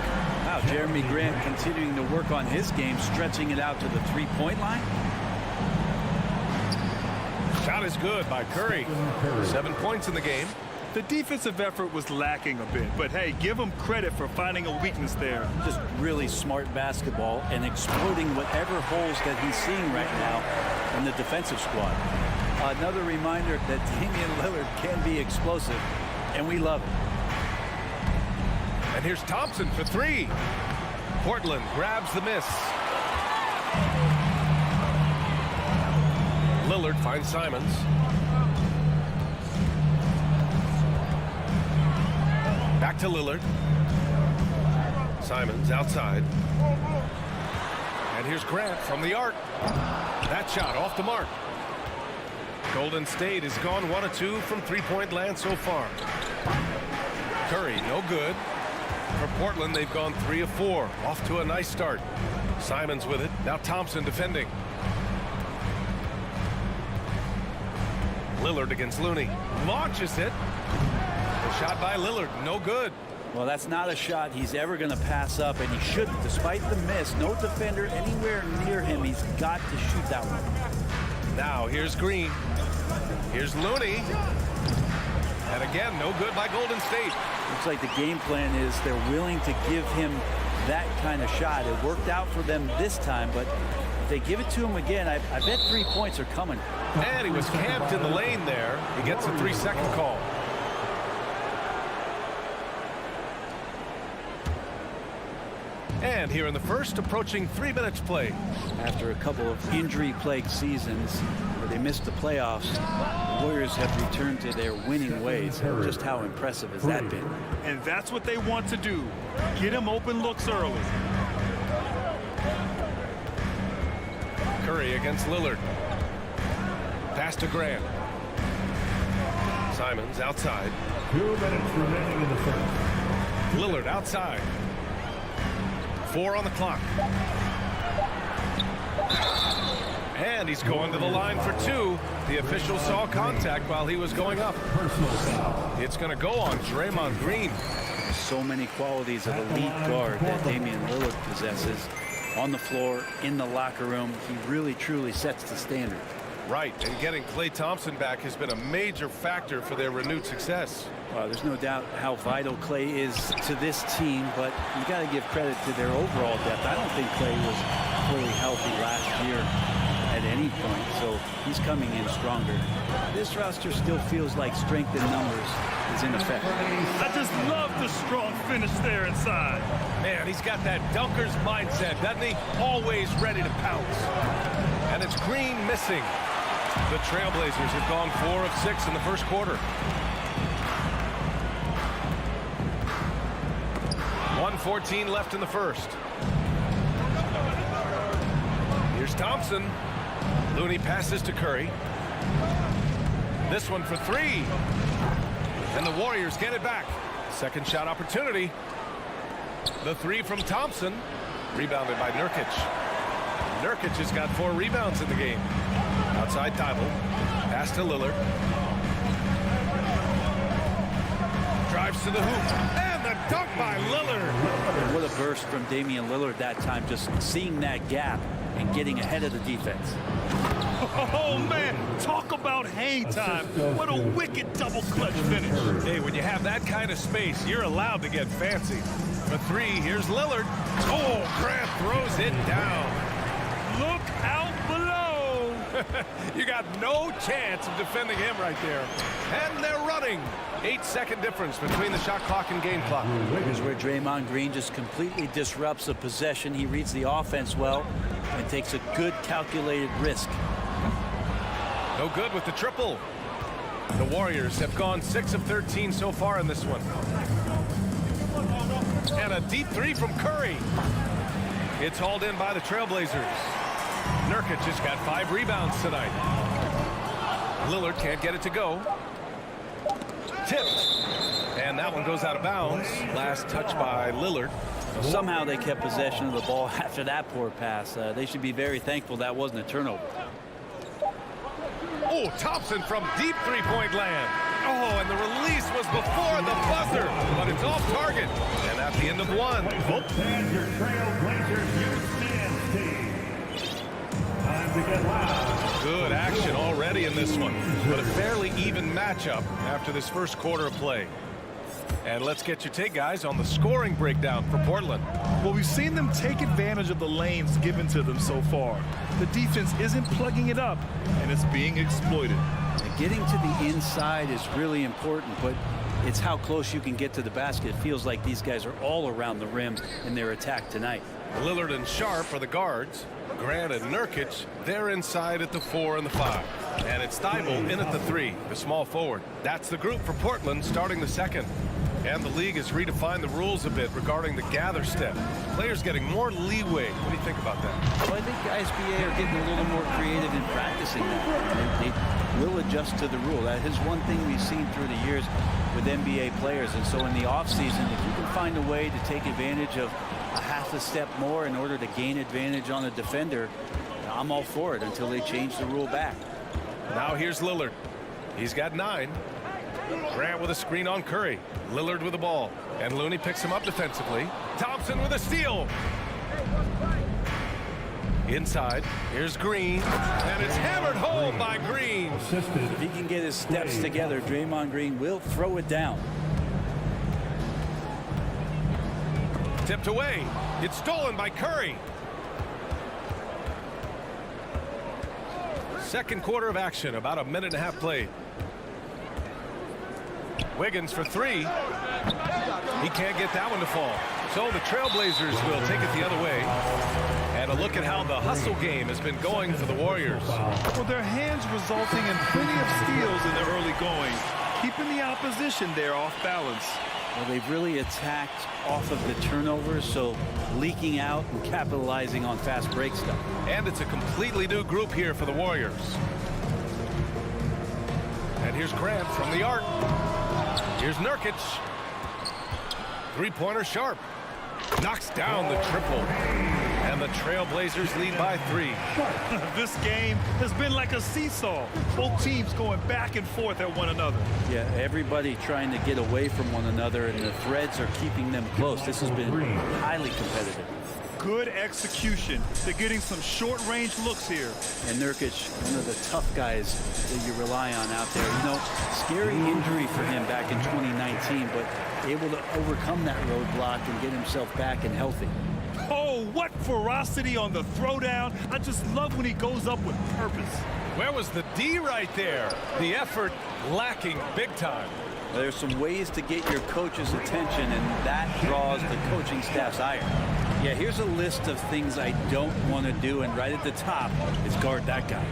Wow, Jeremy Grant continuing to work on his game, stretching it out to the three-point line. Shot is good by Curry. 7 points in the game. The defensive effort was lacking a bit, but hey, give him credit for finding a weakness there. Just really smart basketball and exploiting whatever holes that he's seeing right now in the defensive squad. Another reminder that Damian Lillard can be explosive, and we love it. And here's Thompson for 3. Portland grabs the miss. Lillard finds Simons. Back to Lillard. Simons outside. And here's Grant from the arc. That shot off the mark. Golden State has gone 1 of 2 from three-point land so far. Curry, no good. For Portland, they've gone 3 of 4. Off to a nice start. Simons with it. Now Thompson defending. Lillard against Looney. Launches it. The shot by Lillard, no good. Well, that's not a shot he's ever going to pass up, and he shouldn't. Despite the miss, no defender anywhere near him. He's got to shoot that one. Now here's Green. Here's Looney. And again, no good by Golden State. Looks like the game plan is they're willing to give him that kind of shot. It worked out for them this time, but if they give it to him again, I bet 3 points are coming. And he was camped in the lane there. He gets a 3-second call. And here in the first, approaching 3 minutes play. After a couple of injury-plagued seasons where they missed the playoffs, the Warriors have returned to their winning ways. Just how impressive has that been? And that's what they want to do. Get him open looks early. Curry against Lillard. Pass to Grant. Simons outside. 2 minutes remaining in the first. Lillard outside. 4 on the clock. And he's going to the line for 2. The official saw contact while he was going up. It's going to go on Draymond Green. So many qualities of elite guard that Damian Lillard possesses. On the floor, in the locker room, he really truly sets the standard. Right, and getting Klay Thompson back has been a major factor for their renewed success. There's no doubt how vital Klay is to this team, but you got to give credit to their overall depth. I don't think Klay was fully healthy last year at any point, so he's coming in stronger. This roster still feels like strength in numbers is in effect. I just love the strong finish there inside. Man, he's got that dunker's mindset, doesn't he? Always ready to pounce. And it's Green missing. The Trailblazers have gone 4 of 6 in the first quarter. 1:14 left in the first. Here's Thompson. Looney passes to Curry. This one for 3. And the Warriors get it back. Second shot opportunity. The 3 from Thompson. Rebounded by Nurkic. Nurkic has got 4 rebounds in the game. Outside Thibault. Pass to Lillard. Drives to the hoop. And the dunk by Lillard. And what a burst from Damian Lillard that time, just seeing that gap and getting ahead of the defense. Oh, man, talk about hang time. What a wicked double clutch finish. Hey, when you have that kind of space, you're allowed to get fancy. For three, here's Lillard. Oh, Grant throws it down. Look out below. You got no chance of defending him right there. And they're running. 8-second difference between the shot clock and game clock. Here's where Draymond Green just completely disrupts a possession. He reads the offense well and takes a good calculated risk. No good with the triple. The Warriors have gone 6 of 13 so far in this one. And a deep three from Curry. It's hauled in by the Trailblazers. Nurkic just got 5 rebounds tonight. Lillard can't get it to go. Tipped. And that one goes out of bounds. Last touch by Lillard. Somehow they kept possession of the ball after that poor pass. They should be very thankful that wasn't a turnover. Oh, Thompson from deep three-point land. Oh, and the release was before the buzzer, but it's off target. And at the end of one. And your Trailblazers youth men's team. Time to get loud. Good action already in this one, but a fairly even matchup after this first quarter of play. And let's get your take, guys, on the scoring breakdown for Portland. Well, we've seen them take advantage of the lanes given to them so far. The defense isn't plugging it up, and it's being exploited. Getting to the inside is really important, but it's how close you can get to the basket. It feels like these guys are all around the rim in their attack tonight. Lillard and Sharp are the guards. Grant and Nurkic, they're inside at the 4 and the 5. And it's Thibault in at the 3, the small forward. That's the group for Portland starting the second. And the league has redefined the rules a bit regarding the gather step. Players getting more leeway. What do you think about that? Well, I think the SBA are getting a little more creative in practicing that. They will adjust to the rule. That is one thing we've seen through the years with NBA players. And so in the offseason, if you can find a way to take advantage of a half a step more in order to gain advantage on a defender, I'm all for it until they change the rule back. Now here's Lillard. He's got 9. Grant with a screen on Curry. Lillard with the ball. And Looney picks him up defensively. Thompson with a steal. Inside. Here's Green. And it's hammered home by Green. If he can get his steps together, Draymond Green will throw it down. Tipped away. It's stolen by Curry. Second quarter of action. About a minute and a half played. Wiggins for 3. He can't get that one to fall. So the Trailblazers will take it the other way. And a look at how the hustle game has been going for the Warriors. Well, their hands resulting in plenty of steals in the early going, keeping the opposition there off balance. Well, they've really attacked off of the turnovers, so leaking out and capitalizing on fast break stuff. And it's a completely new group here for the Warriors. And here's Grant from the arc. Here's Nurkic. Three-pointer Sharp. Knocks down the triple. And the Trailblazers lead by 3. This game has been like a seesaw. Both teams going back and forth at one another. Yeah, everybody trying to get away from one another, and the threads are keeping them close. This has been highly competitive. Good execution. They're getting some short-range looks here. And Nurkic, one of the tough guys that you rely on out there. You know, scary injury for him back in 2019, but able to overcome that roadblock and get himself back and healthy. Oh, what ferocity on the throwdown. I just love when he goes up with purpose. Where was the D right there? The effort lacking big time. There's some ways to get your coach's attention, and that draws the coaching staff's ire. Yeah, here's a list of things I don't want to do, and right at the top is guard that guy.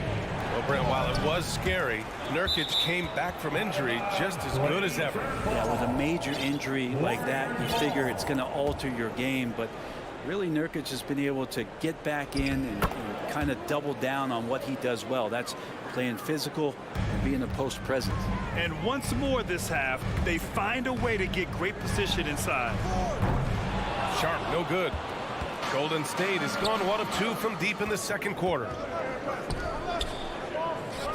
Well, Brent, while it was scary, Nurkic came back from injury just as good as ever. Yeah, with a major injury like that, you figure it's going to alter your game, but really Nurkic has been able to get back in and kind of double down on what he does well. That's playing physical and being a post presence. And once more this half, they find a way to get great position inside. Sharp, no good. Golden State has gone 1 of 2 from deep in the second quarter.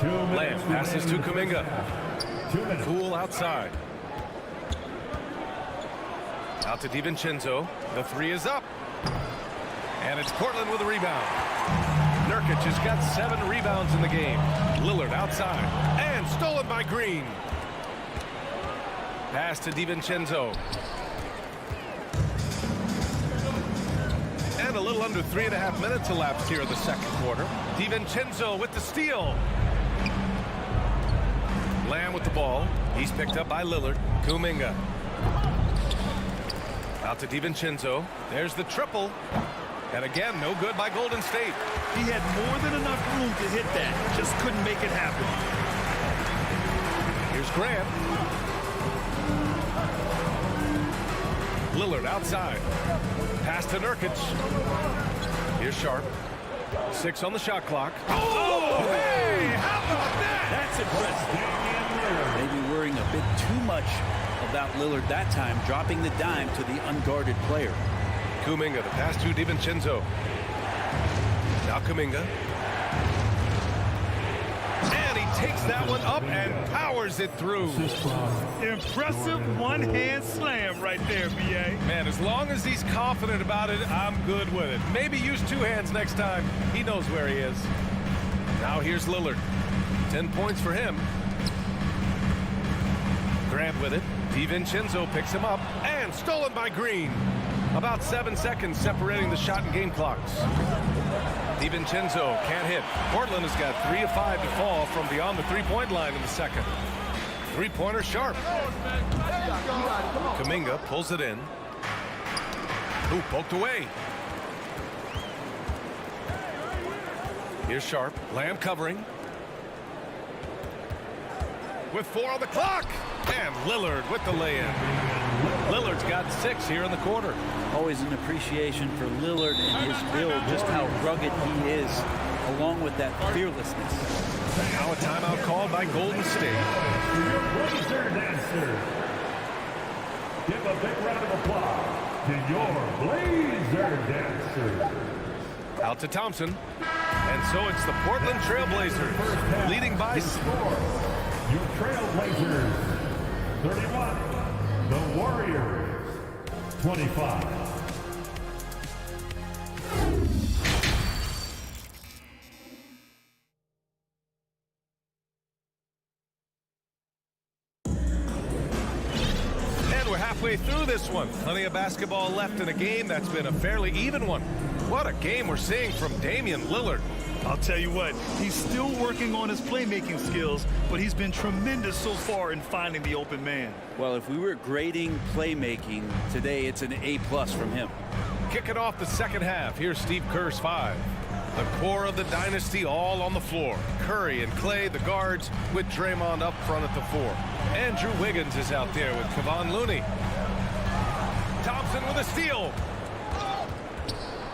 Lamb passes to Kuminga. Poole outside. Out to DiVincenzo. The 3 is up. And it's Portland with a rebound. Nurkic has got 7 rebounds in the game. Lillard outside. And stolen by Green. Pass to DiVincenzo. And a little under 3.5 minutes elapsed here in the second quarter. DiVincenzo with the steal. Lamb with the ball. He's picked up by Lillard. Kuminga. Out to DiVincenzo. There's the triple. And again, no good by Golden State. He had more than enough room to hit that. Just couldn't make it happen. Here's Grant. Lillard outside. Pass to Nurkic. Here's Sharp. 6 on the shot clock. Oh, hey! How about that? That's impressive. Maybe worrying a bit too much about Lillard that time, dropping the dime to the unguarded player. Kuminga, the pass to DiVincenzo. Now Kuminga. And he takes that one up and powers it through. Impressive one-hand slam right there, B.A. Man, as long as he's confident about it, I'm good with it. Maybe use 2 hands next time. He knows where he is. Now here's Lillard. 10 points for him. Grant with it. DiVincenzo picks him up and stolen by Green. About 7 seconds separating the shot and game clocks. DiVincenzo can't hit. Portland has got 3 of 5 to fall from beyond the 3-point line in the second. 3-pointer Sharp. Kuminga pulls it in. Ooh, poked away. Here's Sharp. Lamb covering. With 4 on the clock. And Lillard with the lay-in. Lillard's got 6 here in the quarter. Always an appreciation for Lillard and his build, just how rugged he is, along with that fearlessness. Now a timeout called by Golden State. Blazer dancer. Give a big round of applause to your Blazer dancers. Out to Thompson. And so it's the Portland Trailblazers leading by your Trailblazers 31, the Warriors 25. And we're halfway through this one. Plenty of basketball left in a game that's been a fairly even one. What a game we're seeing from Damian Lillard. I'll tell you what, he's still working on his playmaking skills, but he's been tremendous so far in finding the open man. Well, if we were grading playmaking today, it's an A+ from him. Kicking off the second half. Here's Steve Kerr's 5. The core of the dynasty all on the floor. Curry and Clay, the guards, with Draymond up front at the 4. Andrew Wiggins is out there with Kevon Looney. Thompson with a steal.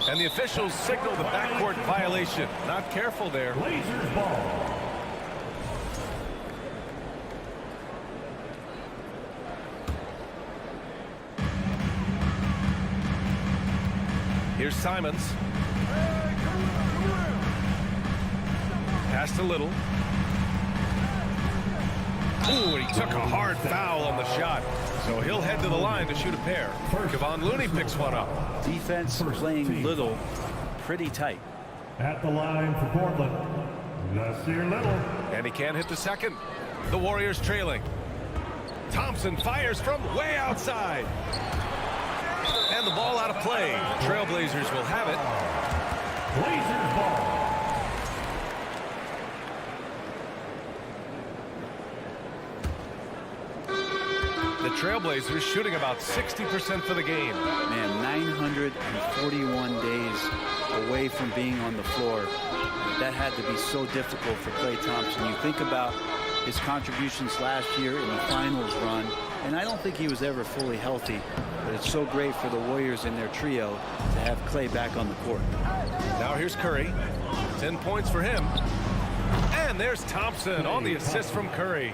And the officials signal the backcourt violation. Not careful there. Blazers ball. Here's Simons. Pass to Little. Ooh, he took a hard foul on the shot. So he'll head to the line to shoot a pair. Kevon Looney picks one up. Defense playing Little pretty tight. At the line for Portland, Nasir Little. And he can't hit the second. The Warriors trailing. Thompson fires from way outside. And the ball out of play. The Trailblazers will have it. Blazers ball. The Trailblazers shooting about 60% for the game. Man, 941 days away from being on the floor. That had to be so difficult for Klay Thompson. You think about his contributions last year in the finals run, and I don't think he was ever fully healthy, but it's so great for the Warriors in their trio to have Klay back on the court. Now here's Curry. 10 points for him. And there's Thompson on the assist from Curry.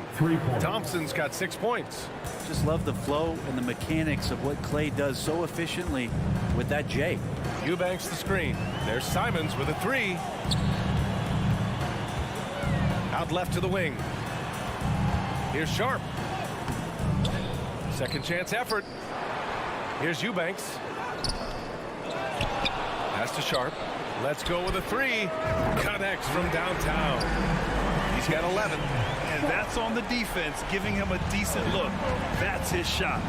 Thompson's got 6 points. Just love the flow and the mechanics of what Klay does so efficiently with that J. Eubanks the screen. There's Simons with a 3. Out left to the wing. Here's Sharp. Second chance effort. Here's Eubanks. Pass to Sharp. Let's go with a 3. Connects from downtown. He's got 11. And And that's on the defense, giving him a decent look. That's his shot.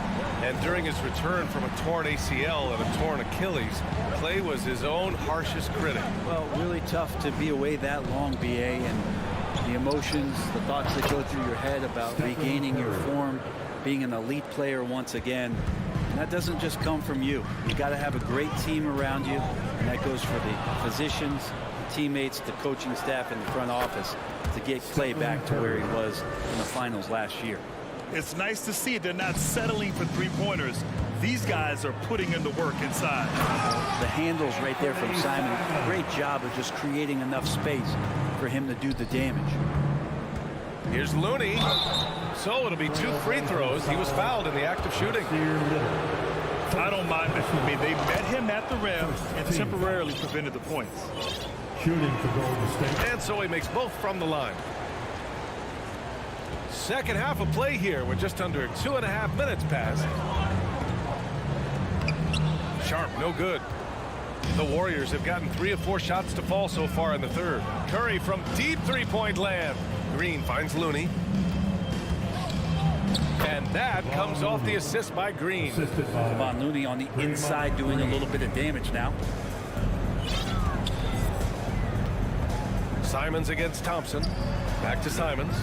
And during his return from a torn ACL and a torn Achilles, Clay was his own harshest critic. Well, really tough to be away that long, BA, and the emotions, the thoughts that go through your head about regaining your form, being an elite player once again. And that doesn't just come from you. You got to have a great team around you, and that goes for the physicians, the teammates, the coaching staff, and the front office to get Clay back to where he was in the finals last year. It's nice to see they're not settling for three-pointers. These guys are putting in the work inside. The handles right there from Simon. Great job of just creating enough space for him to do the damage. Here's Looney. So it'll be 2 free throws. He was fouled in the act of shooting. I don't mind it. I mean, they met him at the rim and temporarily prevented the points. Shooting for Golden State. And so he makes both from the line. Second half of play here with just under 2.5 minutes passed. Sharp, no good. The Warriors have gotten 3 of 4 shots to fall so far in the third. Curry from deep three-point land. Green finds Looney. And that comes off the assist by Green. Kevon Looney on the inside doing a little bit of damage now. Simons against Thompson. Back to Simons.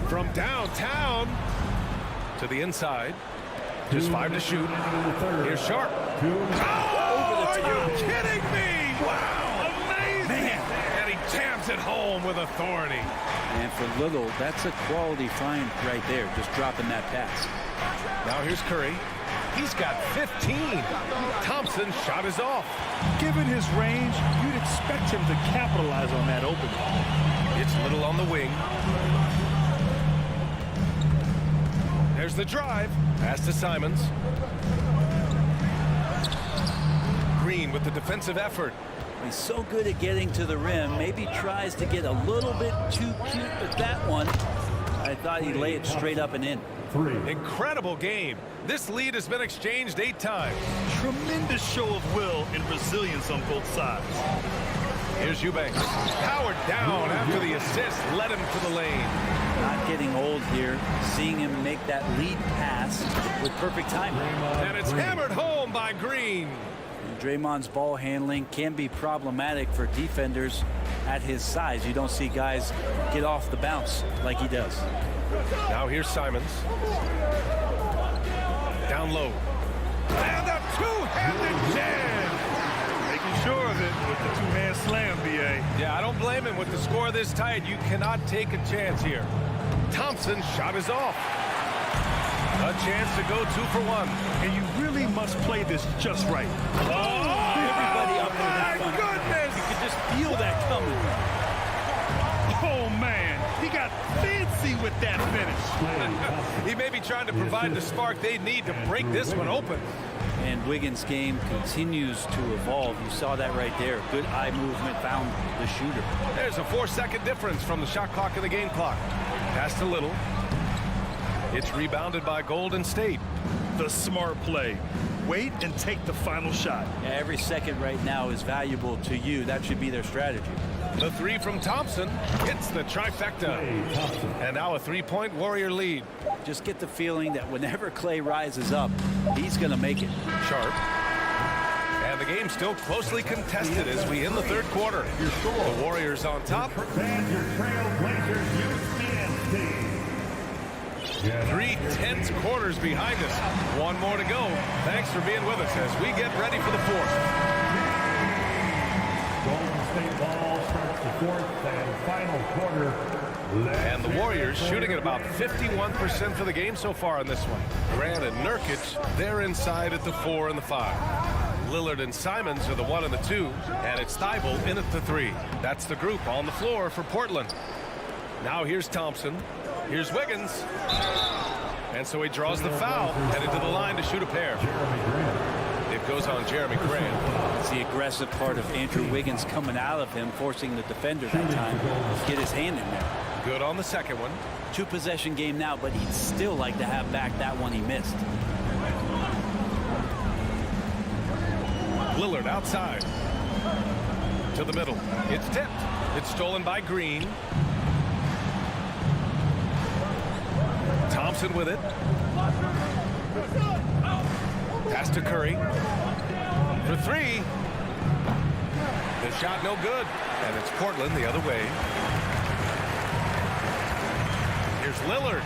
From downtown to the inside. Just 5 to shoot. Here's Sharp. Oh, are you kidding me? Wow, amazing. Man. And he jams it home with authority. And for Little, that's a quality find right there, just dropping that pass. Now here's Curry. He's got 15. Thompson's shot is off. Given his range, you'd expect him to capitalize on that opening. It's Little on the wing. There's the drive. Pass to Simons. Green with the defensive effort. He's so good at getting to the rim. Maybe tries to get a little bit too cute with that one. I thought he'd lay it straight up and in. Incredible game. This lead has been exchanged 8 times. Tremendous show of will and resilience on both sides. Here's Eubanks. Powered down after the assist led him to the lane. Not getting old here. Seeing him make that lead pass with perfect timing. And it's hammered home by Green. And Draymond's ball handling can be problematic for defenders at his size. You don't see guys get off the bounce like he does. Now here's Simons. Down low. And a two-handed jam. Making sure of it with the two-hand slam, BA. Yeah, I don't blame him. With the score this tight, you cannot take a chance here. Thompson's shot is off. A chance to go 2 for 1. And you really must play this just right. Oh, everybody up there. My goodness! You could just feel that coming. Oh, man. He got fancy with that finish. He may be trying to provide the spark they need to break this one open. And Wiggins' game continues to evolve. You saw that right there. Good eye movement, found the shooter. There's a 4-second difference from the shot clock and the game clock. Pass to Little. It's rebounded by Golden State. The smart play. Wait and take the final shot. Yeah, every second right now is valuable to you. That should be their strategy. The 3 from Thompson hits the trifecta. And now a 3-point Warrior lead. Just get the feeling that whenever Clay rises up, he's going to make it. Sharp. And the game's still closely contested as we end the third quarter. The Warriors on top. 3 tense quarters behind us. 1 more to go. Thanks for being with us as we get ready for the fourth. Golden State ball starts the fourth and final quarter. And the Warriors shooting at about 51% for the game so far in this one. Grant and Nurkic, they're inside at the 4 and the 5. Lillard and Simons are the 1 and the 2. And it's Thibault in at the 3. That's the group on the floor for Portland. Now here's Thompson. Here's Wiggins. And so he draws the foul, headed to the line to shoot a pair. It goes on Jeremy Grant. It's the aggressive part of Andrew Wiggins coming out of him, forcing the defender that time to get his hand in there. Good on the second one. 2-possession game now, but he'd still like to have back that one he missed. Lillard outside. To the middle. It's tipped. It's stolen by Green. Thompson with it. Pass to Curry. For three. The shot no good. And it's Portland the other way. Here's Lillard.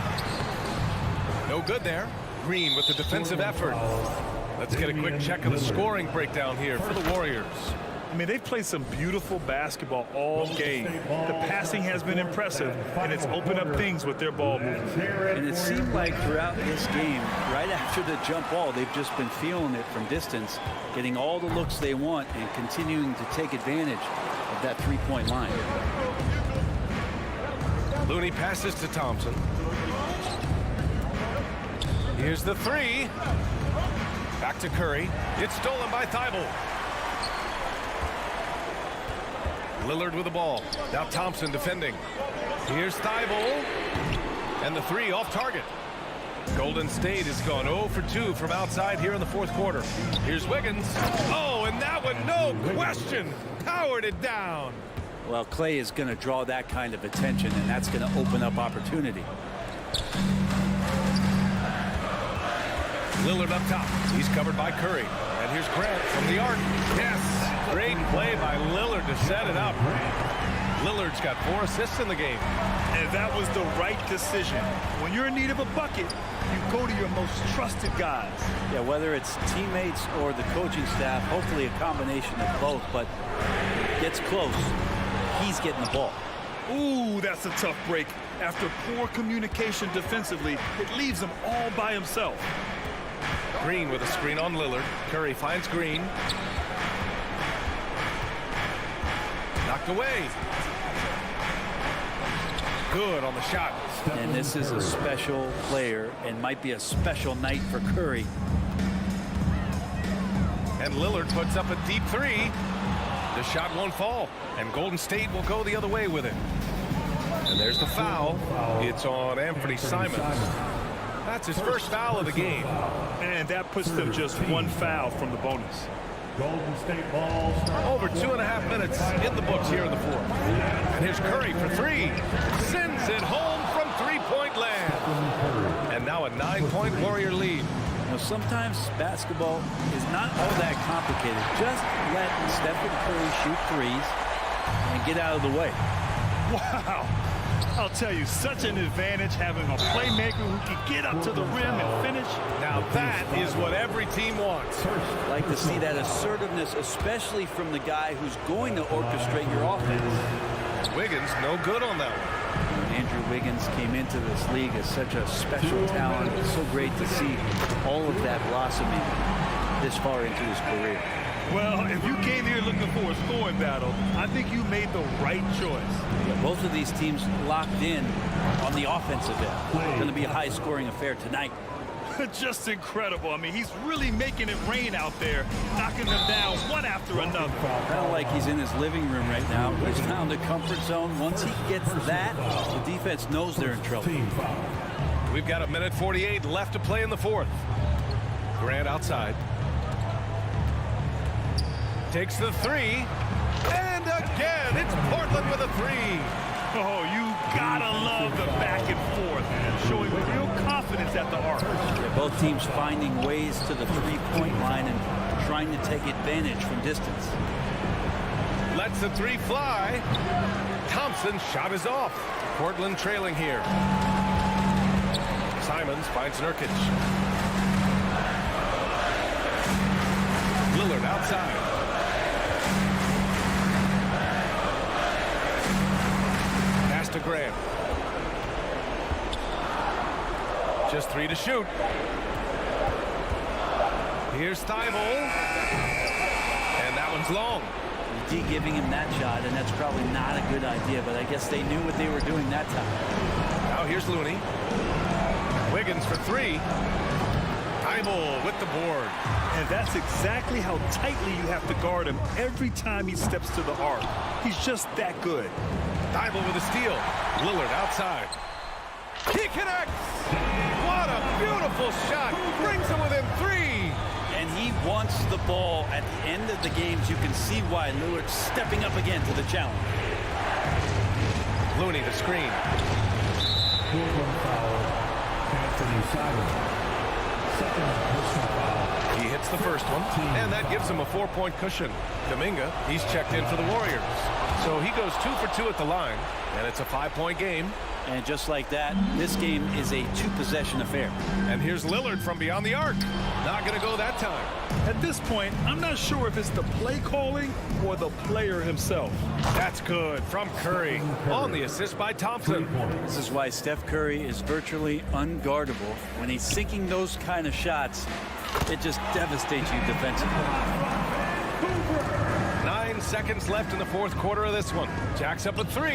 No good there. Green with the defensive effort. Let's get a quick check of the scoring breakdown here for the Warriors. I mean, they've played some beautiful basketball all game. The passing has been impressive, and it's opened up things with their ball movement. And it seemed like throughout this game, right after the jump ball, they've just been feeling it from distance, getting all the looks they want and continuing to take advantage of that three-point line. Looney passes to Thompson. Here's the three. Back to Curry. It's stolen by Thibault. Lillard with the ball. Now Thompson defending. Here's Thibault. And the three off target. Golden State has gone 0 for 2 from outside here in the fourth quarter. Here's Wiggins. Oh, and that one, no question, powered it down. Well, Clay is going to draw that kind of attention, and that's going to open up opportunity. Lillard up top. He's covered by Curry. And here's Grant from the arc. Yes. Great play by Lillard to set it up. Lillard's got 4 assists in the game. And that was the right decision. When you're in need of a bucket, you go to your most trusted guys. Yeah, whether it's teammates or the coaching staff, hopefully a combination of both, but gets close. He's getting the ball. Ooh, that's a tough break. After poor communication defensively, it leaves him all by himself. Green with a screen on Lillard. Curry finds Green. Knocked away. Good on the shot. And this is a special player and might be a special night for Curry. And Lillard puts up a deep three. The shot won't fall. And Golden State will go the other way with it. And there's the foul. It's on Anthony Simons. That's his first foul of the game. And that puts them just 1 foul from the bonus. Golden State ball. Over 2.5 minutes in the books here in the fourth. And here's Curry for three. Sends it home from three-point land. And now a 9-point Warrior lead. Now, sometimes basketball is not all that complicated. Just let Stephen Curry shoot threes and get out of the way. Wow. I'll tell you, such an advantage having a playmaker who can get up to the rim and finish. Now that is what every team wants. Like to see that assertiveness, especially from the guy who's going to orchestrate your offense. Wiggins, no good on that one. Andrew Wiggins came into this league as such a special talent. It's so great to see all of that blossoming this far into his career. Well, if you came here looking for a scoring battle, I think you made the right choice. Yeah, both of these teams locked in on the offensive end. It's going to be a high-scoring affair tonight. Just incredible. I mean, he's really making it rain out there, knocking them down one after another. Kind of like he's in his living room right now. He's found a comfort zone. Once he gets that, the defense knows they're in trouble. We've got 1:48 left to play in the fourth. Grant outside. Takes the three. And again, it's Portland with a three. Oh, you gotta love the back and forth, showing real confidence at the arc. Yeah, both teams finding ways to the three-point line and trying to take advantage from distance. Lets the three fly. Thompson's shot is off. Portland trailing here. Simons finds Nurkic. Lillard outside. To Grant. Just three to shoot. Here's Thibault. And that one's long. D giving him that shot, and that's probably not a good idea, but I guess they knew what they were doing that time. Now here's Looney. Wiggins for three. Thibault with the board. And that's exactly how tightly you have to guard him every time he steps to the arc. He's just that good. Thibault with a steal. Lillard outside. He connects. What a beautiful shot. Brings him within three. And he wants the ball at the end of the games. You can see why Lillard's stepping up again to the challenge. Looney, the screen. He hits the first one, and that gives him a 4-point cushion. Kuminga, he's checked in for the Warriors. So he goes 2 for 2 at the line, and it's a 5-point game. And just like that, this game is a 2-possession affair. And here's Lillard from beyond the arc. Not going to go that time. At this point, I'm not sure if it's the play calling or the player himself. That's good from Curry on the assist by Thompson. This is why Steph Curry is virtually unguardable. When he's sinking those kind of shots, it just devastates you defensively. 9 seconds left in the fourth quarter of this one. Jacks up a 3,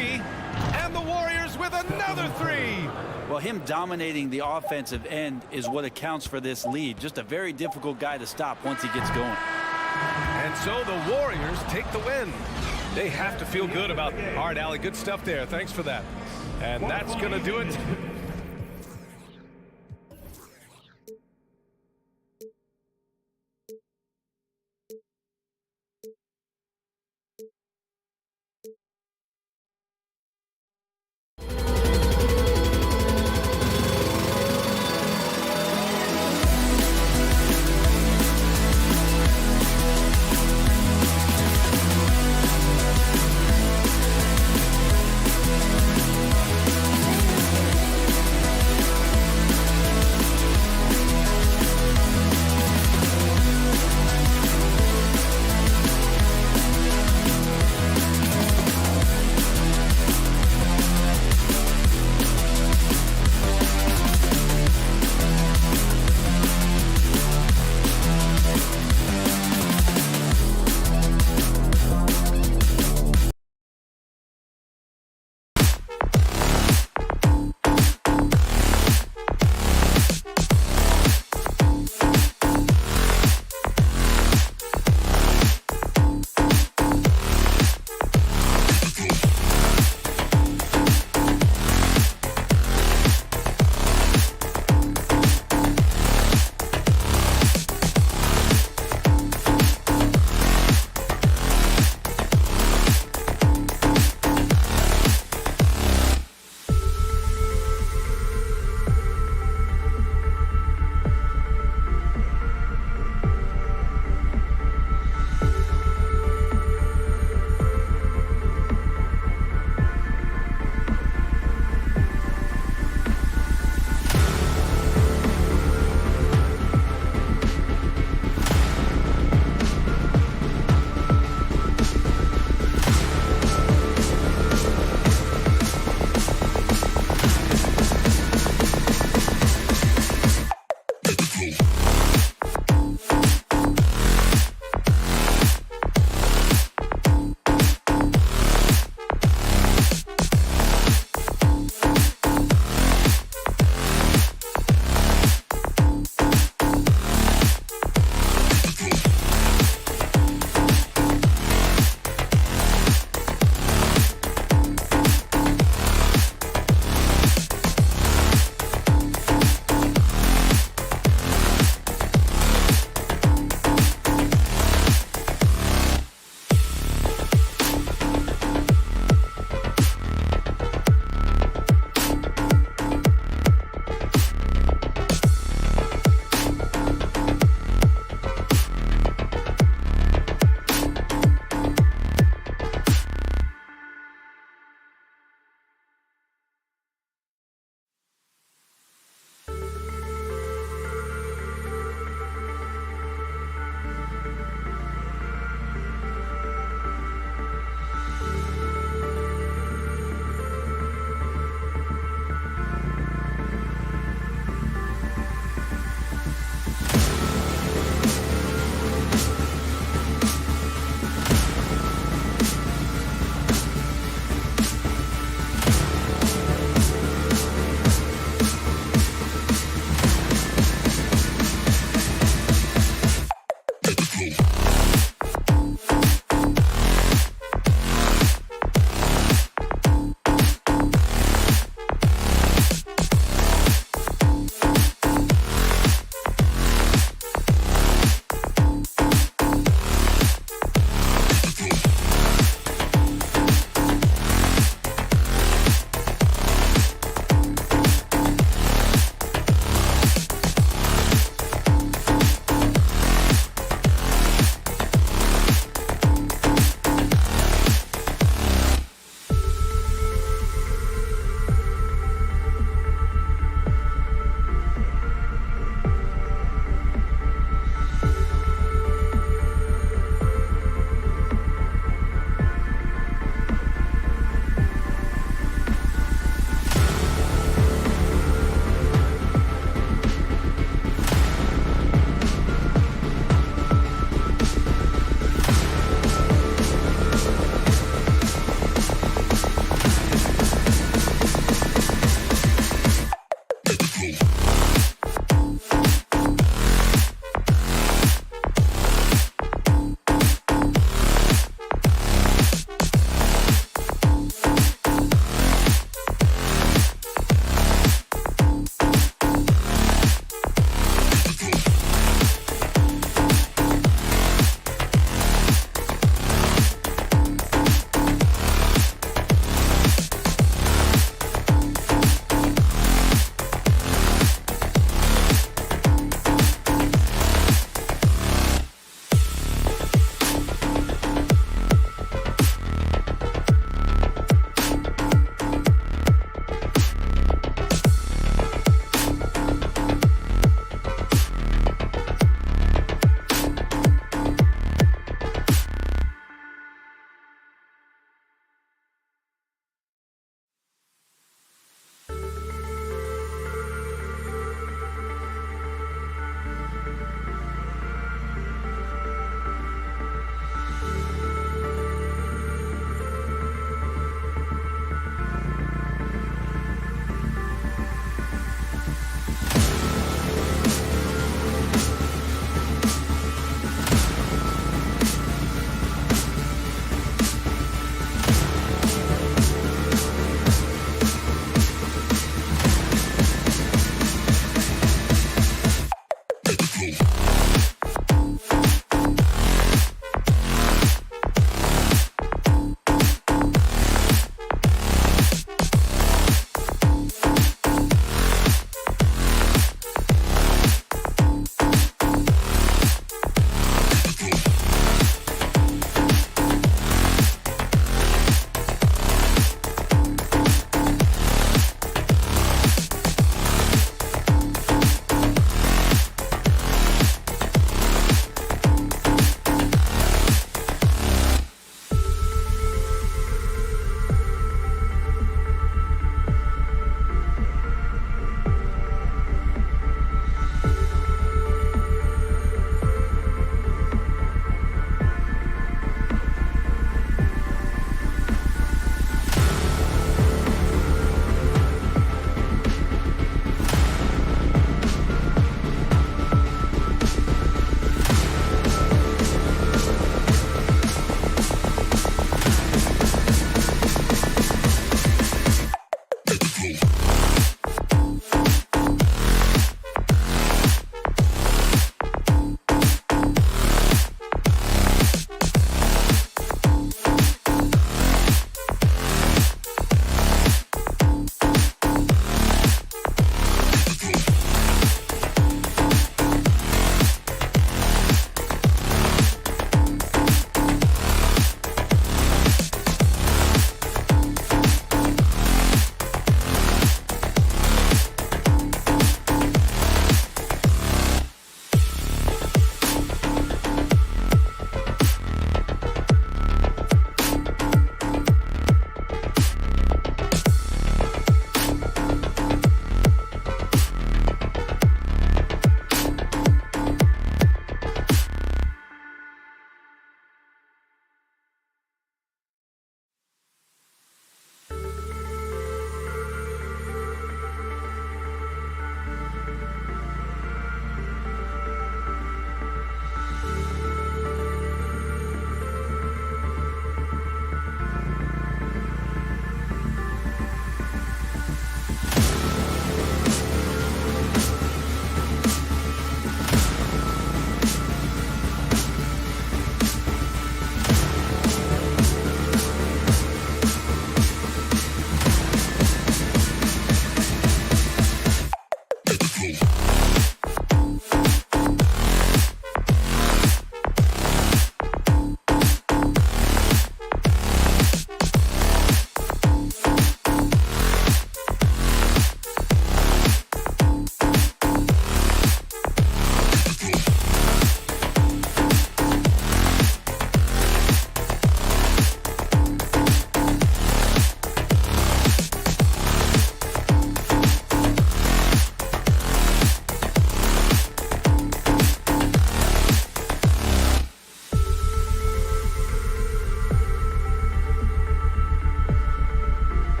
and the Warriors with another 3. Well, him dominating the offensive end is what accounts for this lead. Just a very difficult guy to stop once he gets going. And so the Warriors take the win. They have to feel good about it. All right, Allie, good stuff there. Thanks for that. And that's going to do it.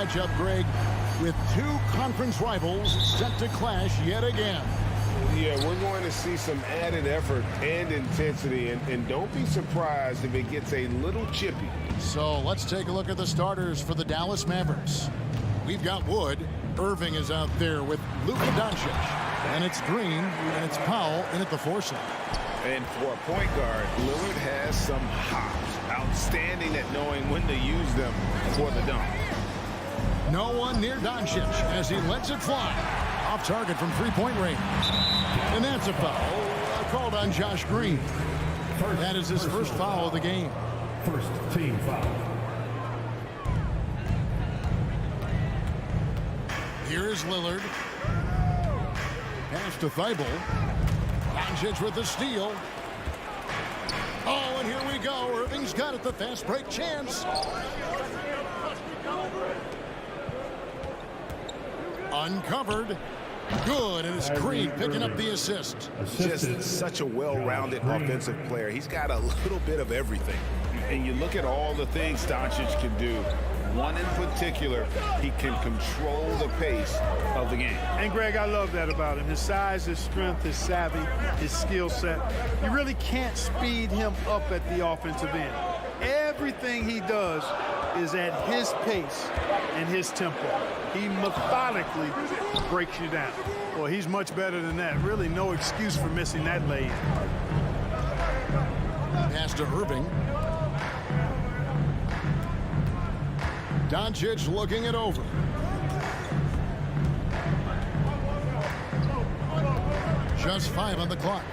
matchup, Greg, with two conference rivals set to clash yet again. Yeah, we're going to see some added effort and intensity, and don't be surprised if it gets a little chippy. So let's take a look at the starters for the Dallas Mavericks. We've got Wood. Irving is out there with Luka Doncic. And it's Green, and it's Powell in at the 4 slot. And for a point guard, Lillard has some hops. Outstanding at knowing when to use them for the dunk. No one near Doncic as he lets it fly. Off target from three-point range. And that's a foul called on Josh Green. That is his first foul of the game. First team foul. Here is Lillard. Pass to Thibault. Doncic with the steal. Oh, and here we go. Irving's got it. The fast break chance. Uncovered. Good, and it's Green picking up the assist. Just such a well-rounded offensive player. He's got a little bit of everything. And you look at all the things Doncic can do. One in particular, he can control the pace of the game. And Greg, I love that about him. His size, his strength, his savvy, his skill set. You really can't speed him up at the offensive end. Everything he does is at his pace and his tempo. He methodically breaks you down. Well, he's much better than that. Really no excuse for missing that lane. Pass to Irving. Doncic looking it over. Just 5 on the clock.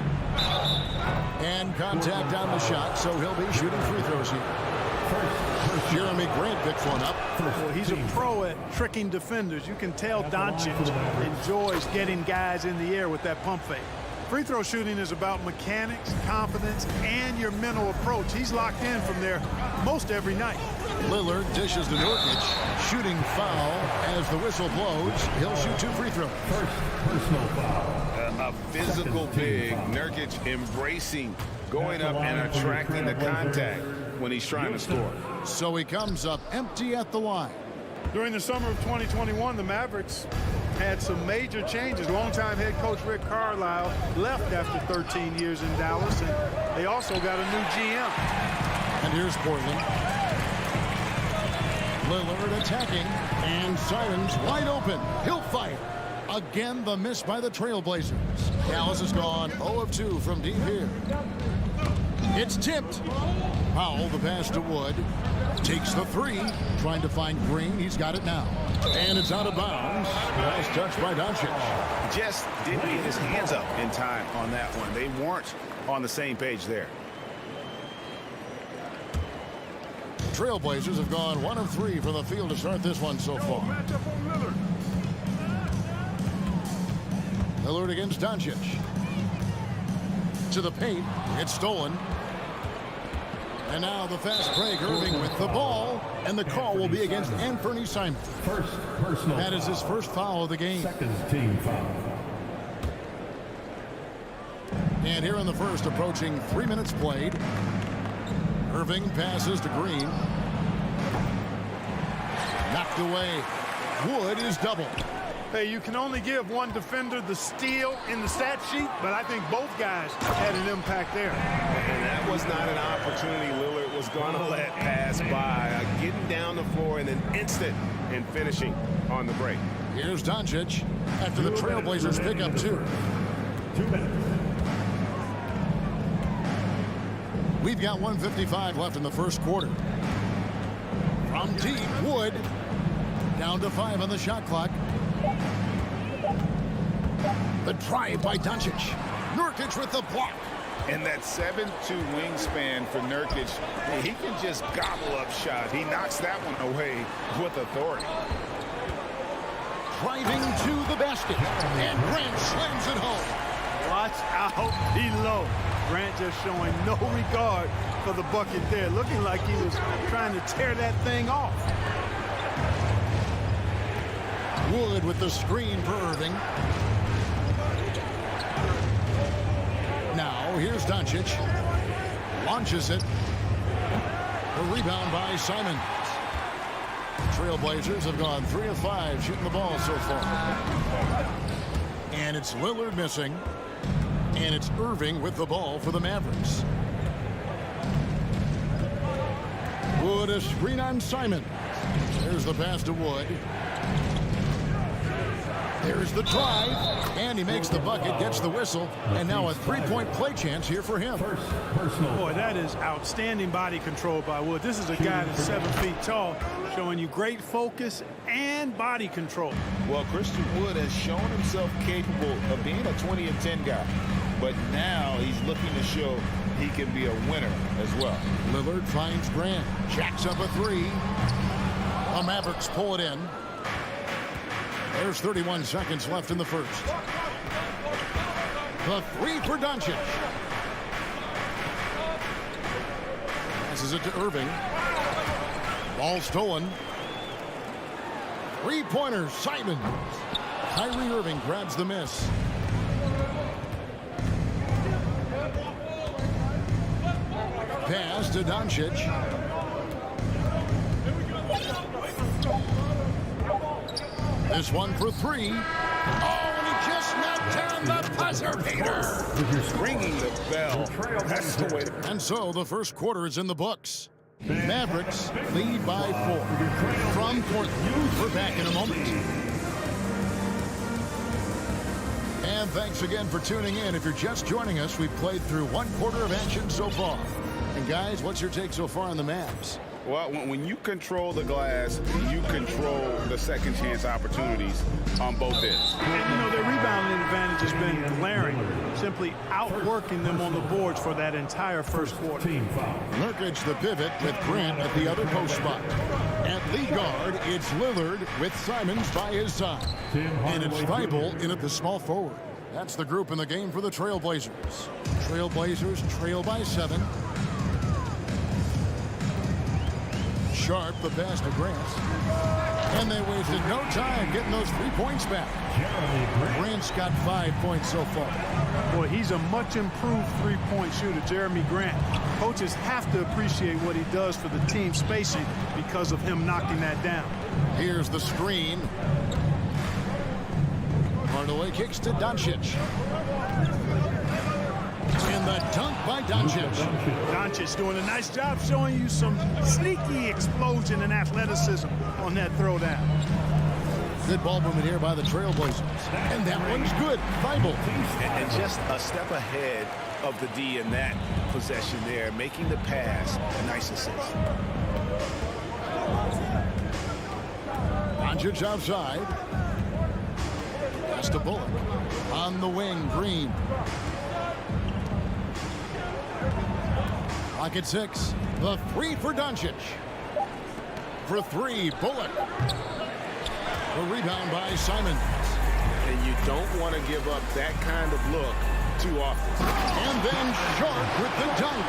And contact on the shot, so he'll be shooting free throws here. Jeremy Grant picks one up. Well, he's a pro at tricking defenders. You can tell Doncic enjoys getting guys in the air with that pump fake. Free throw shooting is about mechanics, confidence, and your mental approach. He's locked in from there most every night. Lillard dishes to Nurkic. Shooting foul as the whistle blows. He'll shoot 2 free throws. First personal foul. A physical big. Nurkic embracing, going up and attracting the contact when he's trying to score. So he comes up empty at the line. During the summer of 2021, the Mavericks had some major changes. Longtime head coach Rick Carlisle left after 13 years in Dallas, and they also got a new GM. And here's Portland. Lillard attacking, and Simons wide open. He'll fight. Again, the miss by the Trailblazers. Dallas has gone 0 of 2 from deep here. It's tipped. Powell, the pass to Wood. Takes the 3. Trying to find Green. He's got it now. And it's out of bounds. Nice touch by Doncic. Just didn't get his hands up in time on that one. They weren't on the same page there. Trailblazers have gone 1 of 3 from the field to start this one so far. Lillard against Doncic. To the paint. It's stolen. And now the fast break. Irving with the ball. And the call will be against Anthony Simons. First personal That is his first foul of the game. Second team foul. And here in the first, approaching 3 minutes played. Irving passes to Green. Knocked away. Wood is doubled. Hey, you can only give one defender the steal in the stat sheet, but I think both guys had an impact there. And that was not an opportunity Lillard was going to let pass by. Getting down the floor in an instant and finishing on the break. Here's Doncic after the Trailblazers pick up 2. 2 minutes. We've got 1:55 left in the first quarter. From deep, Wood down to 5 on the shot clock. The drive by Doncic. Nurkic with the block. And that 7'2" wingspan for Nurkic, he can just gobble up shots. He knocks that one away with authority. Driving to the basket. And Grant slams it home. Watch out below. Grant just showing no regard for the bucket there. Looking like he was trying to tear that thing off. Wood with the screen for Irving. Now here's Doncic. Launches it. A rebound by Simons. Trailblazers have gone 3 of 5 shooting the ball so far. And it's Lillard missing. And it's Irving with the ball for the Mavericks. Wood a screen on Simon. There's the pass to Wood. There's the drive, and he makes the bucket, gets the whistle, and now a three-point play chance here for him. Boy, that is outstanding body control by Wood. This is a guy that's 7 feet tall, showing you great focus and body control. Well, Christian Wood has shown himself capable of being a 20 and 10 guy, but now he's looking to show he can be a winner as well. Lillard finds Grant, jacks up a three. The Mavericks pull it in. There's 31 seconds left in the first. The three for Doncic. Passes it to Irving. Ball stolen. Three-pointer, Simon. Kyrie Irving grabs the miss. Pass to Doncic. This one for three. Oh, and he just knocked down the buzzer beater. Ringing the bell. That's the way to... And so the first quarter is in the books. Mavericks lead by 4. From Portland, we're back in a moment. And thanks again for tuning in. If you're just joining us, we've played through one quarter of action so far. And guys, what's your take so far on the Mavs? Well, when you control the glass, you control the second chance opportunities on both ends. And, you know, their rebounding advantage has been glaring, simply outworking them on the boards for that entire first quarter. Nurkic the pivot with Grant at the other post spot. At lead guard, it's Lillard with Simons by his side. And it's Thibault in at the small forward. That's the group in the game for the Trailblazers. Trailblazers trail by 7. Sharp, the pass to Grant. And they wasted no time getting those 3 points back. Grant's got 5 points so far. Boy, he's a much improved three-point shooter, Jeremy Grant. Coaches have to appreciate what he does for the team spacing because of him knocking that down. Here's the screen. Hardaway kicks to Doncic. And the dunk by Doncic. Doncic doing a nice job showing you some sneaky explosion and athleticism on that throwdown. Good ball movement here by the Trailblazers. And that one's good. Thibault. And just a step ahead of the D in that possession there, making the pass. A nice assist. Doncic outside. Pass to Bullock. On the wing, Green. Clock at 6. The three for Doncic. For 3, Bullock. The rebound by Simon. And you don't want to give up that kind of look too often. And then Sharp with the dunk.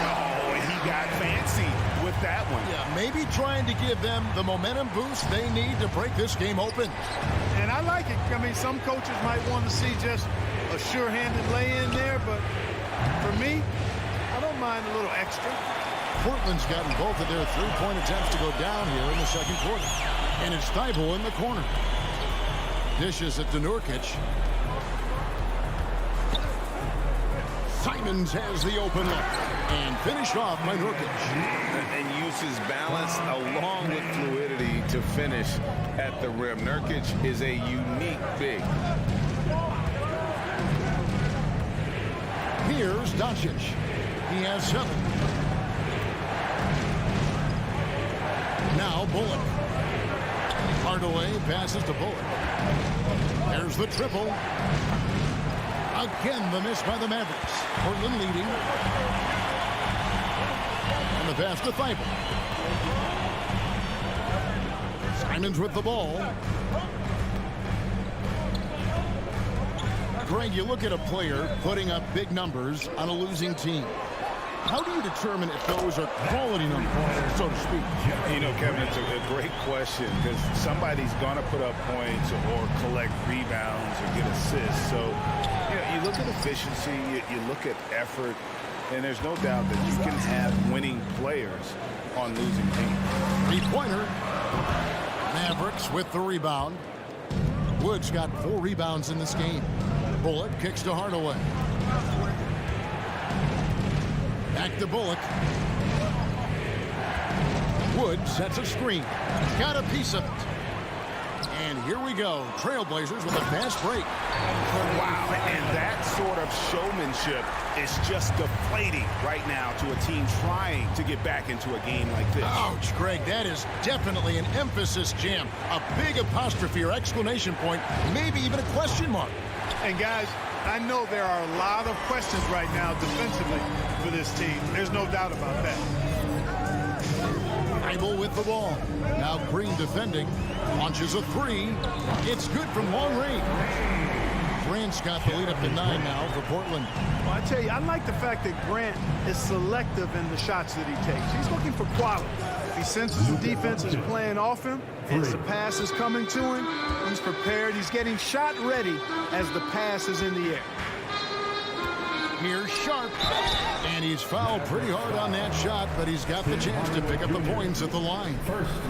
Oh, he got fancy with that one. Yeah, maybe trying to give them the momentum boost they need to break this game open. And I like it. I mean, some coaches might want to see just a sure-handed lay-in there, but for me, I don't mind a little extra. Portland's gotten both of their three-point attempts to go down here in the second quarter. And it's Thibault in the corner. Dishes it to Nurkic. Simons has the open look. And finished off by Nurkic. And uses balance along with fluidity to finish at the rim. Nurkic is a unique big. Here's Doncic. He has 7. Now Bullock. Hardaway passes to Bullock. There's the triple. Again, the miss by the Mavericks. Portland leading. And the pass to Thibault. Simons with the ball. Greg, you look at a player putting up big numbers on a losing team. How do you determine if those are quality numbers, so to speak? You know, Kevin, it's a great question because somebody's going to put up points or collect rebounds or get assists. So, you know, you look at efficiency, you look at effort, And there's no doubt that you can have winning players on losing teams. Three-pointer. Mavericks with the rebound. Woods got 4 rebounds in this game. Bullock kicks to Hardaway. Back to Bullock. Woods sets a screen. Got a piece of it. And here we go. Trailblazers with a fast break. Wow, and that sort of showmanship is just deflating right now to a team trying to get back into a game like this. Ouch, Greg, that is definitely an emphasis jam. A big apostrophe or exclamation point, maybe even a question mark. And guys, I know there are a lot of questions right now defensively for this team. There's no doubt about that. Bible with the ball. Now Green defending. Launches a 3. It's good from long range. Grant's got the lead up to 9 now for Portland. Well, I tell you, I like the fact that Grant is selective in the shots that he takes. He's looking for quality. He senses the defense is playing off him, as the pass is coming to him. He's prepared. He's getting shot ready as the pass is in the air. Here's Sharp. And he's fouled pretty hard on that shot, but he's got the chance to pick up the points at the line.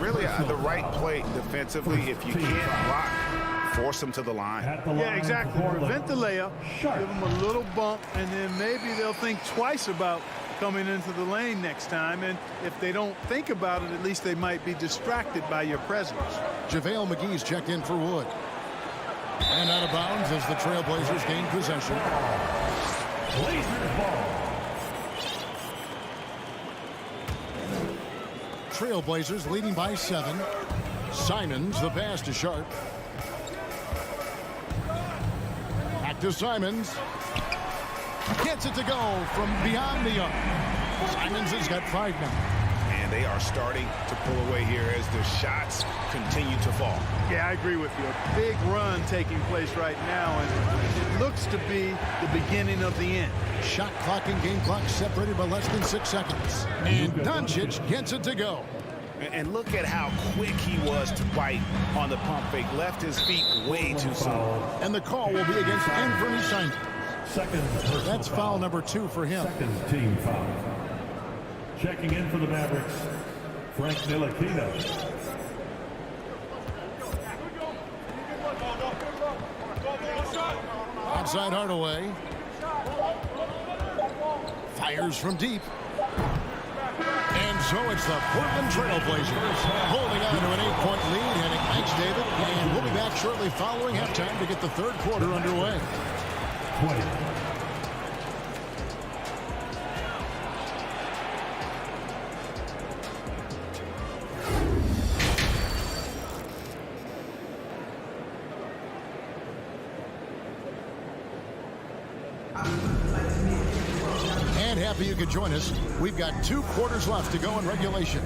Really the right play defensively. If you can't block, force him to the line. Yeah, exactly. Prevent the layup, give him a little bump, and then maybe they'll think twice about coming into the lane next time. And if they don't think about it, at least they might be distracted by your presence. JaVale McGee's checked in for Wood. And out of bounds as the Trailblazers gain possession. Trailblazers leading by 7. Simons, the pass to Sharp. Back to Simons. Gets it to go from beyond the arc. Simons has got 5 now. And they are starting to pull away here as the shots continue to fall. Yeah, I agree with you. A big run taking place right now, and it looks to be the beginning of the end. Shot clock and game clock separated by less than 6 seconds. And Doncic gets it to go. And look at how quick he was to bite on the pump fake. Left his feet way too soon. And the call will be against Anthony Simons. That's foul number 2 for him. Second team foul. Checking in for the Mavericks, Frank Ntilikina. Outside Hardaway. Fires from deep. And so it's the Portland Trailblazers holding on to an 8-point lead, heading. Thanks, David. And we'll be back shortly following halftime to get the third quarter underway. 20. Happy you could join us. We've got 2 quarters left to go in regulation.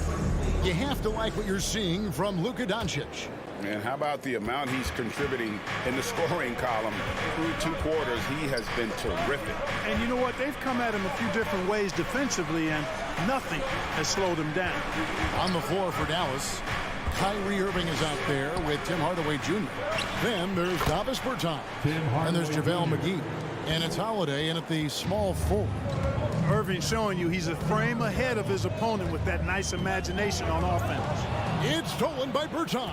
You have to like what you're seeing from Luka Doncic. And how about the amount he's contributing in the scoring column through 2 quarters? He has been terrific. And you know what? They've come at him a few different ways defensively, and nothing has slowed him down. On the floor for Dallas, Kyrie Irving is out there with Tim Hardaway Jr. Then there's Davis Bertans. And there's JaVale McGee. And it's Holiday in at the small forward. Irving showing you he's a frame ahead of his opponent with that nice imagination on offense. It's stolen by Bertans.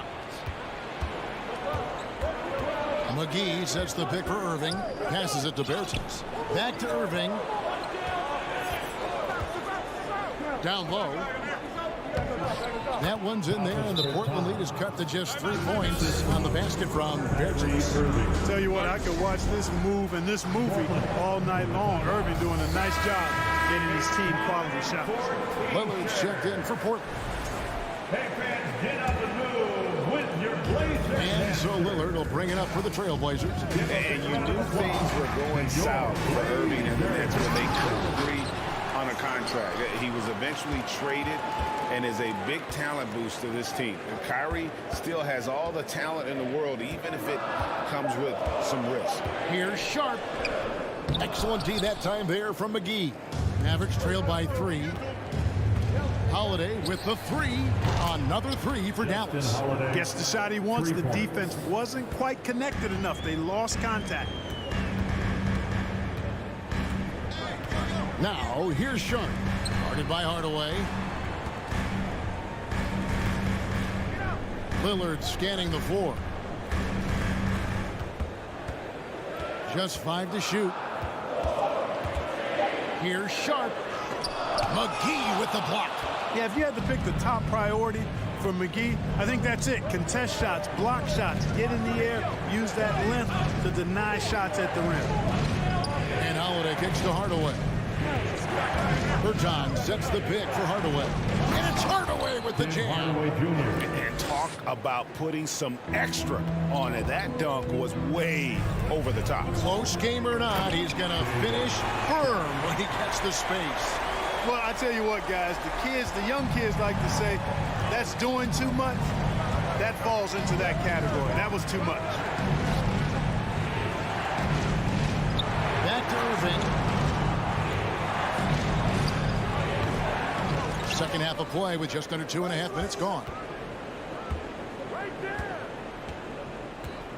McGee sets the pick for Irving. Passes it to Bertans. Back to Irving. Down low. That one's in there, and the Portland lead is cut to just 3 points on the basket from Bertans. Tell you what, I could watch this move and this movie all night long. Irving doing a nice job getting his team quality shots. Lillard's checked in for Portland. Hey, fans, get up and move with your Blazers. And so Lillard will bring it up for the Trailblazers. And you knew things were going south for Irving, and that's where they couldn't agree on a contract. He was eventually traded and is a big talent boost to this team. And Kyrie still has all the talent in the world, even if it comes with some risk. Here's Sharp. Excellent D that time there from McGee. Mavericks trailed by 3. Holiday with the 3. Another 3 for Dallas. Gets the shot he wants. The defense wasn't quite connected enough. They lost contact. Now, here's Sharp. Guarded by Hardaway. Lillard scanning the floor. Just 5 to shoot. Here's Sharp. McGee with the block. Yeah, if you had to pick the top priority for McGee, I think that's it. Contest shots, block shots, get in the air, use that length to deny shots at the rim. And Holiday kicks to Hardaway. Berton sets the pick for Hardaway. And it's Hardaway with the jam. And talk about putting some extra on it. That dunk was way over the top. Close game or not, he's going to finish firm when he gets the space. Well, I tell you what, guys, the young kids like to say, that's doing too much. That falls into that category. That was too much. Back to Irving. Second half of play with just under 2.5 minutes gone.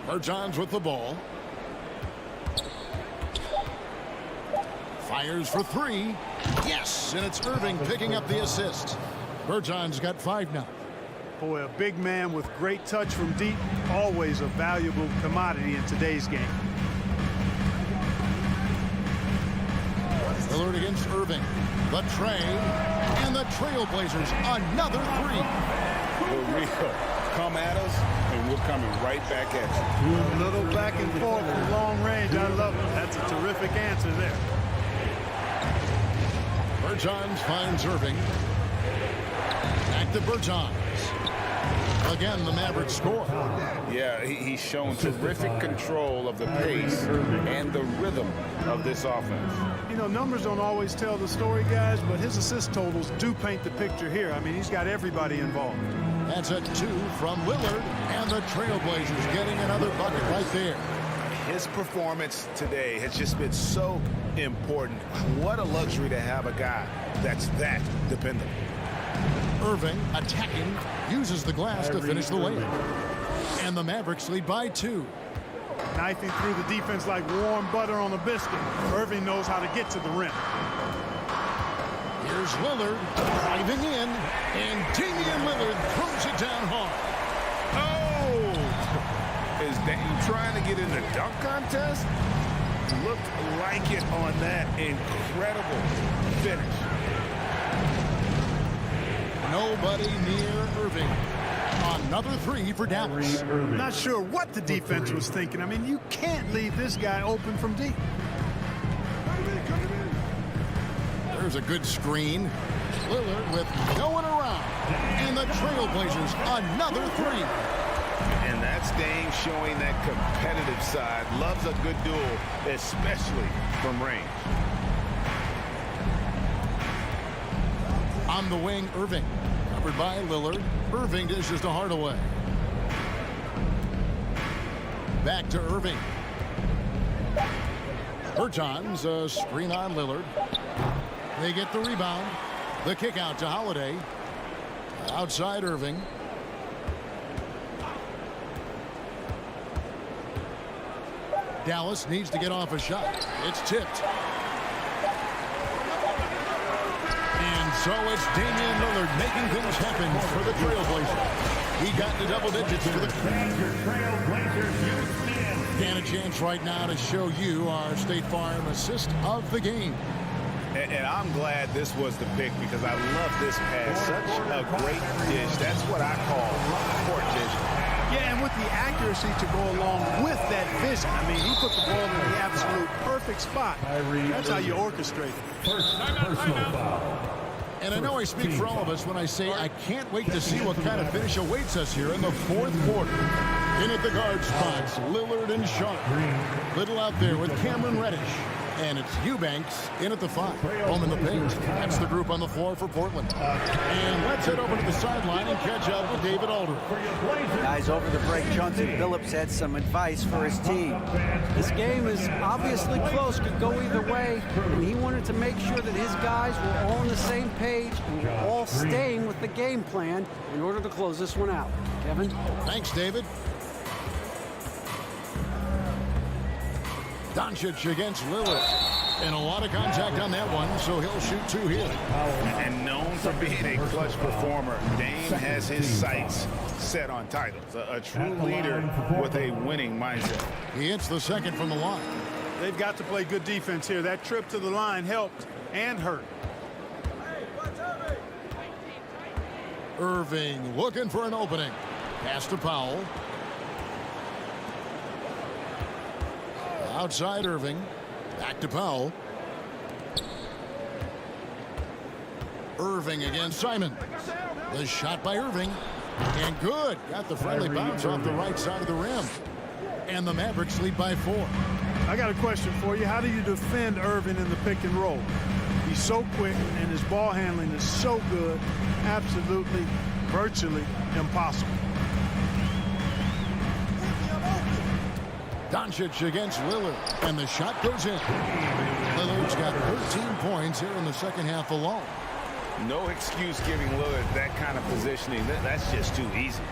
Bertans with the ball. Fires for 3. Yes, and it's Irving picking up the assist. Bertans got 5 now. Boy, a big man with great touch from deep, always a valuable commodity in today's game. Lillard against Irving. The trade, and the Trailblazers another 3. For real. Come at us, and we're coming right back at you. A little back and forth from long range. I love it. That's a terrific answer there. Bertans finds Irving. Back to Bertans. Again, the Mavericks score. Yeah, he's shown terrific control of the pace and the rhythm of this offense. You know, numbers don't always tell the story, guys, but his assist totals do paint the picture here. I mean, he's got everybody involved. That's a 2 from Lillard, and the Trailblazers getting another bucket right there. His performance today has just been so important. What a luxury to have a guy that's that dependable. Irving attacking, uses the glass to finish the layup. And the Mavericks lead by 2. Knifing through the defense like warm butter on a biscuit. Irving knows how to get to the rim. Here's Lillard driving in, and Damian Lillard throws it down hard. Oh! Is Dame trying to get in the dunk contest? Looked like it on that incredible finish. Nobody near Irving. Another 3 for Dallas. Not sure what the defense was thinking. I mean, you can't leave this guy open from deep. There's a good screen. Lillard with no one around. And the Trailblazers another 3. And that's Dame showing that competitive side. Loves a good duel, especially from range. On the wing, Irving. Covered by Lillard. Irving dishes to Hardaway. Back to Irving. Bertans, a screen on Lillard. They get the rebound. The kick out to Holiday. Outside Irving. Dallas needs to get off a shot. It's tipped. And so it's Damian Lillard making things happen for the Trailblazers. He got the double digits for the and a chance right now to show you our State Farm assist of the game. And I'm glad this was the pick because I love this pass. Such a great dish. That's what I call court vision. Yeah, and with the accuracy to go along with that vision. I mean, he put the ball in the absolute perfect spot. That's how you orchestrate it. First personal foul. And I know I speak for all of us when I say I can't wait to see what kind of finish awaits us here in the 4th quarter. In at the guard spots, Lillard and Sharp. Little out there with Cameron Reddish. And it's Eubanks in at the 5. Home in the paint. That's the group on the floor for Portland. And let's head over to the sideline and catch up with David Aldridge. Guys, over the break, Chauncey Billups had some advice for his team. This game is obviously close, could go either way, and he wanted to make sure that his guys were all on the same page and were all staying with the game plan in order to close this one out. Kevin? Thanks, David. Doncic against Lillard. And a lot of contact on that one, so he'll shoot 2 here. And known for being a clutch performer, Dame has his sights set on titles. A true leader with a winning mindset. He hits the second from the line. They've got to play good defense here. That trip to the line helped and hurt. Irving looking for an opening. Pass to Powell. Outside Irving. Back to Powell. Irving against Simon. The shot by Irving. And good. Got the friendly bounce off the right side of the rim. And the Mavericks lead by 4. I got a question for you. How do you defend Irving in the pick and roll? He's so quick and his ball handling is so good. Absolutely, virtually impossible. Doncic against Lillard. And the shot goes in. Lillard's got 13 points here in the second half alone. No excuse giving Lillard that kind of positioning. That's just too easy.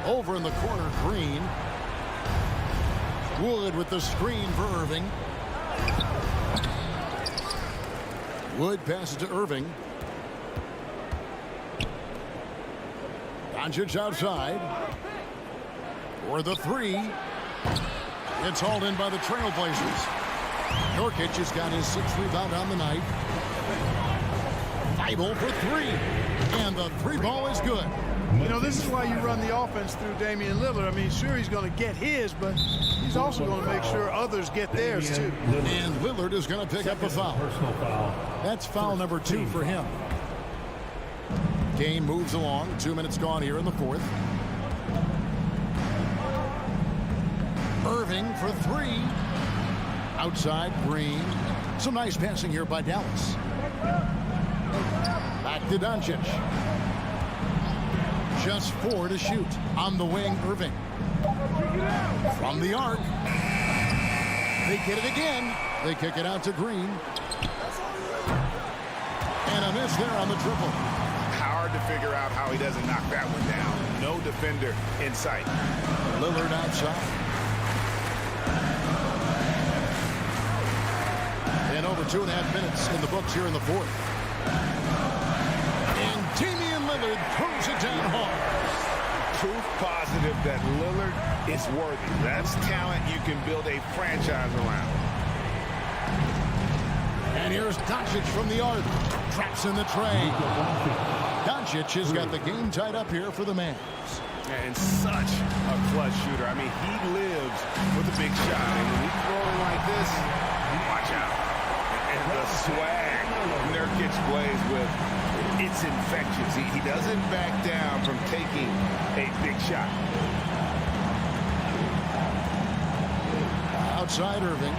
Over in the corner, Green. Wood with the screen for Irving. Wood passes to Irving. Doncic outside. For the 3. It's hauled in by the Trailblazers. Nurkic has got his 6th rebound on the night. Thibault for 3. And the 3 ball is good. You know, this is why you run the offense through Damian Lillard. I mean, sure, he's going to get his, but he's also going to make sure others get theirs, too. And Lillard is going to pick up a foul. That's foul number 2 for him. Game moves along. 2 minutes gone here in the 4th. Irving for 3. Outside, Green. Some nice passing here by Dallas. Back to Doncic. Just 4 to shoot. On the wing, Irving. From the arc. They get it again. They kick it out to Green. And a miss there on the triple. Hard to figure out how he doesn't knock that one down. No defender in sight. Lillard outside. And over 2.5 minutes in the books here in the 4th. And Damian Lillard throws it down hard. Proof positive that Lillard is worthy. That's talent you can build a franchise around. And here's Doncic from the arc. Traps in the tray. Doncic has got the game tied up here for the Mavs. And such a clutch shooter. I mean, he lives with a big shot. And when he's rolling like this, watch out. And the swag Nurkic plays with, it's infectious. He doesn't back down from taking a big shot. Outside Irving.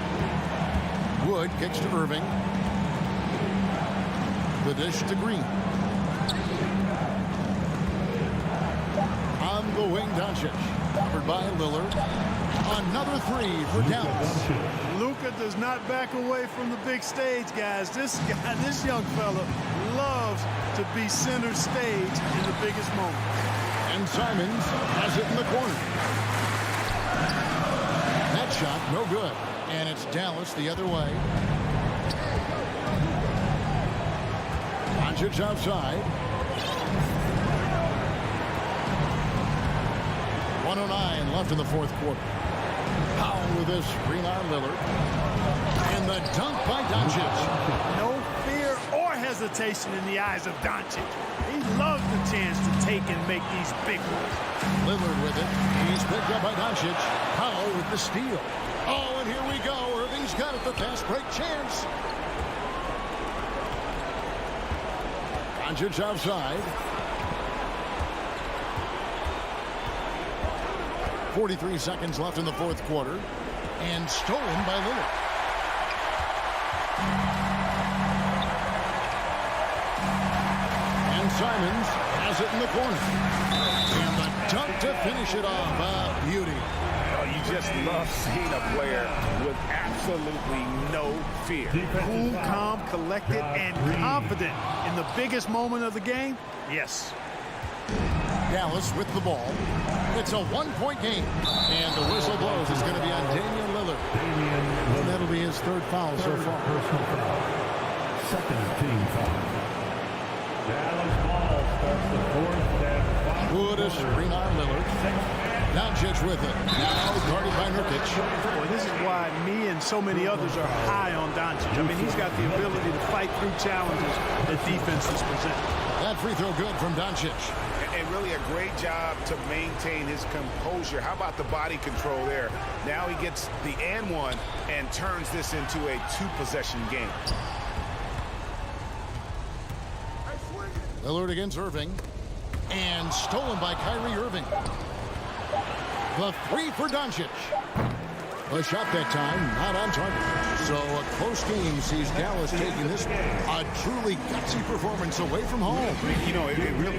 Wood kicks to Irving. The dish to Green. On the wing, Doncic. Covered by Lillard. Another 3 for Dallas. Luka does not back away from the big stage, guys. This young fella loves to be center stage in the biggest moment. And Simons has it in the corner. That shot, no good. And it's Dallas the other way. Doncic outside. 1:09 left in the 4th quarter. Powell with this screen on Lillard. And the dunk by Doncic. No fear or hesitation in the eyes of Doncic. He loves the chance to take and make these big ones. Lillard with it. He's picked up by Doncic. Powell with the steal. Oh, and here we go. Irving's got it. The fast break chance. Doncic outside. 43 seconds left in the 4th quarter. And stolen by Lillard. And Simons has it in the corner. And the dunk to finish it off. A beauty. Oh, you just love seeing a player with absolutely no fear. Cool, calm, collected, and confident in the biggest moment of the game. Yes. Dallas with the ball. It's a 1-point game. And the whistle blows. It's going to be on Damian Lillard. And that'll be his third foul so far. Personal foul. Second team foul. Dallas ball starts the fourth and Wood a screen on Lillard. Doncic with it. Now guarded by Nurkic. Boy, this is why me and so many others are high on Doncic. I mean, he's got the ability to fight through challenges that defenses present. That free throw good from Doncic. And really a great job to maintain his composure. How about the body control there? Now he gets the and one and turns this into a two-possession game. Lillard against Irving. And stolen by Kyrie Irving. The three for Doncic. A shot that time, not on target. So a close game sees Dallas taking this a truly gutsy performance away from home. You know, it really...